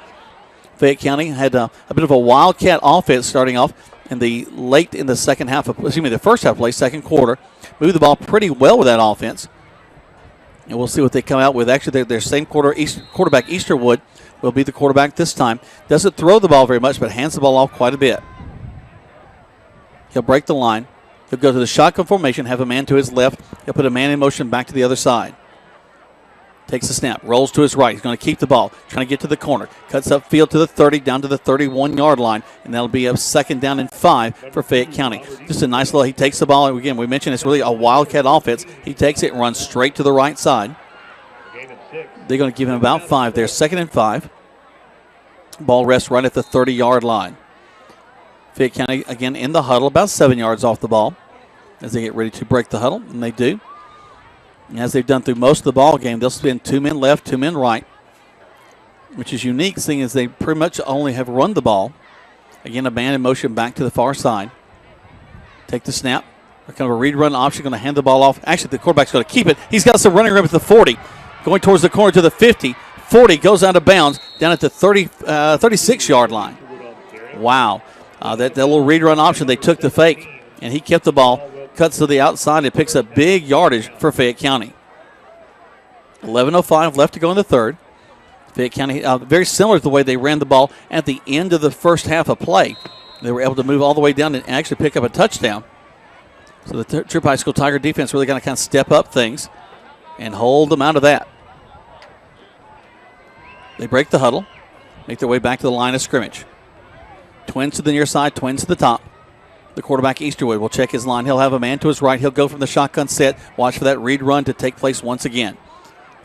Fayette County had a bit of a wildcat offense starting off in the second half of, the first half of play, second quarter. Moved the ball pretty well with that offense. And we'll see what they come out with. Actually, their same quarterback, Easterwood, will be the quarterback this time. Doesn't throw the ball very much, but hands the ball off quite a bit. He'll break the line. He'll go to the shotgun formation, have a man to his left. He'll put a man in motion back to the other side. Takes the snap, rolls to his right. He's going to keep the ball, trying to get to the corner. Cuts upfield to the 30, down to the 31-yard line, and that'll be a 2nd down and 5 for Fayette County. Just a nice little, he takes the ball. Again, we mentioned it's really a wildcat offense. He takes it and runs straight to the right side. They're going to give him about 5 there, 2nd and 5. Ball rests right at the 30-yard line. Fayette County, again, in the huddle, about 7 yards off the ball as they get ready to break the huddle, and they do. And as they've done through most of the ball game, they'll spin 2 men left, 2 men right, which is unique, seeing as they pretty much only have run the ball. Again, a man in motion back to the far side. Take the snap. Kind of a read run option, going to hand the ball off. Actually, the quarterback's going to keep it. He's got some running room at the 40, going towards the corner to the 50. 40 goes out of bounds down at the 36-yard line. Wow. That little read run option, they took the fake, and he kept the ball. Cuts to the outside and picks up big yardage for Fayette County. 11:05 left to go in the third. Fayette County, very similar to the way they ran the ball at the end of the first half of play. They were able to move all the way down and actually pick up a touchdown. So the Troup High School Tiger defense really going to kind of step up things and hold them out of that. They break the huddle, make their way back to the line of scrimmage. Twins to the near side, twins to the top. The quarterback, Easterwood, will check his line. He'll have a man to his right. He'll go from the shotgun set. Watch for that read run to take place once again.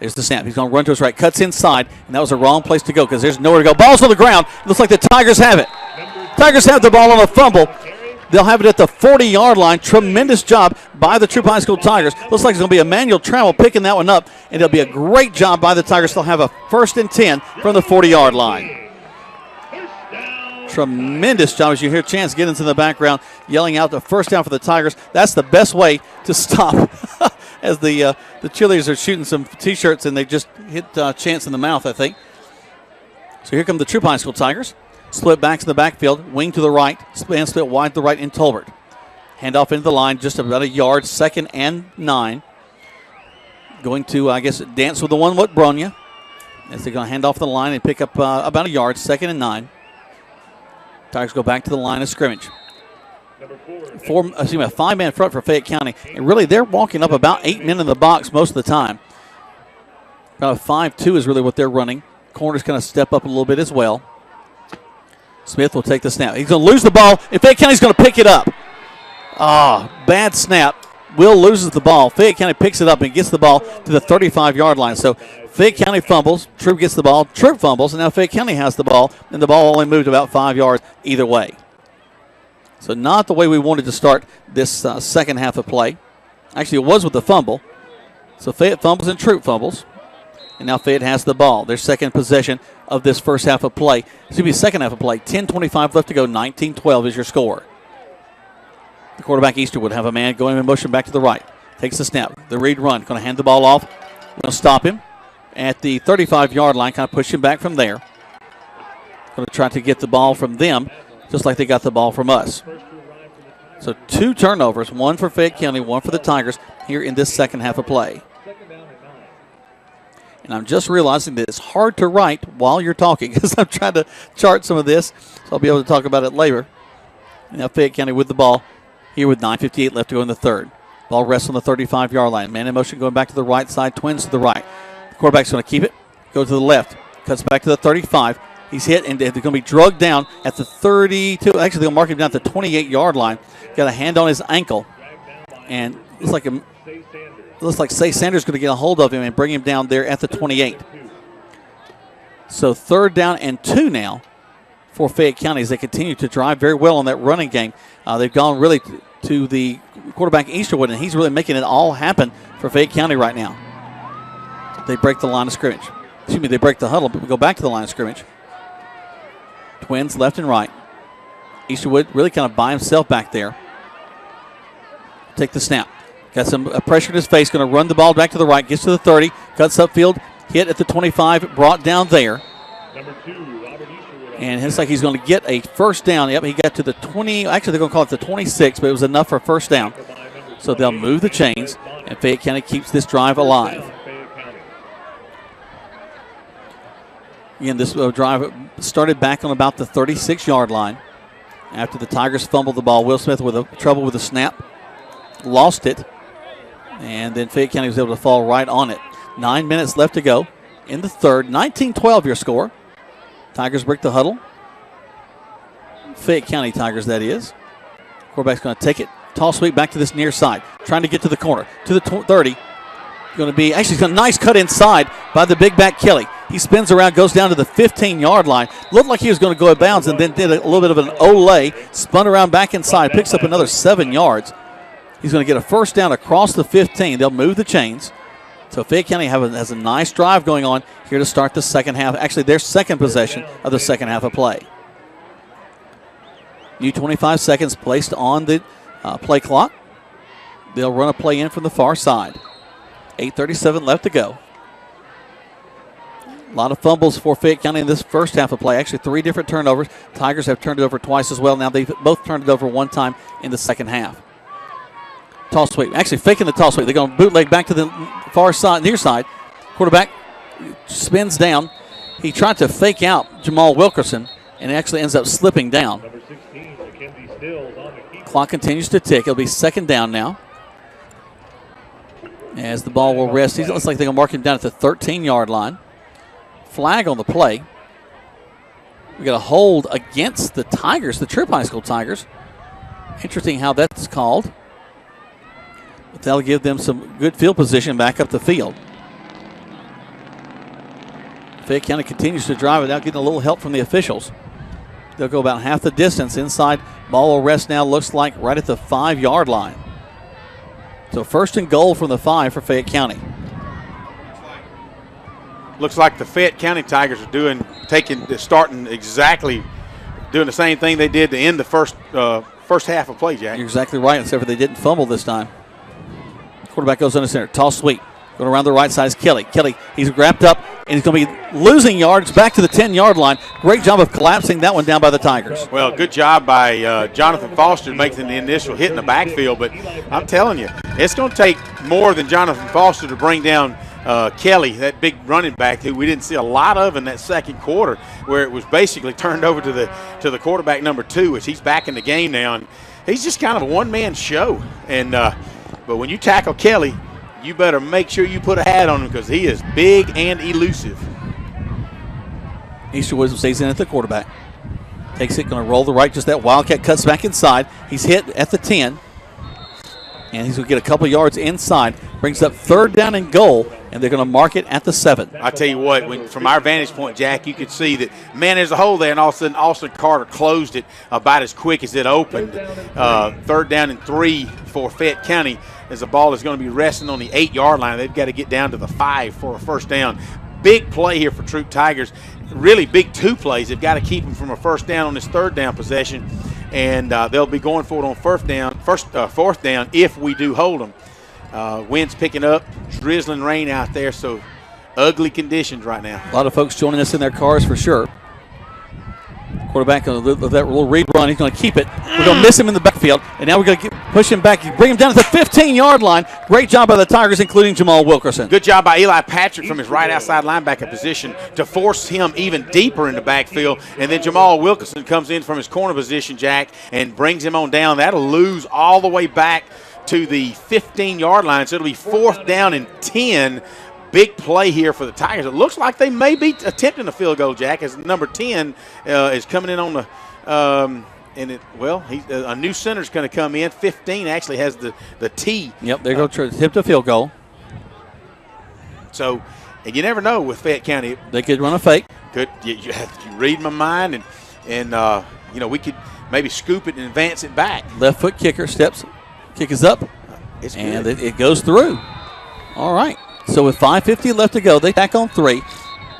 There's the snap. He's going to run to his right. Cuts inside, and that was the wrong place to go because there's nowhere to go. Ball's on the ground. Looks like the Tigers have it. Tigers have the ball on a fumble. They'll have it at the 40-yard line. Tremendous job by the Troup High School Tigers. Looks like it's going to be Emmanuel Trammell picking that one up, and it'll be a great job by the Tigers. They'll have a 1st and 10 from the 40-yard line. Tremendous job as you hear Chance get into the background yelling out the 1st down for the Tigers. That's the best way to stop as the cheerleaders are shooting some T-shirts and they just hit Chance in the mouth, I think. So here come the Troup High School Tigers. Split backs in the backfield, wing to the right, and split wide to the right in Tolbert. Hand off into the line, just about a yard, 2nd and 9. Going to, dance with the one with Bronya. As they're going to hand off the line and pick up about a yard, 2nd and 9. Tigers go back to the line of scrimmage. A 5-man front for Fayette County. And really, they're walking up about 8 men in the box most of the time. About a 5-2 is really what they're running. Corners kind of step up a little bit as well. Smith will take the snap. He's going to lose the ball, and Fayette County's going to pick it up. Bad snap. Will loses the ball. Fayette County picks it up and gets the ball to the 35-yard line. So Fayette County fumbles, Troup gets the ball, Troup fumbles, and now Fayette County has the ball, and the ball only moved about 5 yards either way. So not the way we wanted to start this second half of play. Actually, it was with the fumble. So Fayette fumbles and Troup fumbles. And now Fayette has the ball. Their second possession of this first half of play. Second half of play. 10:25 left to go. 19-12 is your score. The quarterback, Easterwood, have a man going in motion back to the right. Takes the snap. The read run. Going to hand the ball off. Going to stop him at the 35-yard line. Kind of push him back from there. Going to try to get the ball from them, just like they got the ball from us. So 2 turnovers, one for Fayette County, one for the Tigers here in this second half of play. And I'm just realizing that it's hard to write while you're talking because I'm trying to chart some of this, so I'll be able to talk about it later. And now Fayette County with the ball here with 9:58 left to go in the third. Ball rests on the 35-yard line. Man in motion going back to the right side, twins to the right. The quarterback's going to keep it, go to the left, cuts back to the 35. He's hit, and they're going to be drugged down at the 32. Actually, they'll mark him down at the 28-yard line. Got a hand on his ankle, and looks like Say Sanders is going to get a hold of him and bring him down there at the 28. So 3rd down and 2 now for Fayette County as they continue to drive very well on that running game. They've gone really to the quarterback Easterwood, and he's really making it all happen for Fayette County right now. They break the line of scrimmage. They break the huddle, but we go back to the line of scrimmage. Twins left and right. Easterwood really kind of by himself back there. Take the snap. Got some pressure in his face, going to run the ball back to the right, gets to the 30, cuts upfield, hit at the 25, brought down there. And it looks like he's going to get a first down. Yep, he got to the 20. Actually, they're going to call it the 26, but it was enough for a first down. So they'll move the chains, and Fayette County keeps this drive alive. Again, this drive started back on about the 36-yard line. After the Tigers fumbled the ball, Will Smith with trouble with the snap. Lost it. And then Fayette County was able to fall right on it. 9 minutes left to go in the third. 19-12 your score. Tigers break the huddle. Fayette County Tigers, that is. Quarterback's going to take it. Toss sweep back to this near side. Trying to get to the corner. To the 30. Going to be, actually, he's got a nice cut inside by the big back Kelly. He spins around, goes down to the 15-yard line. Looked like he was going to go out of bounds and then did a little bit of an Olay. Spun around back inside. Picks up another 7 yards. He's going to get a first down across the 15. They'll move the chains. So Fayette County has a nice drive going on here to start the second half. Actually, their second possession of the second half of play. New 25 seconds placed on the play clock. They'll run a play in from the far side. 8:37 left to go. A lot of fumbles for Fayette County in this first half of play. Actually, 3 different turnovers. Tigers have turned it over twice as well. Now they've both turned it over one time in the second half. Toss sweep. Actually faking the toss sweep. They're going to bootleg back to the far side, near side. Quarterback spins down. He tried to fake out Jamal Wilkerson and actually ends up slipping down. Clock continues to tick. It'll be second down now. As the ball will rest. It looks like they're going to mark him down at the 13-yard line. Flag on the play. We got a hold against the Tigers, the Troup High School Tigers. Interesting how that's called. But that'll give them some good field position back up the field. Fayette County continues to drive without getting a little help from the officials. They'll go about half the distance inside. Ball will rest now, looks like right at the 5-yard line. So first and goal from the 5 for Fayette County. Looks like the Fayette County Tigers are starting exactly doing the same thing they did to end the first half of play, Jack. You're exactly right, except for they didn't fumble this time. Quarterback goes under center. Toss sweep. Going around the right side is Kelly. Kelly, he's wrapped up, and he's going to be losing yards back to the 10-yard line. Great job of collapsing that one down by the Tigers. Well, good job by Jonathan Foster making the initial hit in the backfield, but I'm telling you, it's going to take more than Jonathan Foster to bring down Kelly, that big running back who we didn't see a lot of in that second quarter, where it was basically turned over to the quarterback number 2, as he's back in the game now, and he's just kind of a one-man show. And but when you tackle Kelly, you better make sure you put a hat on him because he is big and elusive. Easter Wisdom stays in at the quarterback. Takes it, going to roll the right, just that Wildcat cuts back inside. He's hit at the 10, and he's going to get a couple yards inside. Brings up third down and goal, and they're going to mark it at the 7. I tell you what, from our vantage point, Jack, you could see that, man, there's a hole there, and all of a sudden Austin Carter closed it about as quick as it opened. Third down and 3 for Fayette County, as the ball is going to be resting on the 8-yard line. They've got to get down to the 5 for a first down. Big play here for Troup Tigers. Really big 2 plays. They've got to keep them from a first down on this third down possession, and they'll be going for it on fourth down if we do hold them. Wind's picking up, drizzling rain out there, so ugly conditions right now. A lot of folks joining us in their cars for sure. Quarterback of that little read run, he's going to keep it. We're going to miss him in the backfield, and now we're going to push him back, bring him down to the 15-yard line. Great job by the Tigers, including Jamal Wilkerson. Good job by Eli Patrick from his right outside linebacker position to force him even deeper in the backfield, and then Jamal Wilkerson comes in from his corner position, Jack, and brings him on down. That'll lose all the way back to the 15-yard line, so it'll be fourth down and 10. Big play here for the Tigers. It looks like they may be attempting a field goal, Jack, as number 10 is coming in on the a new center's going to come in. 15 actually has the T. Yep, they're going to attempt a field goal. So, and you never know with Fayette County. They could run a fake. You read my mind, and we could maybe scoop it and advance it back. Left foot kicker steps, kick is up, and it goes through. All right. So with 5:50 left to go, they tack on 3.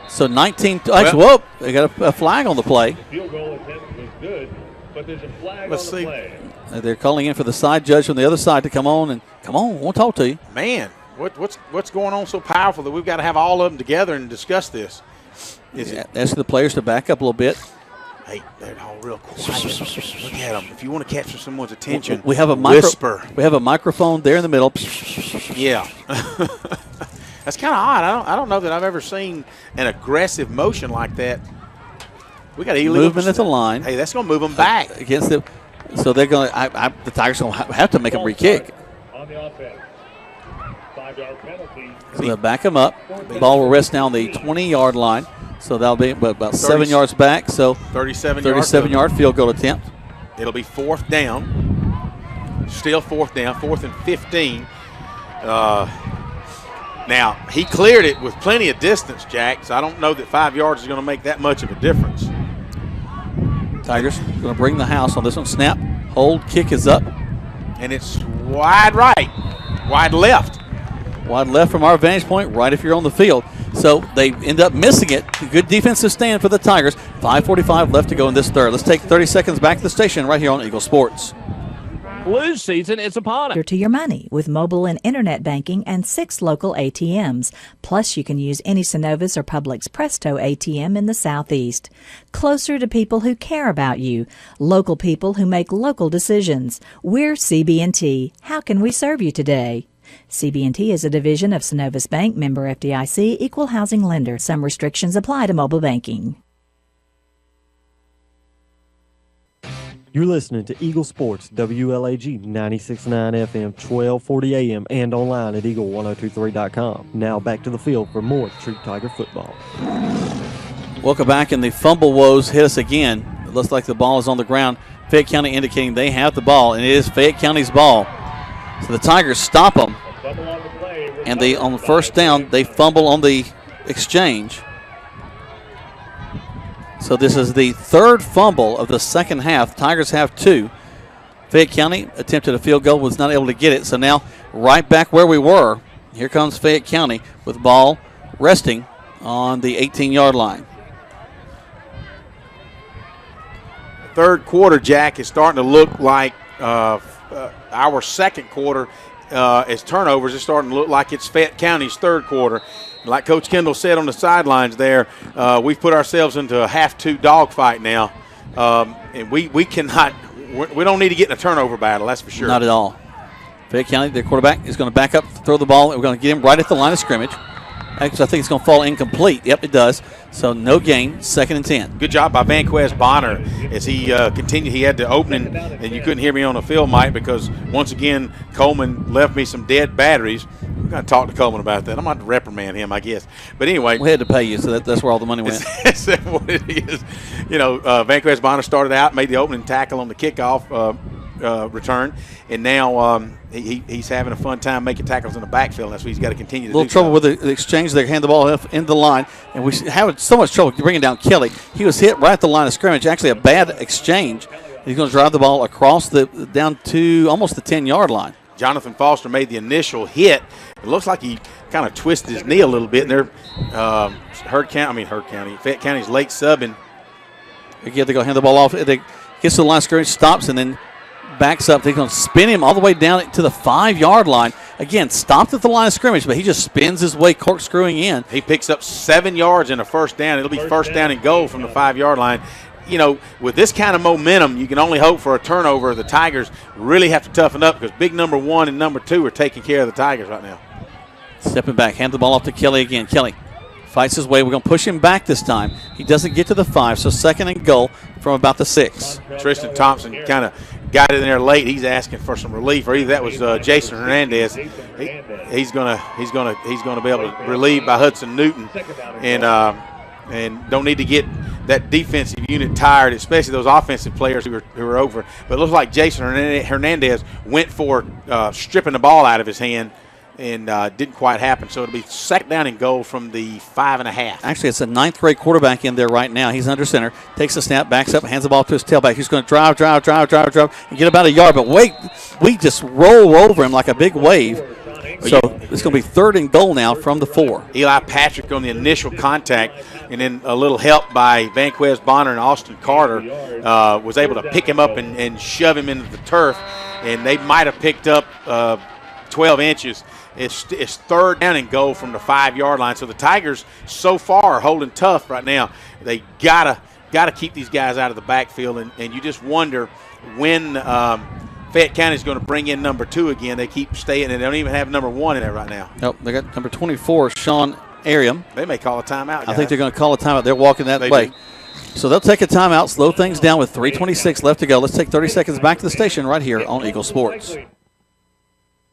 So 19. Whoa! They got a flag on the play. The field goal attempt was good, but there's a flag Let's on the see. play. They're calling in for the side judge from the other side to come on, I want to talk to you. Man, what's going on so powerful that we've got to have all of them together and discuss this? Ask the players to back up a little bit. Hey, they're all real quiet. Look at them. If you want to capture someone's attention, we have a whisper. We have a microphone there in the middle. Yeah. That's kind of odd. I don't know that I've ever seen an aggressive motion like that. We got illegal movement at the line. Hey, that's going to move them back against them. So they're going. The Tigers going to have to make them re-kick. On the offense. 5-yard penalty. So they'll back them up. The ball will rest now on the 20-yard line. So that'll be about 7 yards back. So 37-yard field goal attempt. It'll be 4th down. Still 4th down. 4th and 15. Now, he cleared it with plenty of distance, Jack, so I don't know that 5 yards is going to make that much of a difference. Tigers going to bring the house on this one. Snap, hold, kick is up. And it's wide right, wide left. Wide left from our vantage point, right if you're on the field. So they end up missing it. Good defensive stand for the Tigers. 5:45 left to go in this third. Let's take 30 seconds back to the station right here on Eagle Sports. Blues season is upon us. To your money with mobile and internet banking and 6 local ATMs. Plus, you can use any Synovus or Publix Presto ATM in the Southeast. Closer to people who care about you. Local people who make local decisions. We're CB&T. How can we serve you today? CB&T is a division of Synovus Bank, member FDIC, equal housing lender. Some restrictions apply to mobile banking. You're listening to Eagle Sports, WLAG 96.9 FM, 1240 AM, and online at eagle1023.com. Now back to the field for more Troup Tiger football. Welcome back, and the fumble woes hit us again. It looks like the ball is on the ground. Fayette County indicating they have the ball, and it is Fayette County's ball. So the Tigers stop them, and they on the first down, they fumble on the exchange. So this is the third fumble of the second half. Tigers have 2. Fayette County attempted a field goal, was not able to get it. So now right back where we were. Here comes Fayette County with ball resting on the 18-yard line. Third quarter, Jack, is starting to look like our second quarter as turnovers. It's starting to look like it's Fayette County's third quarter. Like Coach Kendall said on the sidelines there, we've put ourselves into a half-2 dogfight now. And we cannot – we don't need to get in a turnover battle, that's for sure. Not at all. Fayette County, their quarterback, is going to back up, throw the ball. We're going to get him right at the line of scrimmage. Actually, I think it's going to fall incomplete. Yep, it does. So no gain, 2nd and 10. Good job by Vanquez Bonner as he continued. He had the opening, and you couldn't hear me on the field, Mike, because once again, Coleman left me some dead batteries. I'm going to talk to Coleman about that. I'm going to reprimand him, I guess. But anyway. We had to pay you, so that's where all the money went. That's what it is. You know, Vanquez Bonner started out, made the opening tackle on the kickoff return, and now he's having a fun time making tackles in the backfield. That's what he's got to continue to do. A little trouble with the exchange. They hand the ball in the line, and we have so much trouble bringing down Kelly. He was hit right at the line of scrimmage. Actually, a bad exchange. He's going to drive the ball across down to almost the 10-yard line. Jonathan Foster made the initial hit. It looks like he kind of twisted his knee a little bit. And they're Fayette County's late subbing. Again, they're going to hand the ball off. They gets to the line of scrimmage, stops, and then backs up. They're going to spin him all the way down to the 5-yard line. Again, stopped at the line of scrimmage, but he just spins his way, corkscrewing in. He picks up 7 yards in a first down. It'll be first down and goal from the 5-yard line. You know, with this kind of momentum, you can only hope for a turnover. The Tigers really have to toughen up because big number 1 and number 2 are taking care of the Tigers right now. Stepping back, hand the ball off to Kelly again. Kelly fights his way. We're going to push him back this time. He doesn't get to the 5, so 2nd and goal from about the 6. Tristan Thompson kind of got it in there late. He's asking for some relief, or either that was Jason Hernandez. He's gonna be able to relieve by Hudson Newton, and don't need to get that defensive unit tired, especially those offensive players who are over. But it looks like Jason Hernandez went for stripping the ball out of his hand, and didn't quite happen. So it'll be 2nd down and goal from the 5.5. Actually, it's a 9th grade quarterback in there right now. He's under center, takes a snap, backs up, hands the ball to his tailback. He's going to drive, and get about a yard. But wait, we just roll over him like a big wave. So it's going to be 3rd and goal now from the 4. Eli Patrick on the initial contact, and then a little help by Vanquez Bonner and Austin Carter was able to pick him up and shove him into the turf, and they might have picked up 12 inches. It's 3rd down and goal from the 5-yard line. So the Tigers so far are holding tough right now. They gotta keep these guys out of the backfield, and you just wonder when Fayette County is going to bring in number 2 again. They keep staying, and they don't even have number 1 in there right now. Nope, they got number 24, Sean Ariam. They may call a timeout, guys. I think they're going to call a timeout. They're walking that way. Do. So they'll take a timeout, slow things down with 3:26 left to go. Let's take 30 seconds back to the station right here on Eagle Sports.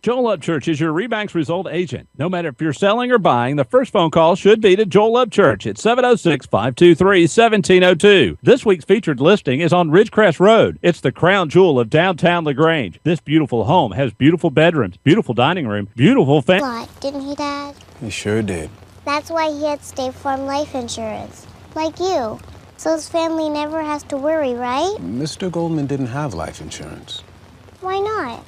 Joel Upchurch is your Rebank's Result agent. No matter if you're selling or buying, the first phone call should be to Joel Upchurch at 706-523-1702. This week's featured listing is on Ridgecrest Road. It's the crown jewel of downtown LaGrange. This beautiful home has beautiful bedrooms, beautiful dining room, beautiful What, didn't he, Dad? He sure did. That's why he had State Farm life insurance. Like you. So his family never has to worry, right? Mr. Goldman didn't have life insurance. Why not?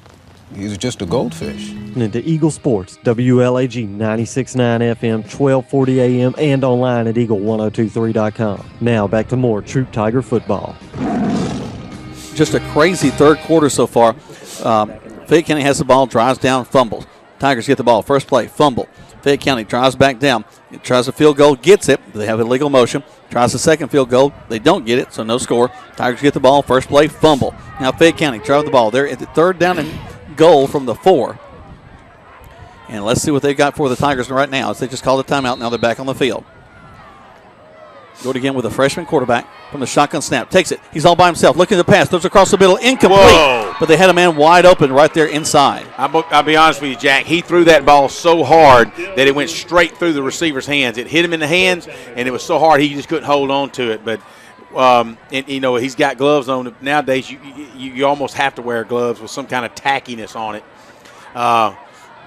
He was just a goldfish. And into Eagle Sports, WLAG 96.9 FM, 1240 AM, and online at eagle1023.com. Now back to more Troup Tiger football. Just a crazy 3rd quarter so far. Fayette County has the ball, drives down, fumbles. Tigers get the ball, first play, fumble. Fayette County drives back down. It tries a field goal, gets it. They have illegal motion. Tries the second field goal. They don't get it, so no score. Tigers get the ball, first play, fumble. Now Fayette County drive the ball. They're at the 3rd down and goal from the 4. And let's see what they've got for the Tigers right now as they just called a timeout. Now they're back on the field. Go it again with a freshman quarterback from the shotgun snap. Takes it. He's all by himself. Looking to the pass. Throws across the middle. Incomplete. Whoa. But they had a man wide open right there inside. I'll be honest with you, Jack. He threw that ball so hard that it went straight through the receiver's hands. It hit him in the hands, and it was so hard he just couldn't hold on to it. But and you know, he's got gloves on. Nowadays, you almost have to wear gloves with some kind of tackiness on it.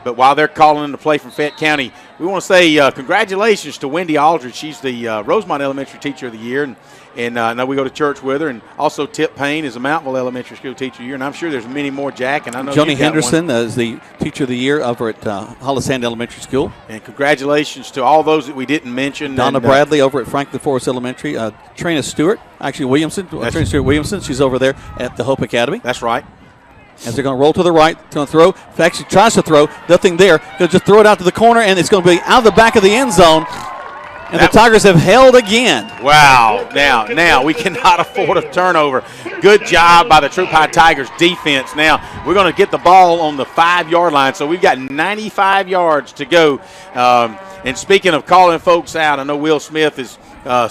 But while they're calling in the play from Fayette County, we want to say congratulations to Wendy Aldridge. She's the Rosemont Elementary Teacher of the Year, and I know we go to church with her. And also Tip Payne is a Mountville Elementary School Teacher of the Year, and I'm sure there's many more, Jack. And I know Joni Henderson is the Teacher of the Year over at Hollisand Elementary School. And congratulations to all those that we didn't mention. Donna Bradley over at Franklin Forest Elementary. Trina Stewart, actually Williamson. Trina Stewart Williamson, she's over there at the Hope Academy. That's right. As they're going to roll to the right, going to throw. Actually tries to throw, nothing there. They'll just throw it out to the corner, and it's going to be out of the back of the end zone. And the Tigers have held again. Wow. Now we cannot afford a turnover. Good job by the Troup High Tigers defense. Now we're going to get the ball on the 5-yard line, so we've got 95 yards to go. And speaking of calling folks out, I know Will Smith is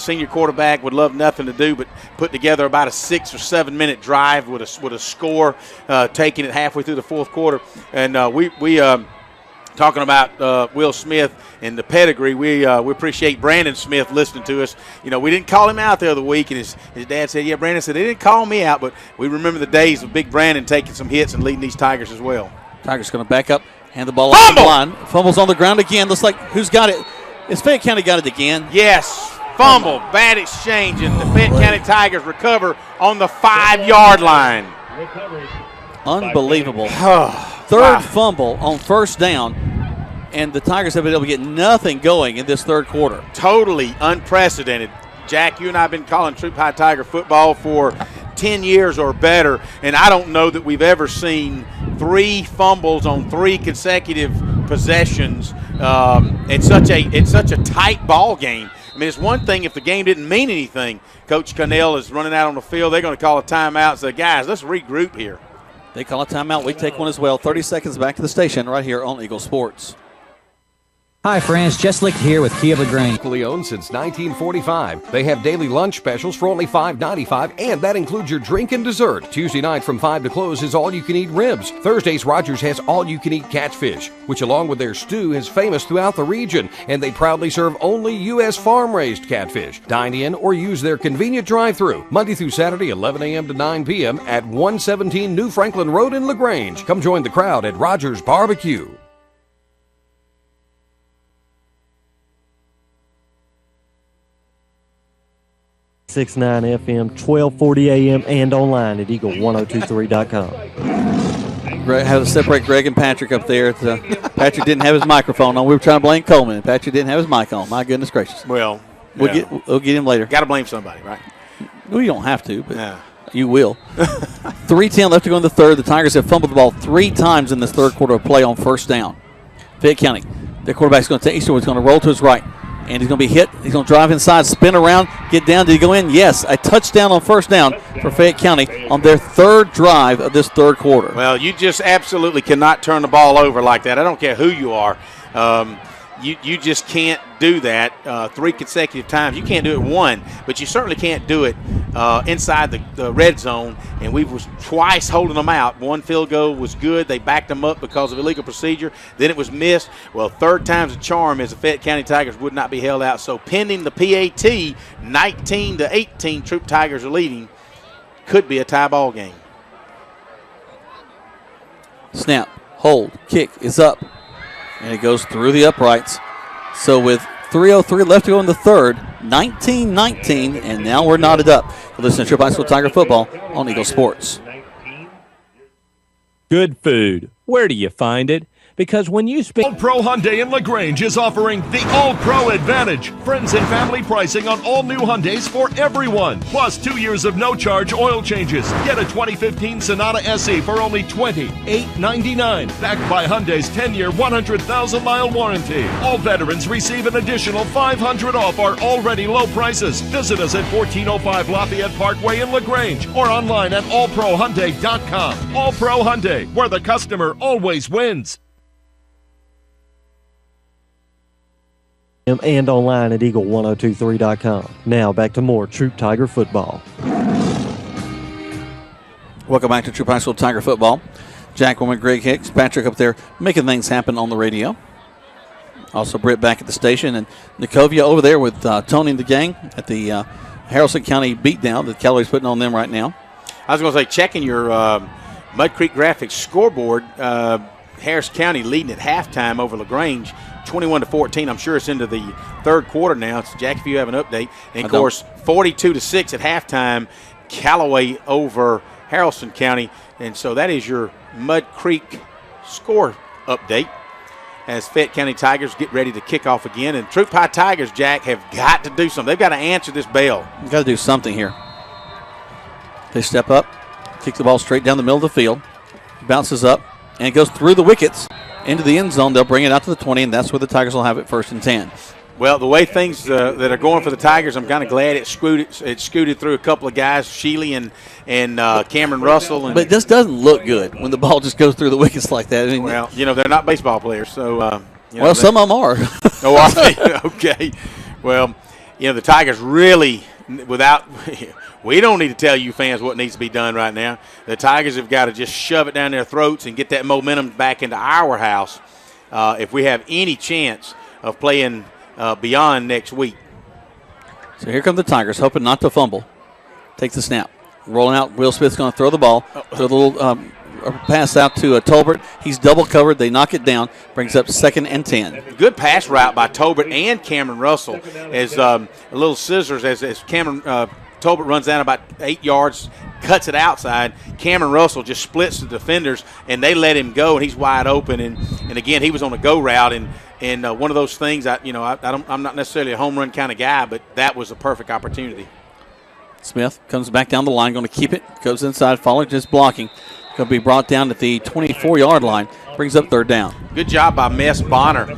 senior quarterback, would love nothing to do but put together about a 6 or 7 minute drive with a score, taking it halfway through the 4th quarter. And we talking about Will Smith and the pedigree, we appreciate Brandon Smith listening to us. You know, we didn't call him out the other week, and his dad said, yeah, Brandon said, they didn't call me out, but we remember the days of Big Brandon taking some hits and leading these Tigers as well. Tigers going to back up, hand the ball off the line. Fumbles on the ground again. Looks like who's got it? Is Fayette County got it again? Yes. Fumble, bad exchange, and the Fayette County Tigers recover on the 5-yard line. Unbelievable. Third fumble on first down, and the Tigers have been able to get nothing going in this 3rd quarter. Totally unprecedented. Jack, you and I have been calling Troup High Tiger football for 10 years or better, and I don't know that we've ever seen 3 fumbles on 3 consecutive possessions. It's such a tight ball game. I mean, it's one thing if the game didn't mean anything. Coach Connell is running out on the field. They're going to call a timeout and say, guys, let's regroup here. They call a timeout. We take one as well. 30 seconds back to the station right here on Eagle Sports. Hi friends, Jess Licht here with Kia of LaGrange. Locally owned since 1945. They have daily lunch specials for only $5.95, and that includes your drink and dessert. Tuesday night from 5 to close is all-you-can-eat ribs. Thursdays, Rogers has all-you-can-eat catfish, which along with their stew is famous throughout the region, and they proudly serve only U.S. farm-raised catfish. Dine in or use their convenient drive-thru, Monday through Saturday, 11 a.m. to 9 p.m. at 117 New Franklin Road in LaGrange. Come join the crowd at Rogers Barbecue. 6.9 FM, 1240 AM, and online at eagle1023.com. had to separate Greg and Patrick up there. Patrick didn't have his microphone on. We were trying to blame Coleman, and Patrick didn't have his mic on. My goodness gracious. Well, we'll get him later. Got to blame somebody, right? Well, you don't have to, but you will. 3:10 left to go in the third. The Tigers have fumbled the ball 3 times in this third quarter of play on first down. Fayette County, their quarterback's going to take Easterwood's going to roll to his right. And he's going to be hit. He's going to drive inside, spin around, get down. Did he go in? Yes. A touchdown on first down for Fayette County on their third drive of this third quarter. Well, you just absolutely cannot turn the ball over like that. I don't care who you are. You just can't do that 3 consecutive times. You can't do it one, but you certainly can't do it inside the red zone. And we was twice holding them out. One field goal was good. They backed them up because of illegal procedure. Then it was missed. Well, third time's a charm as the Fayette County Tigers would not be held out. So pending the PAT, 19-18, Troup Tigers are leading. Could be a tie ball game. Snap, hold, kick is up. And it goes through the uprights. So with 3:03 left to go in the third, 19-19, and now we're knotted up. You're listening to Troup High School Tiger Football on Eagle Sports. Good food. Where do you find it? Because when you spend... All Pro Hyundai in LaGrange is offering the All Pro Advantage. Friends and family pricing on all new Hyundais for everyone. Plus 2 years of no-charge oil changes. Get a 2015 Sonata SE for only $28,999. Backed by Hyundai's 10-year, 100,000-mile warranty. All veterans receive an additional $500 off our already low prices. Visit us at 1405 Lafayette Parkway in LaGrange or online at allprohyundai.com. All Pro Hyundai, where the customer always wins. And online at eagle1023.com. Now back to more Troup Tiger football. Welcome back to Troup High School Tiger football. Jack Woman, Greg Hicks, Patrick up there making things happen on the radio. Also Britt back at the station, and Nikovia over there with Tony and the gang at the Haralson County beatdown that Callaway's putting on them right now. I was going to say, checking your Mud Creek Graphics scoreboard, Harris County leading at halftime over LaGrange, 21-14. I'm sure it's into the third quarter now. So Jack, if you have an update. And, of course, 42-6 at halftime, Callaway over Haralson County. And so that is your Mud Creek score update as Fayette County Tigers get ready to kick off again. And Troup High Tigers, Jack, have got to do something. They've got to answer this bell. You've got to do something here. They step up, kick the ball straight down the middle of the field, bounces up, and it goes through the wickets into the end zone. They'll bring it out to the 20, and that's where the Tigers will have it 1st and 10. Well, the way things that are going for the Tigers, I'm kind of glad it scooted through a couple of guys, Sheely and Cameron Russell. But this doesn't look good when the ball just goes through the wickets like that. I mean, well, they're not baseball players, so. Some of them are. Oh, are they? Okay. Well, the Tigers really, we don't need to tell you fans what needs to be done right now. The Tigers have got to just shove it down their throats and get that momentum back into our house if we have any chance of playing beyond next week. So here come the Tigers, hoping not to fumble. Take the snap. Rolling out, Will Smith's going to throw the ball. Throw the little pass out to Tolbert. He's double covered. They knock it down. Brings up 2nd and 10. Good pass route by Tolbert and Cameron Russell as a little scissors as Cameron Tolbert runs down about 8 yards, cuts it outside. Cameron Russell just splits the defenders, and they let him go, and he's wide open. And again, he was on a go route, and one of those things. I'm not necessarily a home run kind of guy, but that was a perfect opportunity. Smith comes back down the line, going to keep it. Goes inside, following just blocking. Going to be brought down at the 24-yard line. Brings up 3rd down. Good job by Mess Bonner,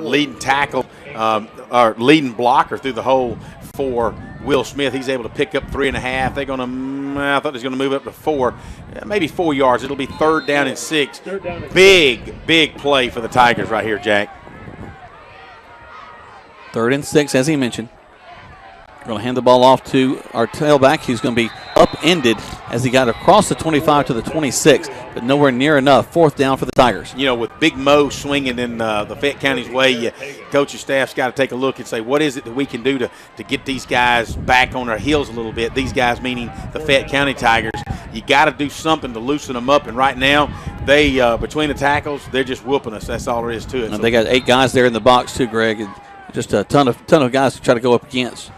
leading tackle or leading blocker through the hole for Will Smith. He's able to pick up 3.5. They're going to, I thought he was going to move up to 4, maybe 4 yards. It'll be 3rd down and 6. Big play for the Tigers right here, Jack. 3rd and 6, as he mentioned. We're going to hand the ball off to our tailback. He's going to be upended as he got across the 25 to the 26, but nowhere near enough. 4th down for the Tigers. With Big Mo swinging in the Fayette County's way, coaching staff's got to take a look and say, what is it that we can do to get these guys back on their heels a little bit? These guys meaning the Fayette County Tigers. You got to do something to loosen them up, and right now they between the tackles, they're just whooping us. That's all there is to it. And they got 8 guys there in the box too, Greg, and just a ton of guys to try to go up against.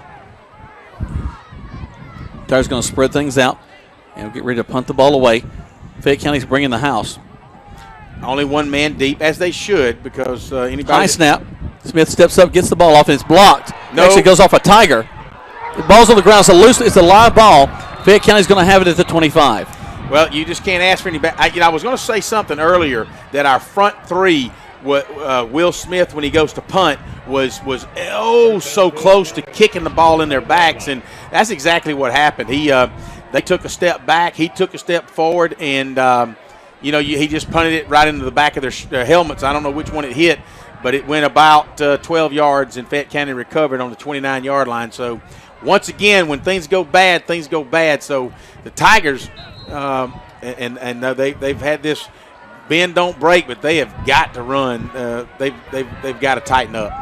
Tigers going to spread things out and get ready to punt the ball away. Fayette County's bringing the house. Only one man deep, as they should, because anybody. High snap. Smith steps up, gets the ball off, and it's blocked. No. Actually goes off a Tiger. The ball's on the ground, so loose. It's a live ball. Fayette County's going to have it at the 25. Well, you just can't ask for any back. I was going to say something earlier that our front three, Will Smith, when he goes to punt, was so close to kicking the ball in their backs, and that's exactly what happened. They took a step back, he took a step forward, and he just punted it right into the back of their helmets. I don't know which one it hit, but it went about 12 yards, and Fayette County recovered on the 29-yard line. So once again, when things go bad, things go bad. So the Tigers, they've had this bend don't break, but they have got to run. They've got to tighten up.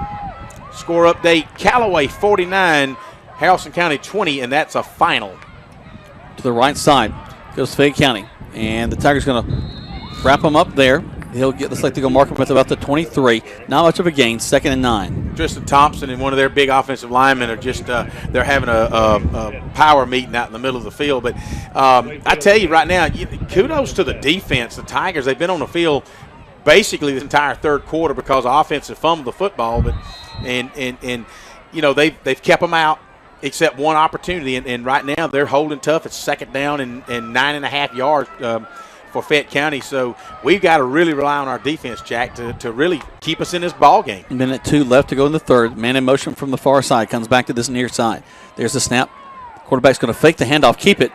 Score update: Callaway 49, Haralson County 20, and that's a final. To the right side goes Fayette County, and the Tigers going to wrap him up there. He'll get. Looks like they're going to mark him at about the 23. Not much of a gain. 2nd and 9. Tristan Thompson and one of their big offensive linemen are just they're having a power meeting out in the middle of the field. But I tell you right now, kudos to the defense. The Tigers, they've been on the field basically the entire third quarter because the offense have fumbled the football, but they've kept them out except one opportunity, and right now they're holding tough. It's 2nd down and 9.5 yards. For Fayette County, so we've got to really rely on our defense, Jack, to really keep us in this ball game. Minute 2 left to go in the third. Man in motion from the far side, comes back to this near side. There's the snap. Quarterback's going to fake the handoff, keep it.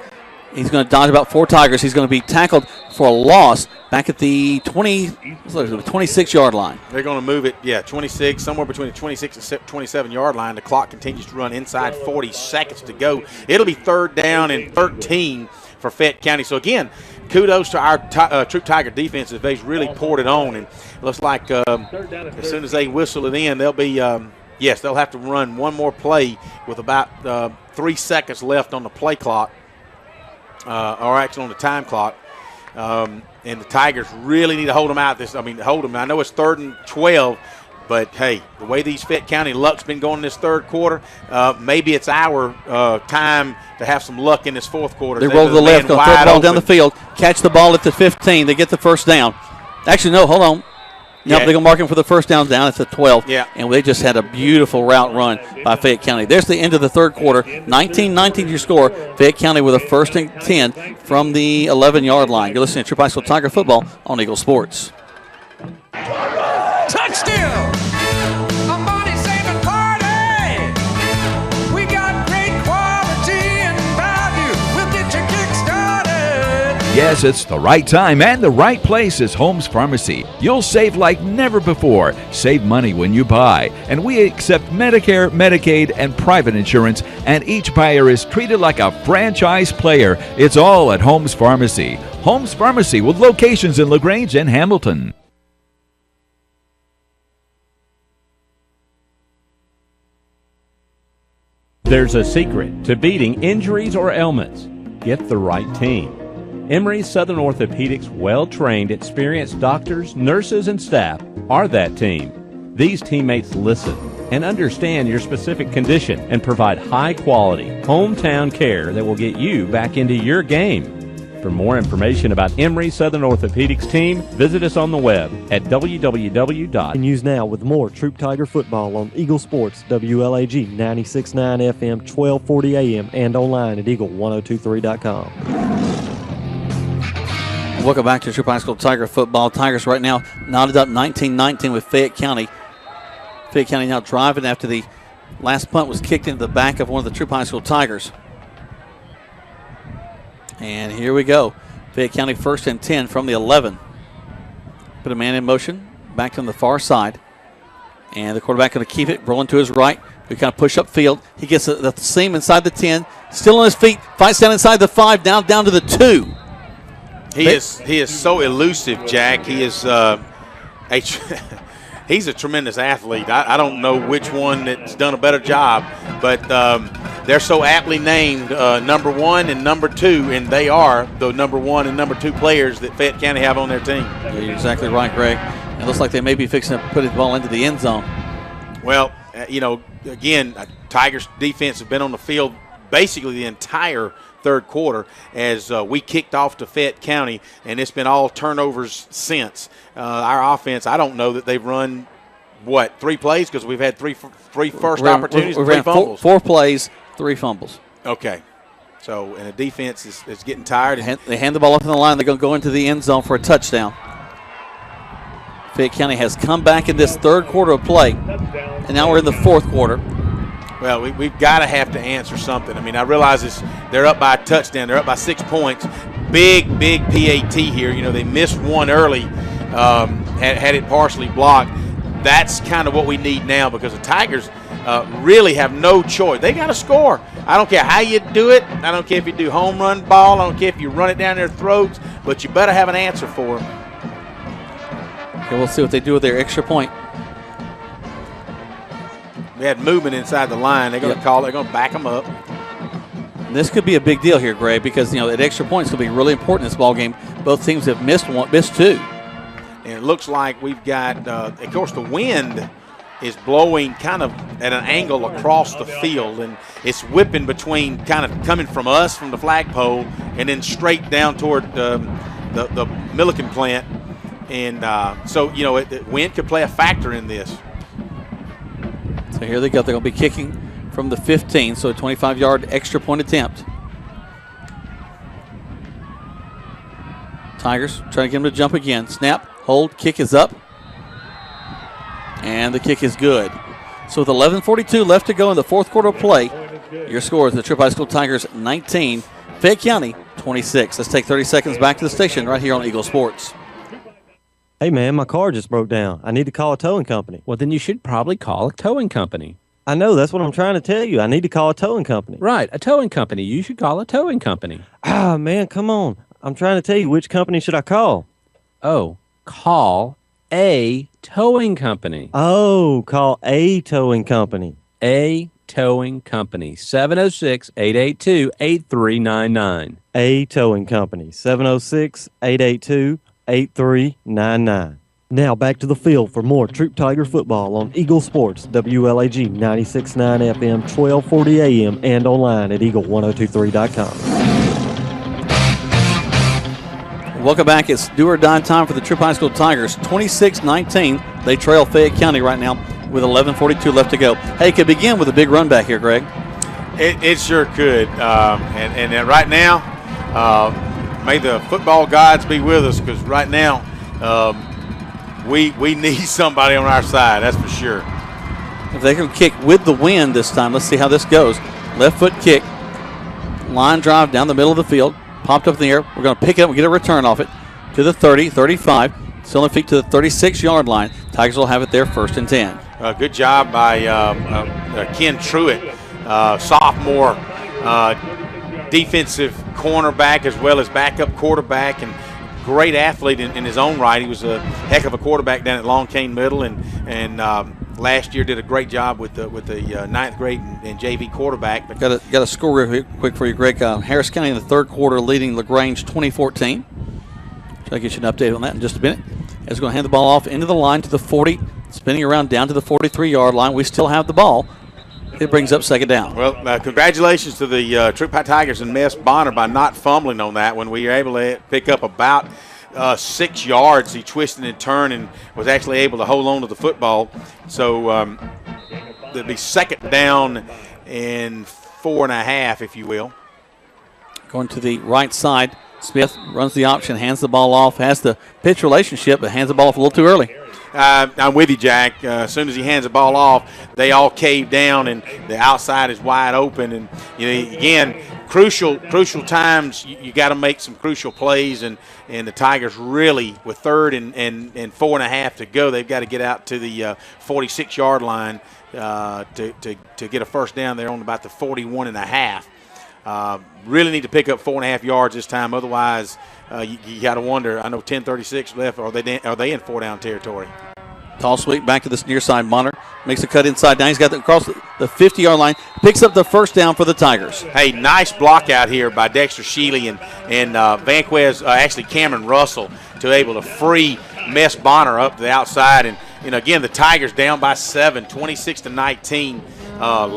He's going to dodge about 4 Tigers. He's going to be tackled for a loss back at the 26-yard line. They're going to move it, 26, somewhere between the 26 and 27-yard line. The clock continues to run inside 40 seconds to go. It'll be 3rd down and 13 for Fayette County. So, again, kudos to our Troup Tiger defense as they've really poured it on. And it looks like as soon as they whistle it in, they'll be they'll have to run one more play with about 3 seconds left on the play clock, or actually on the time clock. And the Tigers really need to hold them out. Hold them. I know it's 3rd and 12, but, hey, the way these Fayette County luck's been going this third quarter, maybe it's our time to have some luck in this fourth quarter. They roll to the left, going to throw the ball down the field, catch the ball at the 15. They get the first down. Actually, no, hold on. Nope, they're going to mark him for the first down at the 12. Yeah. And they just had a beautiful route run by Fayette County. There's the end of the third quarter. 19-19 your score. Fayette County with a 1st and 10 from the 11-yard line. You're listening to Troup High School Tiger Football on Eagle Sports. Touchdown! A money-saving party! We got great quality and value. We'll get your kick started. Yes, it's the right time and the right place is Holmes Pharmacy. You'll save like never before. Save money when you buy. And we accept Medicare, Medicaid, and private insurance, and each buyer is treated like a franchise player. It's all at Holmes Pharmacy. Holmes Pharmacy with locations in LaGrange and Hamilton. There's a secret to beating injuries or ailments. Get the right team. Emory Southern Orthopedics' well-trained, experienced doctors, nurses, and staff are that team. These teammates listen and understand your specific condition and provide high-quality, hometown care that will get you back into your game. For more information about Emory Southern Orthopedics team, visit us on the web at www. News now with more Troup Tiger football on Eagle Sports, WLAG 96.9 FM, 1240 AM, and online at eagle1023.com. Welcome back to Troup High School Tiger football. Tigers right now knotted up 19-19 with Fayette County. Fayette County now driving after the last punt was kicked into the back of one of the Troup High School Tigers. And here we go. Fayette County 1st and 10 from the 11. Put a man in motion, back on the far side. And the quarterback going to keep it, rolling to his right. We kind of push up field. He gets the seam inside the 10. Still on his feet, fights down inside the 5, down to the 2. He is so elusive, Jack. He is he's a tremendous athlete. I don't know which one that's done a better job, but they're so aptly named number 1 and number 2, and they are the number 1 and number 2 players that Fayette County have on their team. Yeah, you're exactly right, Greg. It looks like they may be fixing to put the ball into the end zone. Well, again, Tigers defense have been on the field basically the entire third quarter as we kicked off to Fayette County, and it's been all turnovers since. Our offense, I don't know that they've run, 3 plays, because we've had three first opportunities and 3 fumbles. 4 plays, 3 fumbles. Okay. So, and the defense is getting tired. They hand the ball up in the line. They're going to go into the end zone for a touchdown. Fayette County has come back in this third quarter of play, and now we're in the fourth quarter. Well, we've got to have to answer something. I mean, I realize they're up by a touchdown. They're up by 6 points. Big PAT here. You know, they missed one early, had it partially blocked. That's kind of what we need now, because the Tigers really have no choice. They got to score. I don't care how you do it. I don't care if you do home run ball. I don't care if you run it down their throats, but you better have an answer for them. Okay, we'll see what they do with their extra point. We had movement inside the line. They're going to call it. They're going to back them up. This could be a big deal here, Greg, because that extra point is going to be really important in this ball game. Both teams have missed 2. And it looks like we've got, of course, the wind is blowing kind of at an angle across the field, and it's whipping between kind of coming from us from the flagpole and then straight down toward the Milliken plant. And so, the wind could play a factor in this. So here they go. They're going to be kicking from the 15, so a 25-yard extra point attempt. Tigers trying to get him to jump again. Snap, hold, kick is up. And the kick is good. So with 11:42 left to go in the fourth quarter of play, your score is the Troup High School Tigers 19, Fayette County 26. Let's take 30 seconds back to the station right here on Eagle Sports. Hey, man, my car just broke down. I need to call a towing company. Well, then you should probably call a towing company. I know. That's what I'm trying to tell you. I need to call a towing company. Right, a towing company. You should call a towing company. Ah, man, come on. I'm trying to tell you, which company should I call? Oh, call a towing company. Oh, call a towing company. A towing company. 706-882-8399. A towing company. 706-882-8399. Now back to the field for more Troup Tiger football on Eagle Sports, WLAG 96.9 FM, 1240 AM, and online at eagle1023.com. Welcome back. It's do or die time for the Troup High School Tigers. 26-19. They trail Fayette County right now with 11:42 left to go. Hey, could begin with a big run back here, Greg. It sure could. And right now, may the football gods be with us, because right now we need somebody on our side, that's for sure. If they can kick with the wind this time, let's see how this goes. Left foot kick. Line drive down the middle of the field. Popped up in the air. We're going to pick it up and get a return off it to the 30, 35. Still on feet to the 36-yard line. Tigers will have it there 1st and 10. Good job by Ken Truitt, sophomore defensive cornerback as well as backup quarterback, and great athlete in his own right. He was a heck of a quarterback down at Long Cane Middle, and last year did a great job with the 9th grade and JV quarterback. But got a score real quick for you, Greg. Harris County in the third quarter leading LaGrange 2014. I'll get you an update on that in just a minute. As we're going to hand the ball off into the line to the 40, spinning around down to the 43-yard line. We still have the ball. It brings up 2nd down. Well, congratulations to the Troup Tigers and Mess Bonner by not fumbling on that when we were able to pick up about 6 yards. He twisted and turned and was actually able to hold on to the football. So there'll be 2nd down and 4.5, if you will. Going to the right side. Smith runs the option, hands the ball off, has the pitch relationship, but hands the ball off a little too early. I'm with you, Jack. As soon as he hands the ball off, they all cave down, and the outside is wide open. And again, crucial times, you got to make some crucial plays. And the Tigers really, with 3rd and 4.5 to go, they've got to get out to the 46-yard line to get a 1st down there on about the 41.5. Really need to pick up 4.5 yards this time. Otherwise, you got to wonder. I know 10:36 left. Are they in 4-down territory? Tall sweep back to this near side. Bonner makes a cut inside down. He's got across the 50-yard line. Picks up the 1st down for the Tigers. Hey, nice block out here by Dexter Sheely and Vanquez, actually Cameron Russell, to able to free Mess Bonner up to the outside. And again, the Tigers down by 7, 26-19,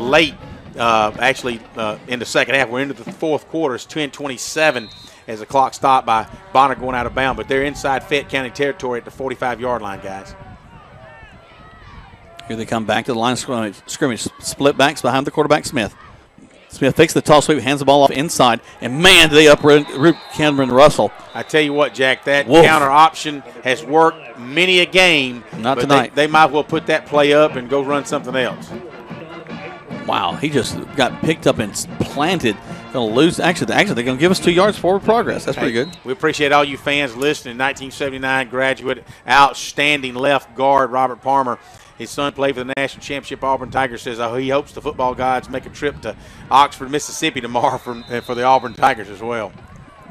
late. Actually, in the second half, we're into the fourth quarter. It's 10:27 as the clock stopped by Bonner going out of bounds. But they're inside Fayette County territory at the 45-yard line, guys. Here they come back to the line of scrimmage. Split backs behind the quarterback, Smith. Smith takes the toss sweep, hands the ball off inside, and man, do they uproot Cameron Russell. I tell you what, Jack, that counter option has worked many a game. Not tonight. They might well put that play up and go run something else. Wow, he just got picked up and planted. Going to lose. Actually, they're going to give us 2 yards forward progress. That's pretty good. We appreciate all you fans listening. 1979 graduate, outstanding left guard Robert Palmer. His son played for the national championship Auburn Tigers. Says he hopes the football gods make a trip to Oxford, Mississippi tomorrow for the Auburn Tigers as well.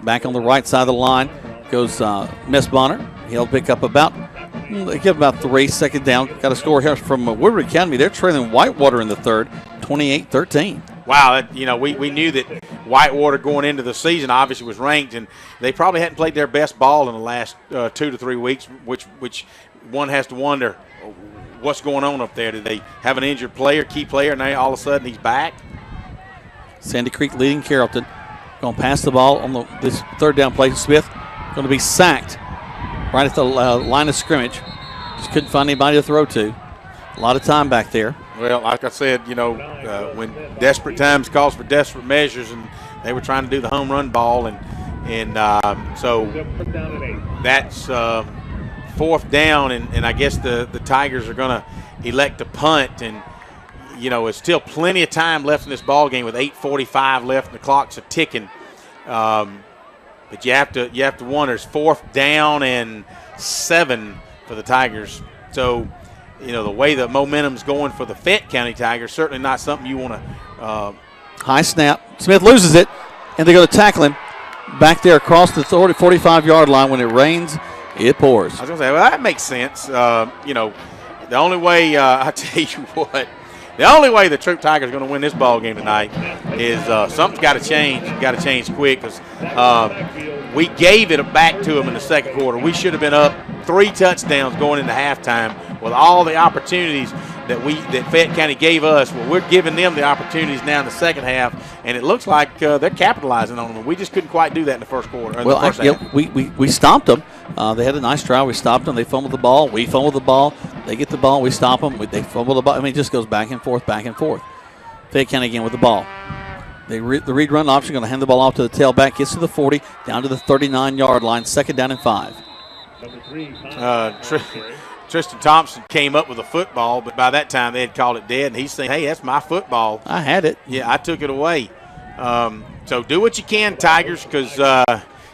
Back on the right side of the line goes Miss Bonner. He'll pick up about 3 second down. Got a score here from Woodward Academy. They're trailing Whitewater in the third, 28-13. Wow, we knew that Whitewater going into the season obviously was ranked, and they probably hadn't played their best ball in the last 2 to 3 weeks, which one has to wonder what's going on up there. Did they have an injured player, key player, and now all of a sudden he's back? Sandy Creek leading Carrollton. Going to pass the ball on this third down play. Smith going to be sacked right at the line of scrimmage. Just couldn't find anybody to throw to. A lot of time back there. Well, like I said, when desperate times calls for desperate measures, and they were trying to do the home run ball, and so that's fourth down, and I guess the Tigers are going to elect to punt, and it's still plenty of time left in this ball game with 8:45 left, and the clock's ticking. But you have to wonder, it's 4th down and 7 for the Tigers. So, the way the momentum's going for the Fayette County Tigers, certainly not something you want to. High snap. Smith loses it, and they go to tackle him back there across the 45-yard line. When it rains, it pours. I was going to say, well, that makes sense. The only way, I tell you what, the only way the Troup Tigers are going to win this ball game tonight is something's got to change. Got to change quick, because we gave it back to them in the second quarter. We should have been up 3 touchdowns going into halftime with all the opportunities that Fayette County gave us. Well, we're giving them the opportunities now in the second half, and it looks like they're capitalizing on them. We just couldn't quite do that in the first quarter. Well, the first half. We stopped them. They had a nice trial. We stopped them. They fumbled the ball. We fumbled the ball. They get the ball. We stop them. They fumble the ball. I mean, it just goes back and forth, back and forth. Fayette County again with the ball. The read run option, going to hand the ball off to the tailback. Gets to the 40, down to the 39-yard line. 2nd down and 5. Tristan Thompson came up with a football, but by that time they had called it dead, and he's saying, hey, that's my football. I had it. Yeah, I took it away. So do what you can, Tigers, because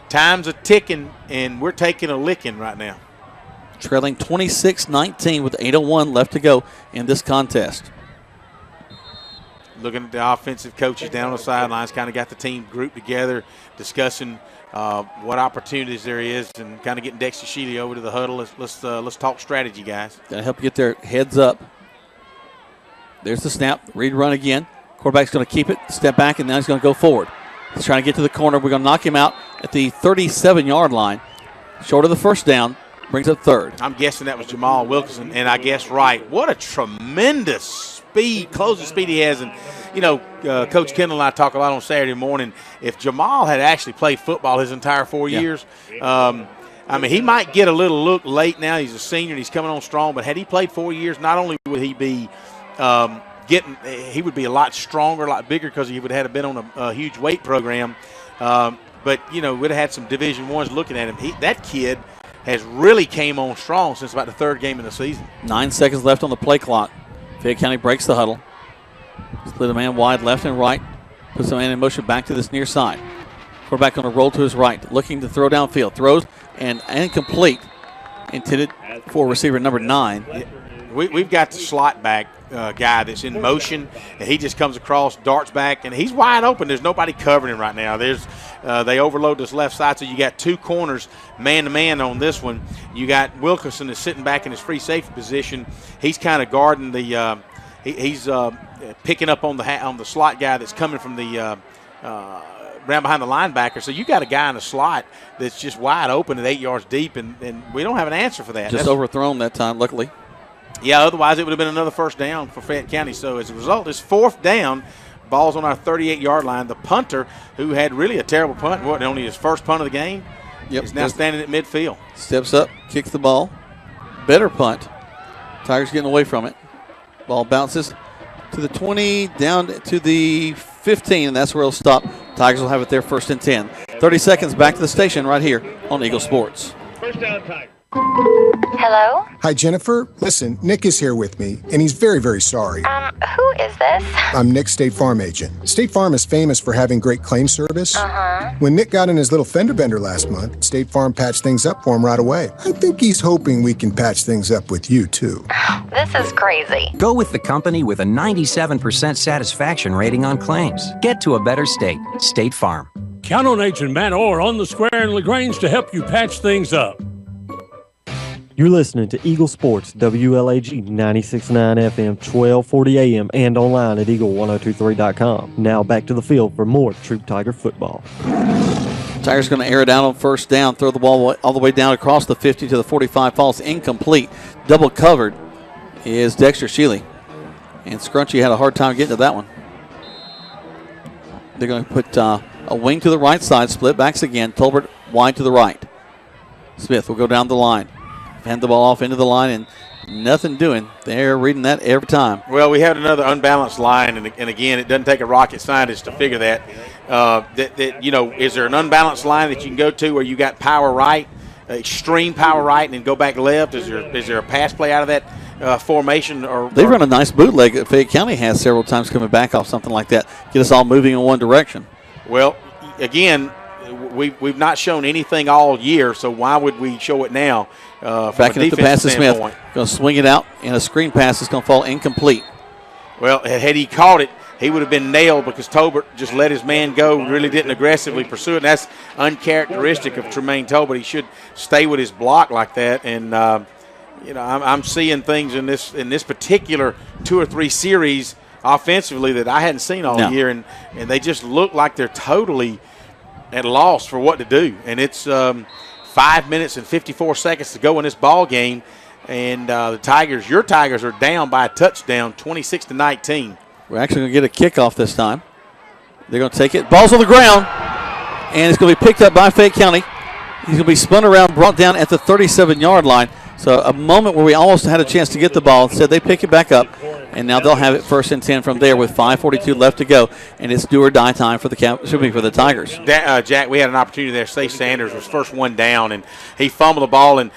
time's a ticking, and we're taking a licking right now. Trailing 26-19 with 8:01 left to go in this contest. Looking at the offensive coaches down on the sidelines, kind of got the team grouped together, discussing what opportunities there is, and kind of getting Dexter Sheely over to the huddle. Let's talk strategy, guys. Got to help get their heads up. There's the snap. Read run again. Quarterback's going to keep it, step back, and now he's going to go forward. He's trying to get to the corner. We're going to knock him out at the 37-yard line. Short of the first down. Brings up 3rd. I'm guessing that was Jamal Wilkerson, and I guess right. What a tremendous speed, closing speed he has. And, Coach Kendall and I talk a lot on Saturday morning. If Jamal had actually played football his entire 4 years, he might get a little look late now. He's a senior and he's coming on strong. But had he played 4 years, not only would he be he would be a lot stronger, a lot bigger, because he would have been on a huge weight program. But would have had some Division I's looking at him. That kid has really came on strong since about the 3rd game of the season. 9 seconds left on the play clock. Fayette County breaks the huddle. Split a man wide left and right. Puts the man in motion back to this near side. Quarterback on a roll to his right. Looking to throw downfield. Throws and incomplete. Intended for receiver number 9. We've got the slot back guy that's in motion, and he just comes across, darts back, and he's wide open. There's nobody covering him right now. They overload this left side, so you got 2 corners man-to-man on this one. You got Wilkerson that's sitting back in his free safety position. He's kind of guarding the he's picking up on the slot guy that's coming from the around behind the linebacker. So you got a guy in the slot that's just wide open at 8 yards deep, and we don't have an answer for that. Just overthrown that time, luckily. Yeah, otherwise it would have been another first down for Fayette County. So as a result, it's 4th down. Ball's on our 38-yard line. The punter, who had really a terrible punt, wasn't only his first punt of the game, is now standing at midfield. Steps up, kicks the ball. Better punt. Tigers getting away from it. Ball bounces to the 20, down to the 15, and that's where it'll stop. Tigers will have it there 1st and 10. 30 seconds back to the station right here on Eagle Sports. First down, Tigers. Hello? Hi, Jennifer. Listen, Nick is here with me, and he's very, very sorry. Who is this? I'm Nick's State Farm agent. State Farm is famous for having great claim service. Uh-huh. When Nick got in his little fender bender last month, State Farm patched things up for him right away. I think he's hoping we can patch things up with you, too. This is crazy. Go with the company with a 97% satisfaction rating on claims. Get to a better state. State Farm. Count on Agent Matt Orr on the square in LaGrange to help you patch things up. You're listening to Eagle Sports, WLAG 96.9 FM, 1240 AM, and online at eagle1023.com. Now back to the field for more Troup Tiger football. Tigers going to air it out on 1st down, throw the ball all the way down across the 50 to the 45, falls incomplete. Double covered is Dexter Shealy. And Scrunchy had a hard time getting to that one. They're going to put a wing to the right side, split backs again. Tolbert wide to the right. Smith will go down the line. Hand the ball off into the line, and nothing doing. They're reading that every time. Well, we had another unbalanced line, and again, it doesn't take a rocket scientist to figure that. Is there an unbalanced line that you can go to where you got power right, extreme power right, and then go back left? Is there a pass play out of that formation? They run a nice bootleg that Fayette County has several times coming back off something like that. Get us all moving in one direction. Well, again, we've not shown anything all year, so why would we show it now? Backing up the pass to Smith. Going to swing it out, and a screen pass is going to fall incomplete. Well, had he caught it, he would have been nailed because Tolbert just let his man go, really didn't aggressively pursue it. And that's uncharacteristic of Tremaine Tolbert. He should stay with his block like that. And, I'm seeing things in this particular 2 or 3 series offensively that I hadn't seen all year, and they just look like they're totally at loss for what to do. And it's 5 minutes and 54 seconds to go in this ball game, and your Tigers are down by a touchdown, 26-19. We're actually going to get a kickoff this time. They're going to take it. Ball's on the ground, and it's going to be picked up by Fayette County. He's going to be spun around, brought down at the 37-yard line. So a moment where we almost had a chance to get the ball. Instead, they pick it back up, and now they'll have it 1st and 10 from there with 5:42 left to go, and it's do or die time for the Tigers. Jack, we had an opportunity there. Say Sanders was first one down, and he fumbled the ball, and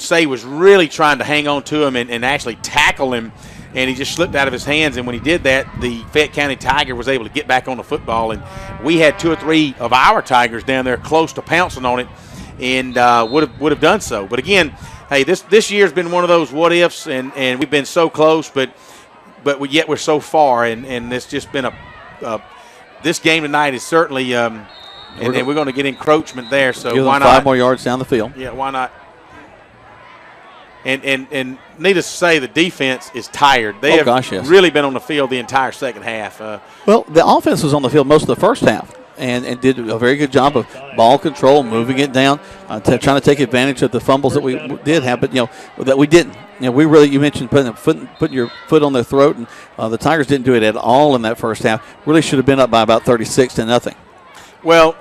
Say was really trying to hang on to him and actually tackle him, and he just slipped out of his hands. And when he did that, the Fayette County Tiger was able to get back on the football, and we had 2 or 3 of our Tigers down there close to pouncing on it, and would have done so. But again, hey, this year's been one of those what ifs, and we've been so close, but yet we're so far, and it's just been this game tonight is certainly and we're going to get encroachment there. So give why them not 5 more yards down the field? Yeah, why not? And needless to say, the defense is tired. They have really been on the field the entire second half. Well, the offense was on the field most of the first half. And did a very good job of ball control, moving it down, trying to take advantage of the fumbles that we did have, but that we didn't. You mentioned putting your foot on their throat, and the Tigers didn't do it at all in that first half. Really should have been up by about 36-0. Well,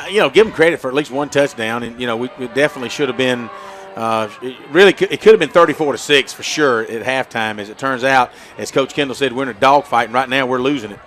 give them credit for at least one touchdown, and we definitely should have been. It could have been 34-6 for sure at halftime. As it turns out, as Coach Kendall said, we're in a dogfight, and right now we're losing it.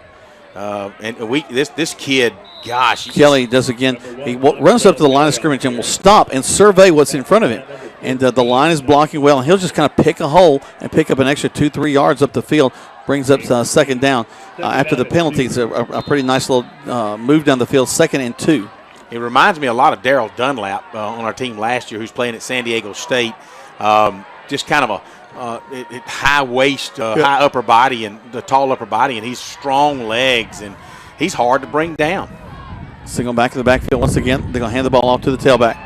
This kid, gosh. Kelly does again. He runs up to the line of scrimmage and will stop and survey what's in front of him. And the line is blocking well, and he'll just kind of pick a hole and pick up an extra 2-3 yards up the field. Brings up 2nd down. After the penalty, it's a pretty nice little move down the field, 2nd and 2. It reminds me a lot of Daryl Dunlap on our team last year, who's playing at San Diego State. Just kind of a high waist, high upper body, and the tall upper body, and he's strong legs, and he's hard to bring down. Single back in the backfield once again. They're going to hand the ball off to the tailback.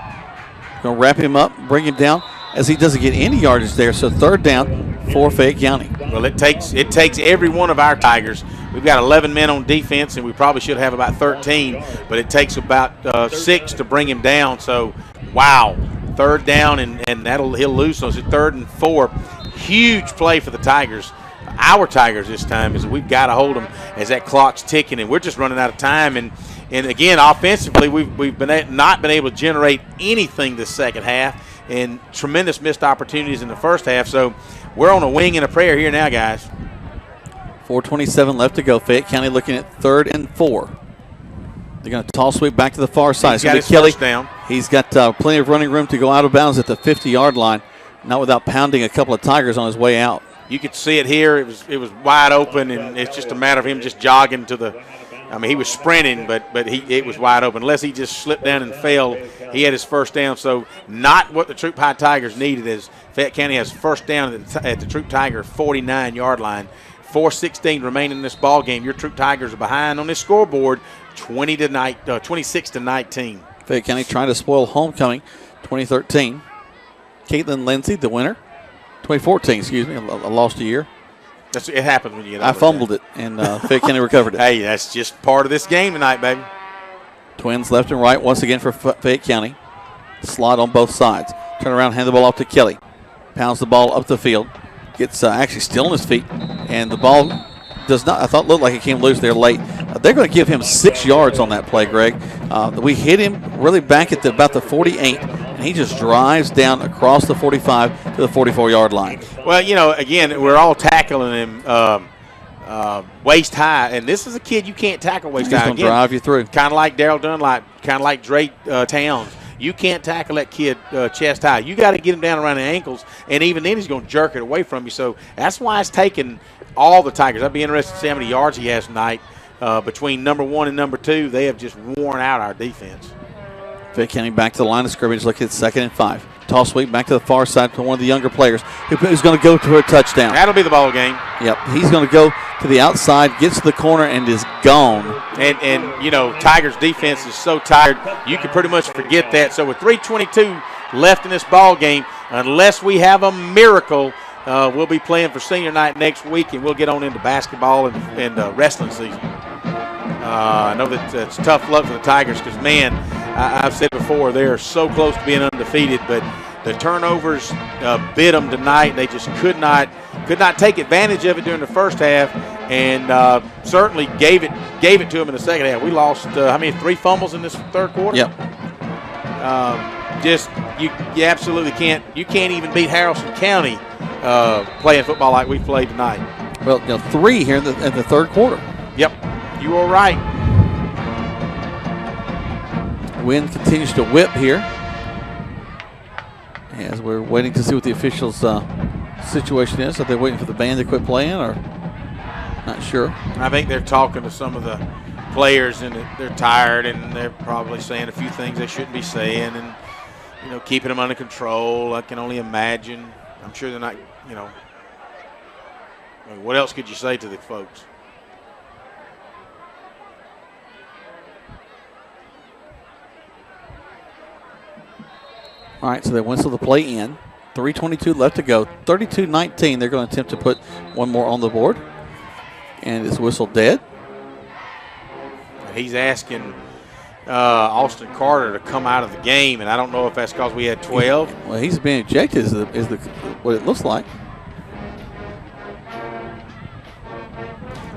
Going to wrap him up, bring him down, as he doesn't get any yardage there. So 3rd down for Fayette County. Well, it takes every one of our Tigers. We've got 11 men on defense, and we probably should have about 13, but it takes about 6 to bring him down. So, wow. 3rd down, and he'll lose. So it's 3rd and 4. Huge play for the Tigers. our Tigers this time is we've got to hold them as that clock's ticking, and we're just running out of time. And again, offensively, we've not been able to generate anything this second half, and tremendous missed opportunities in the first half. So we're on a wing and a prayer here now, guys. 4:27 left to go. Fayette County looking at 3rd and 4. They're going to toss sweep back to the far side. He's got his first down. He's got plenty of running room to go out of bounds at the 50-yard line, not without pounding a couple of Tigers on his way out. You could see it here. It was wide open, and it's just a matter of him just jogging to the. I mean, he was sprinting, but it was wide open. Unless he just slipped down and fell, he had his first down. So not what the Troup High Tigers needed, as Fayette County has first down at the Troup Tiger 49-yard line. 4:16 remaining in this ball game. Your Troup Tigers are behind on this scoreboard, 26 to 19. Fayette County trying to spoil homecoming, 2013. Caitlin Lindsay, the winner. 2014, excuse me. I lost a year. It happens when you get. I fumbled it, and Fayette County recovered it. Hey, that's just part of this game tonight, baby. Twins left and right once again for Fayette County. Slot on both sides. Turn around, hand the ball off to Kelly. Pounds the ball up the field. Gets actually still on his feet, and the ball does not. I thought looked like it came loose there late. They're going to give him 6 yards on that play, Greg. We hit him really back at about the 48, and he just drives down across the 45 to the 44-yard line. Well, again, we're all tackling him waist high, and this is a kid you can't tackle waist high. He's going to drive you through. Kind of like Darryl Dunlap, kind of like Dre Towns. You can't tackle that kid chest high. You got to get him down around the ankles, and even then he's going to jerk it away from you. So that's why it's taken all the Tigers. I'd be interested to see how many yards he has tonight. Between number 1 and number 2, they have just worn out our defense. Fayette County back to the line of scrimmage, looking at 2nd and 5. Toss sweep back to the far side to one of the younger players who's going to go to a touchdown. That'll be the ball game. Yep, he's going to go to the outside, gets to the corner, and is gone. And Tigers defense is so tired, you can pretty much forget that. So with 3:22 left in this ball game, unless we have a miracle, we'll be playing for senior night next week, and we'll get on into basketball and wrestling season. I know that it's tough luck for the Tigers because, man, I've said before, they are so close to being undefeated, but the turnovers bit them tonight. They just could not take advantage of it during the first half, and certainly gave it to them in the second half. We lost 3 fumbles in this third quarter? Yep. You absolutely can't. You can't even beat Haralson County playing football like we played tonight. Well, 3 here in the third quarter. Yep, you are right. Wind continues to whip here as we're waiting to see what the officials' situation is. Are they waiting for the band to quit playing, or not sure? I think they're talking to some of the players, and they're tired, and they're probably saying a few things they shouldn't be saying, and keeping them under control. I can only imagine. I'm sure they're not. What else could you say to the folks? All right, so they whistle the play in. 3:22 left to go. 32-19. They're going to attempt to put one more on the board. And it's whistled dead. He's asking Austin Carter to come out of the game, and I don't know if that's because we had 12. Well, he's being ejected is what it looks like.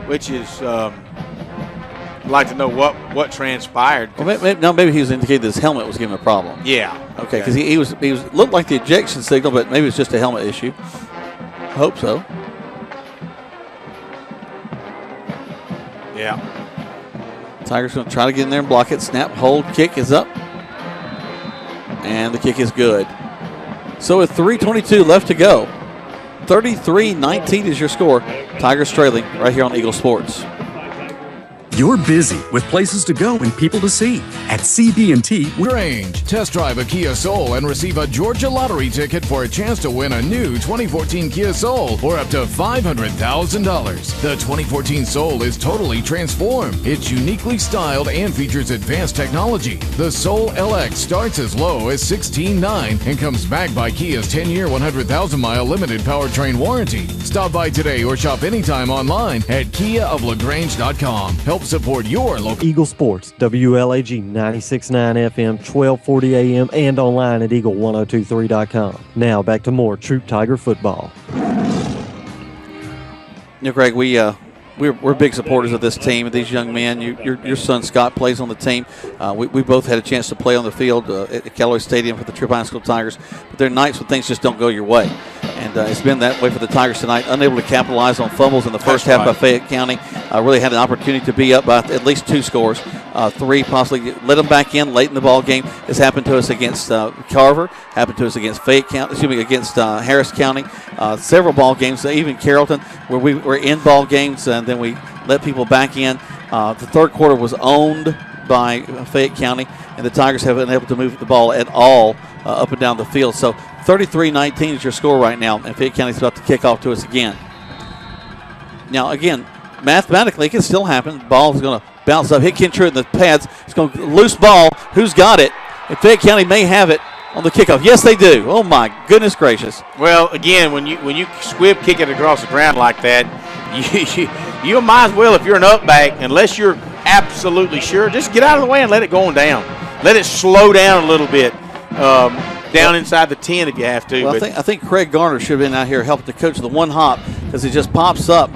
Which is, I'd like to know what transpired. Well, maybe he was indicating that his helmet was giving him a problem. Yeah. Okay, because he was looked like the ejection signal, but maybe it's just a helmet issue. I hope so. Yeah. Tigers going to try to get in there and block it. Snap, hold, kick is up. And the kick is good. So with 3:22 left to go, 33-19 is your score. Tigers trailing right here on Eagle Sports. You're busy with places to go and people to see. At CB&T, Grange, test drive a Kia Soul and receive a Georgia lottery ticket for a chance to win a new 2014 Kia Soul or up to $500,000. The 2014 Soul is totally transformed. It's uniquely styled and features advanced technology. The Soul LX starts as low as $16,900 and comes backed by Kia's 10-year, 100,000-mile limited powertrain warranty. Stop by today or shop anytime online at KiaofLaGrange.com. Help support your local Eagle Sports, WLAG 96.9 FM, 1240 AM, and online at Eagle1023.com. Now back to more Troup Tiger football. Greg, we're big supporters of this team and these young men. Your son Scott plays on the team. We both had a chance to play on the field at Callaway Stadium for the Troup High School Tigers. But there are nights when things just don't go your way. And it's been that way for the Tigers tonight. Unable to capitalize on fumbles in the first half by Fayette County. Really had an opportunity to be up by at least 2 scores. 3 possibly. Let them back in late in the ball game. This happened to us against Carver. Happened to us against against Harris County. Several ball games, even Carrollton, where we were in ball games and then we let people back in. The third quarter was owned by Fayette County, and the Tigers haven't been able to move the ball at all up and down the field. So 33-19 is your score right now, and Fayette County's about to kick off to us again. Now, again, mathematically, it can still happen. The ball is going to bounce up, hit Kincher in the pads. It's going to loose ball. Who's got it? And Fayette County may have it on the kickoff. Yes, they do. Oh, my goodness gracious. Well, again, when you squib kick it across the ground like that, you might as well, if you're an up back, unless you're absolutely sure, just get out of the way and let it go on down. Let it slow down a little bit down inside the 10 if you have to. Well, I think Craig Garner should have been out here helping the coach the one hop because it just pops up.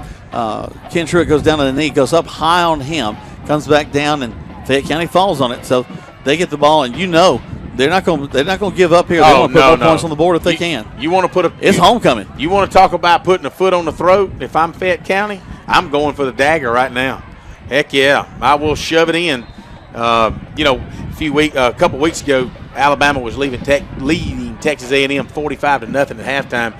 Ken Truitt goes down to the knee, goes up high on him, comes back down, and Fayette County falls on it. So they get the ball, and they're not going to give up here. They want to put more points on the board if they can. You want to put it's homecoming. You want to talk about putting a foot on the throat? If I'm Fayette County, I'm going for the dagger right now. Heck yeah, I will shove it in. A couple weeks ago, Alabama was leading Texas A&M 45-0 at halftime.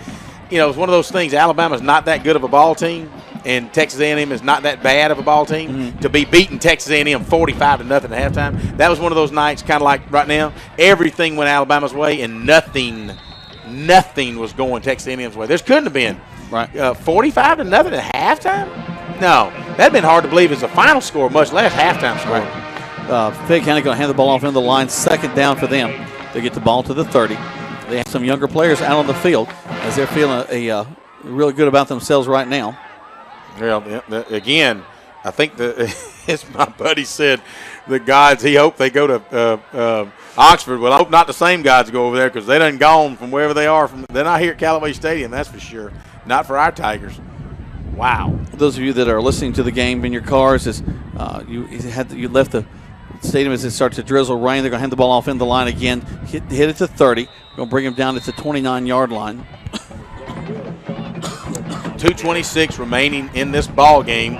It's one of those things. Alabama's not that good of a ball team, and Texas A&M is not that bad of a ball team to be beating Texas A&M 45-0 at halftime. That was one of those nights, kind of like right now. Everything went Alabama's way, and nothing was going Texas A&M's way. There couldn't have been 45-0 at halftime. No, that'd been hard to believe as a final score, much less halftime score. Fayette County going to hand the ball off into the line. Second down for them. They get the ball to the 30. They have some younger players out on the field as they're feeling really good about themselves right now. Well, again, I think as my buddy said, the guys, he hoped they go to Oxford. Well, I hope not the same guys go over there because they done gone from wherever they are. They're not here at Callaway Stadium, that's for sure. Not for our Tigers. Wow. Those of you that are listening to the game in your cars, as you left the stadium as it starts to drizzle rain, they're going to hand the ball off in the line again. Hit it to 30. We're going to bring them down to the 29-yard line. 2:26 remaining in this ball game.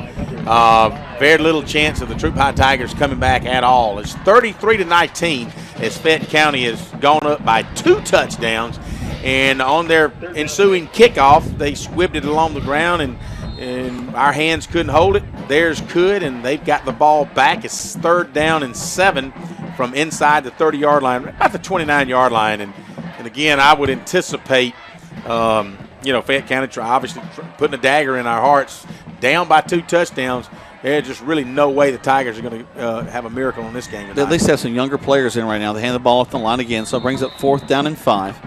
Very little chance of the Troup High Tigers coming back at all. It's 33-19 as Fayette County has gone up by 2 touchdowns. And on their ensuing kickoff, they squibbed it along the ground, and our hands couldn't hold it. Theirs could, and they've got the ball back. It's 3rd down and 7 from inside the 30-yard line, about the 29-yard line. And again, I would anticipate, Fayette County obviously putting a dagger in our hearts. Down by 2 touchdowns, there's just really no way the Tigers are going to have a miracle in this game tonight. They at least have some younger players in right now. They hand the ball off the line again, so it brings up 4th down and 5.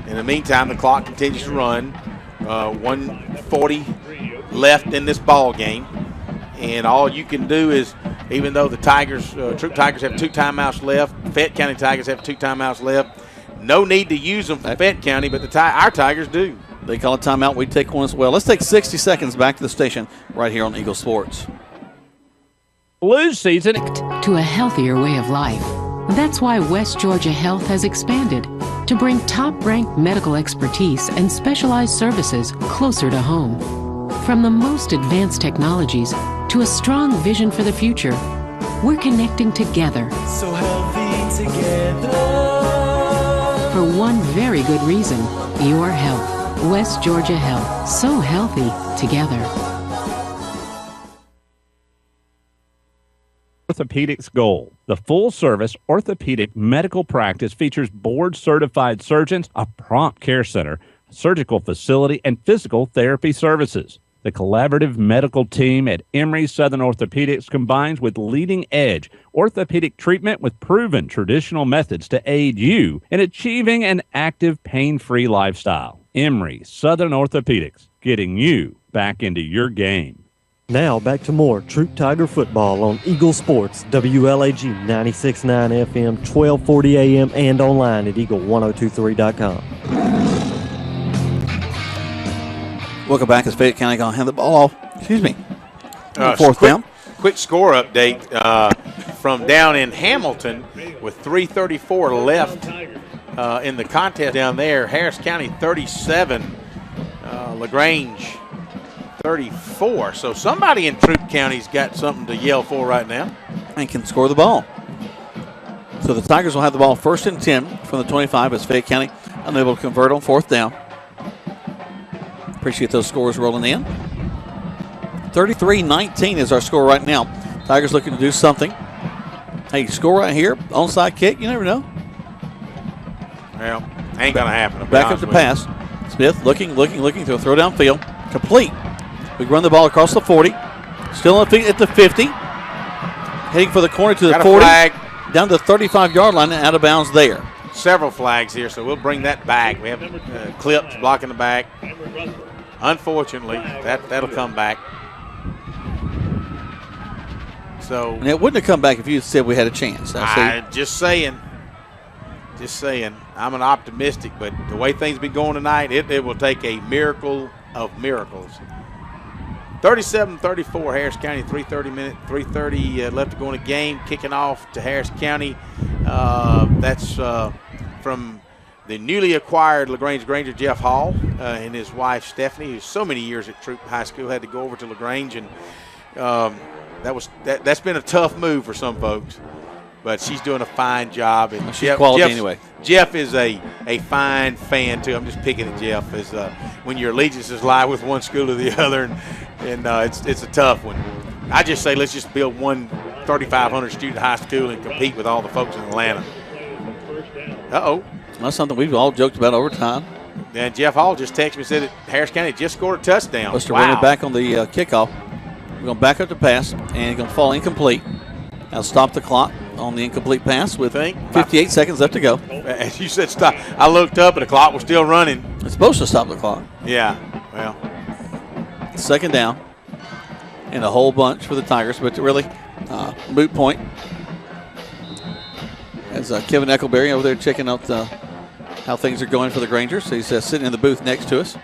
In the meantime, the clock continues to run. 1:40 left in this ball game. And all you can do is, even though the Tigers, Troup Tigers have 2 timeouts left, Fayette County Tigers have 2 timeouts left, no need to use them for Fayette County, but our Tigers do. They call a timeout. We take one as well. Let's take 60 seconds back to the station right here on Eagle Sports. Flu season to a healthier way of life. That's why West Georgia Health has expanded to bring top-ranked medical expertise and specialized services closer to home. From the most advanced technologies to a strong vision for the future, we're connecting together. So healthy together. For one very good reason, your health. West Georgia Health. So healthy together. Orthopedics Gold. The full-service orthopedic medical practice features board-certified surgeons, a prompt care center, surgical facility, and physical therapy services. The collaborative medical team at Emory Southern Orthopedics combines with leading-edge orthopedic treatment with proven traditional methods to aid you in achieving an active, pain-free lifestyle. Emory Southern Orthopedics, getting you back into your game. Now back to more Troup Tiger football on Eagle Sports, WLAG 96.9 FM, 1240 AM, and online at eagle1023.com. Welcome back as Fayette County going to hand the ball off. Excuse me. Fourth down. Quick score update from down in Hamilton with 3:34 left in the contest down there. Harris County 37, LaGrange 34. So somebody in Troup County's got something to yell for right now. And can score the ball. So the Tigers will have the ball 1st and 10 from the 25 as Fayette County unable to convert on 4th down. Appreciate those scores rolling in. 33-19 is our score right now. Tigers looking to do something. Hey, score right here. Onside kick. You never know. Well, ain't going to happen. Back up to pass. Smith looking to throw downfield. Complete. We run the ball across the 40. Still on feet at the 50. Heading for the corner to the 40. Flag. Down to the 35-yard line and out of bounds there. Several flags here, so we'll bring that back. We have clips blocking the back. Unfortunately, that'll come back. So and it wouldn't have come back if you said we had a chance. Just saying. I'm an optimistic, but the way things been going tonight, it will take a miracle of miracles. 37-34, Harris County, 3:30 left to go in the game. Kicking off to Harris County. That's from the newly acquired LaGrange Granger, Jeff Hall, and his wife, Stephanie, who's so many years at Troup High School, had to go over to LaGrange, and that's been a tough move for some folks. But she's doing a fine job. And she's quality anyway. Jeff is a fine fan, too. I'm just picking at Jeff. As when your allegiances lie with one school or the other, and it's a tough one. I just say let's just build one 3,500 student high school and compete with all the folks in Atlanta. Uh-oh. That's something we've all joked about over time. And Jeff Hall just texted me and said that Harris County just scored a touchdown. Let's run it back on the kickoff. We're going to back up to pass, and it's going to fall incomplete. Now stop the clock on the incomplete pass with 58 seconds left to go. As you said, stop. I looked up, and the clock was still running. It's supposed to stop the clock. Yeah, well. 2nd down, and a whole bunch for the Tigers, but really moot point. As Kevin Eccleberry over there checking out how things are going for the Grangers. So he's sitting in the booth next to us,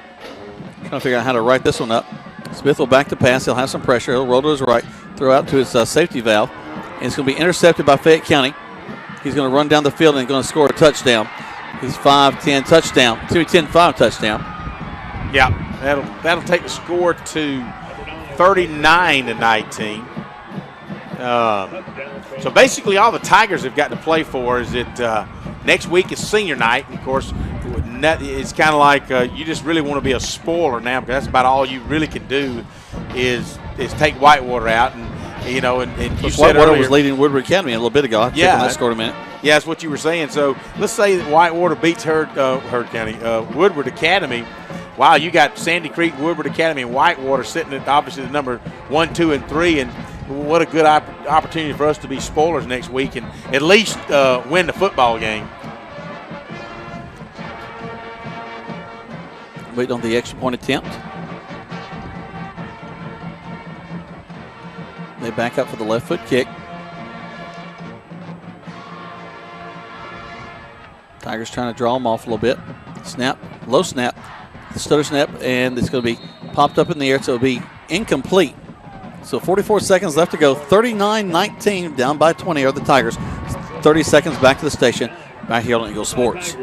trying to figure out how to write this one up. Smith will back to pass. He'll have some pressure. He'll roll to his right, throw out to his safety valve. And it's going to be intercepted by Fayette County. He's going to run down the field and going to score a touchdown. He's 5-10 touchdown. 10-5 touchdown. Yeah, that'll take the score to 39-19. So basically all the Tigers have got to play for is that next week is senior night. And of course, it's kind of like you just really want to be a spoiler now, because that's about all you really can do is take Whitewater out. And you know, and you said Whitewater earlier, was leading Woodward Academy a little bit ago. That scored a minute. Yeah, that's what you were saying. So let's say that Whitewater beats Woodward Academy. Wow, you got Sandy Creek, Woodward Academy, and Whitewater sitting at obviously the number 1, 2, and 3, and what a good opportunity for us to be spoilers next week and at least win the football game. Waiting on the extra point attempt. They back up for the left foot kick. Tigers trying to draw them off a little bit. Snap, low snap, stutter snap, and it's going to be popped up in the air, so it'll be incomplete. So 44 seconds left to go. 39-19, down by 20 are the Tigers. 30 seconds back to the station, back here on Eagle Sports.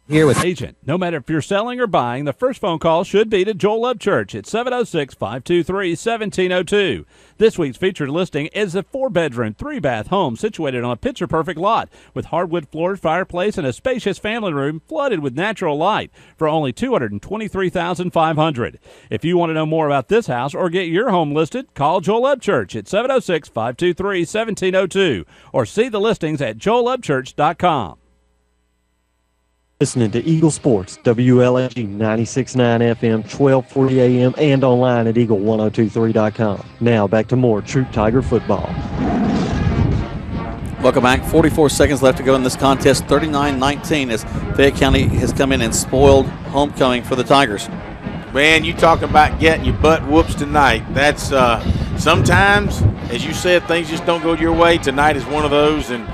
Here with Agent. No matter if you're selling or buying, the first phone call should be to Joel Love Church at 706-523-1702. This week's featured listing is a 4-bedroom, 3-bath home situated on a picture-perfect lot with hardwood floors, fireplace, and a spacious family room flooded with natural light for only $223,500. If you want to know more about this house or get your home listed, call Joel Love Church at 706-523-1702 or see the listings at joellovechurch.com. Listening to Eagle Sports, WLAG 96.9 FM, 1240 AM, and online at eagle1023.com. Now back to more Troup Tiger football. Welcome back. 44 seconds left to go in this contest. 39-19 as Fayette County has come in and spoiled homecoming for the Tigers. Man, you talking about getting your butt whoops tonight. That's sometimes, as you said, things just don't go your way. Tonight is one of those, and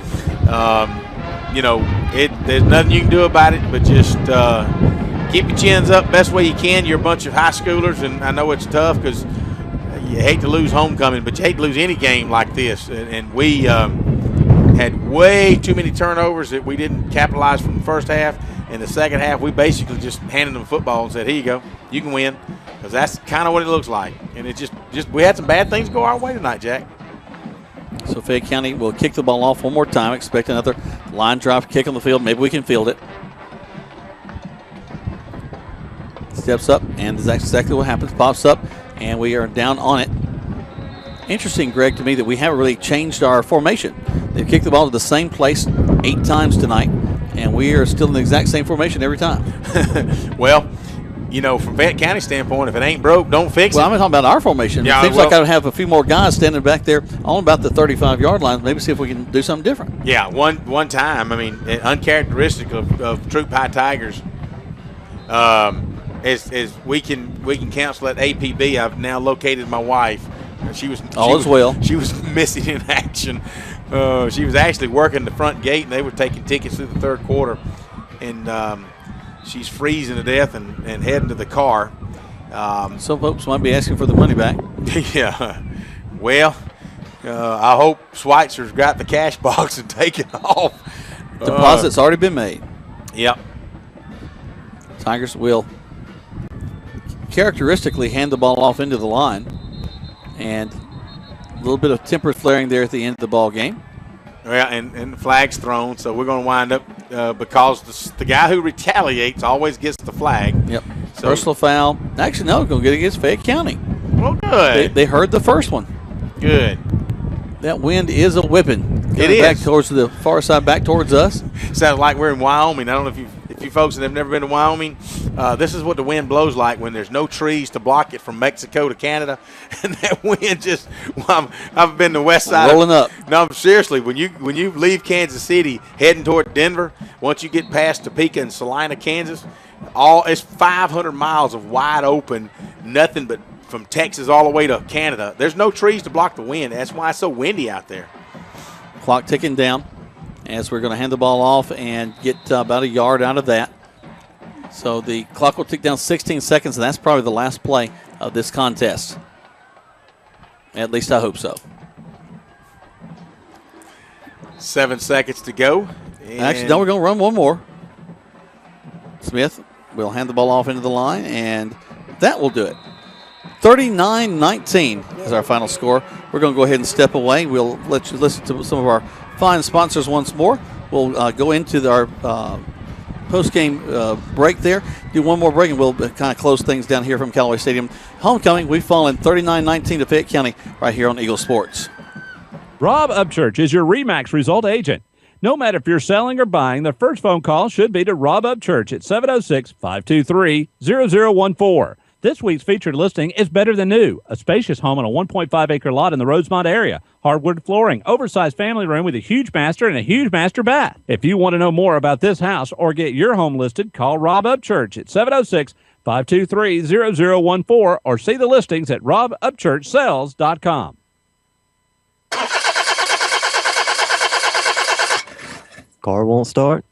you know, there's nothing you can do about it, but just keep your chins up best way you can. You're a bunch of high schoolers, and I know it's tough because you hate to lose homecoming, but you hate to lose any game like this. And we had way too many turnovers that we didn't capitalize from the first half. In the second half, we basically just handed them the football and said, here you go, you can win, because that's kind of what it looks like. And it just we had some bad things go our way tonight, Jack. So Fayette County will kick the ball off one more time. Expect another line drive kick on the field. Maybe we can field it. Steps up, and that's exactly what happens. Pops up, and we are down on it. Interesting, Greg, to me that we haven't really changed our formation. They've kicked the ball to the same place 8 times tonight, and we are still in the exact same formation every time. Well, you know, from Fayette County standpoint, if it ain't broke, don't fix it. Well, I'm talking about our formation. Yeah, it seems like I would have a few more guys standing back there on about the 35-yard line. Maybe see if we can do something different. Yeah, one time. I mean, uncharacteristic of Troup High Tigers. As we can cancel at APB. I've now located my wife. She was missing in action. She was actually working the front gate, and they were taking tickets through the third quarter. And she's freezing to death and heading to the car. Some folks might be asking for the money back. Yeah. Well, I hope Schweitzer's got the cash box and take it off. Deposit's already been made. Yep. Tigers will characteristically hand the ball off into the line. And a little bit of temper flaring there at the end of the ball game. Yeah, and the flag's thrown, so we're going to wind up because the guy who retaliates always gets the flag. Yep. So, personal foul. Actually, no, going to get it against Fayette County. Well, good. They heard the first one. Good. That wind is a whipping. It is. Back towards the far side, back towards us. Sounds like we're in Wyoming. I don't know if you folks that have never been to Wyoming, this is what the wind blows like when there's no trees to block it from Mexico to Canada, and that wind just. I've been to west side rolling up. No, seriously, when you leave Kansas City heading toward Denver, once you get past Topeka and Salina, Kansas, it's 500 miles of wide open, nothing but from Texas all the way to Canada. There's no trees to block the wind. That's why it's so windy out there. Clock ticking down as we're going to hand the ball off and get about a yard out of that. So the clock will tick down 16 seconds, and that's probably the last play of this contest. At least I hope so. 7 seconds to go. Actually, no, we're going to run one more. Smith will hand the ball off into the line, and that will do it. 39-19 is our final score. We're going to go ahead and step away. We'll let you listen to some of our fine sponsors once more. We'll go into our post-game break there. Do one more break, and we'll kind of close things down here from Callaway Stadium. Homecoming, we've fallen 39-19 to Fayette County right here on Eagle Sports. Rob Upchurch is your RE/MAX result agent. No matter if you're selling or buying, the first phone call should be to Rob Upchurch at 706-523-0014. This week's featured listing is better than new. A spacious home on a 1.5-acre lot in the Rosemont area. Hardwood flooring, oversized family room with a huge master and a huge master bath. If you want to know more about this house or get your home listed, call Rob Upchurch at 706-523-0014 or see the listings at robupchurchsells.com. Car won't start?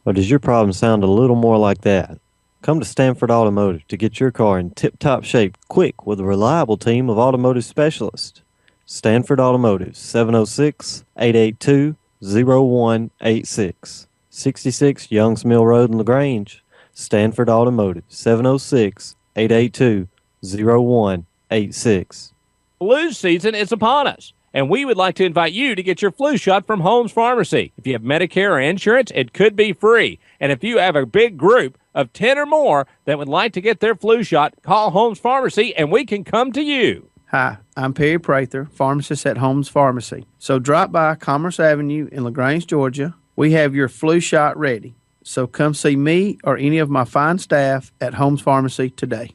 Or does your problem sound a little more like that? Come to Stanford Automotive to get your car in tip-top shape quick with a reliable team of automotive specialists. Stanford Automotive, 706-882-0186. 66 Youngs Mill Road in LaGrange. Stanford Automotive, 706-882-0186. Flu season is upon us, and we would like to invite you to get your flu shot from Holmes Pharmacy. If you have Medicare or insurance, it could be free. And if you have a big group of 10 or more that would like to get their flu shot, call Holmes Pharmacy and we can come to you. Hi, I'm Perry Prather, pharmacist at Holmes Pharmacy. So drop by Commerce Avenue in LaGrange, Georgia. We have your flu shot ready. So come see me or any of my fine staff at Holmes Pharmacy today.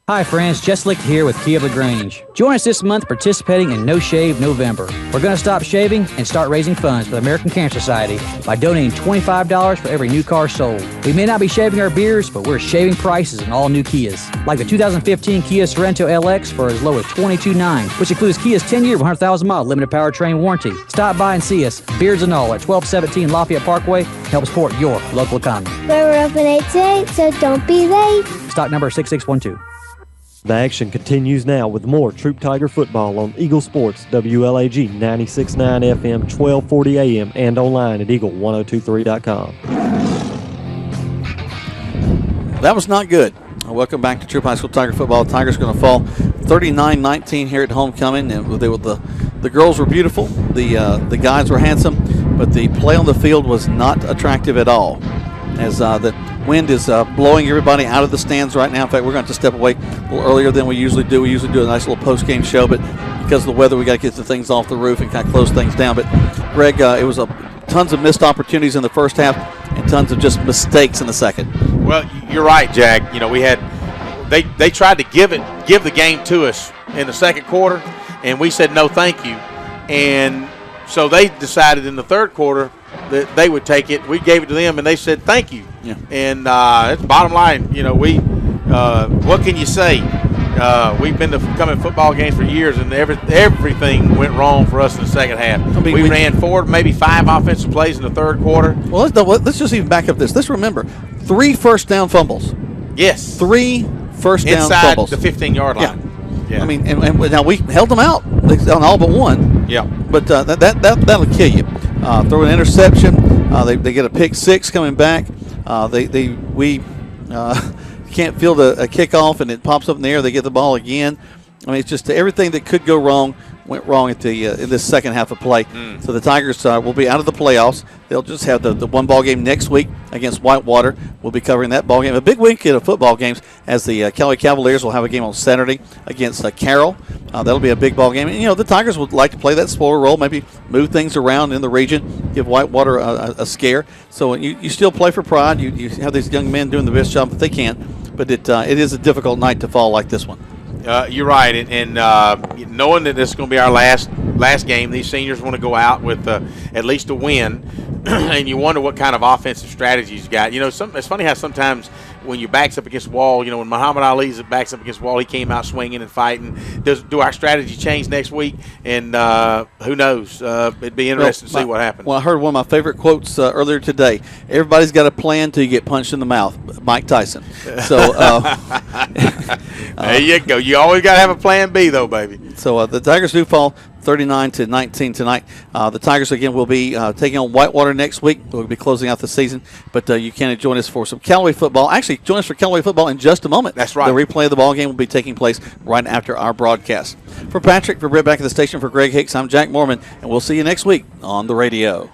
Hi friends, Jess Licht here with Kia of LaGrange. Join us this month participating in No Shave November. We're going to stop shaving and start raising funds for the American Cancer Society by donating $25 for every new car sold. We may not be shaving our beards, but we're shaving prices on all new Kias. Like the 2015 Kia Sorento LX for as low as $22,900, which includes Kia's 10-year, 100,000-mile limited powertrain warranty. Stop by and see us, beards and all, at 1217 Lafayette Parkway. Help support your local economy. We're open 8 to 8, so don't be late. Stock number 6612. The action continues now with more Troup Tiger football on Eagle Sports, WLAG 96.9 FM, 1240 AM, and online at eagle1023.com. That was not good. Welcome back to Troup High School Tiger football. The Tigers going to fall 39-19 here at homecoming, and the girls were beautiful. The guys were handsome, but the play on the field was not attractive at all. As the wind is blowing everybody out of the stands right now. In fact, we're going to step away a little earlier than we usually do. We usually do a nice little post-game show, but because of the weather, we got to get the things off the roof and kind of close things down. But, Greg, it was tons of missed opportunities in the first half and tons of just mistakes in the second. Well, you're right, Jack. You know, they tried to give the game to us in the second quarter, and we said no, thank you. And so they decided in the third quarter that they would take it. We gave it to them, and they said thank you. Yeah. And it's bottom line. You know, what can you say? We've been to coming football games for years, and everything went wrong for us in the second half. I mean, we ran forward maybe 5 offensive plays in the third quarter. Well, let's just even back up this. Let's remember 3 first down fumbles. Yes. 3 first down fumbles. Inside the 15-yard line. Yeah. I mean, and now we held them out on all but one. Yeah. But that'll kill you. Throw an interception. They get a pick 6 coming back. We can't field a kickoff, and it pops up in the air. They get the ball again. I mean, it's just everything that could go wrong went wrong at in this second half of play. So the Tigers will be out of the playoffs. They'll just have the one ball game next week against Whitewater. We'll be covering that ball game. A big weekend of football games, as the Callaway Cavaliers will have a game on Saturday against Carroll. That'll be a big ball game. And, the Tigers would like to play that spoiler role, maybe move things around in the region, give Whitewater a scare. So you still play for pride. You have these young men doing the best job that they can. But it is a difficult night to fall like this one. You're right, and knowing that this is going to be our last game, these seniors want to go out with at least a win, and you wonder what kind of offensive strategies you got. It's funny how sometimes when your back's up against the wall, when Muhammad Ali's back's up against the wall, he came out swinging and fighting. Do our strategy change next week? And who knows? It'd be interesting to see what happens. Well, I heard one of my favorite quotes earlier today. Everybody's got a plan till you get punched in the mouth. Mike Tyson. So there you go. You always got to have a plan B, though, baby. So the Tigers do fall 39-19 tonight. The Tigers, again, will be taking on Whitewater next week. We'll be closing out the season. But you can join us for some Callaway football. Actually, join us for Callaway football in just a moment. That's right. The replay of the ball game will be taking place right after our broadcast. For Patrick, for Brett back at the station, for Greg Hicks, I'm Jack Mormon, and we'll see you next week on the radio.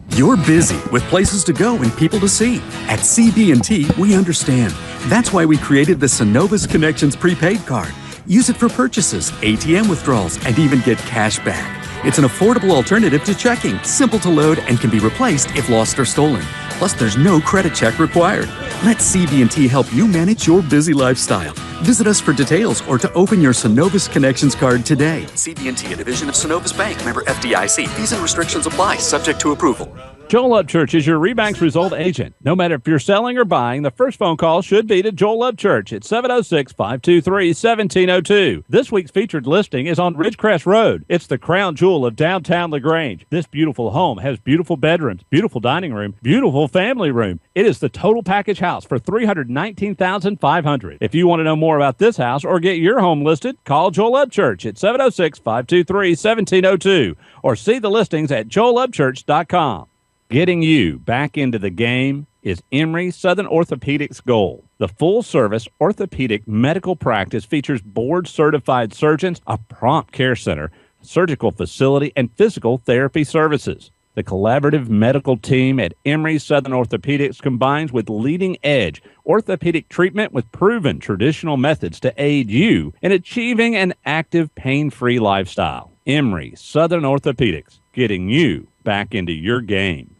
You're busy with places to go and people to see. At CB&T, we understand. That's why we created the Synovus Connections prepaid card. Use it for purchases, ATM withdrawals, and even get cash back. It's an affordable alternative to checking, simple to load, and can be replaced if lost or stolen. Plus, there's no credit check required. Let CB&T help you manage your busy lifestyle. Visit us for details or to open your Synovus Connections card today. CB&T, a division of Synovus Bank, member FDIC. Fees and restrictions apply, subject to approval. Joel Upchurch is your Rebank's result agent. No matter if you're selling or buying, the first phone call should be to Joel Upchurch at 706-523-1702. This week's featured listing is on Ridgecrest Road. It's the crown jewel of downtown LaGrange. This beautiful home has beautiful bedrooms, beautiful dining room, beautiful family room. It is the total package house for $319,500. If you want to know more about this house or get your home listed, call Joel Upchurch at 706-523-1702 or see the listings at joelupchurch.com. Getting you back into the game is Emory Southern Orthopedics' goal. The full-service orthopedic medical practice features board-certified surgeons, a prompt care center, surgical facility, and physical therapy services. The collaborative medical team at Emory Southern Orthopedics combines with leading-edge orthopedic treatment with proven traditional methods to aid you in achieving an active, pain-free lifestyle. Emory Southern Orthopedics, getting you back into your game.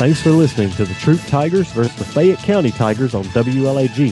Thanks for listening to the Troup Tigers versus the Fayette County Tigers on WLAG.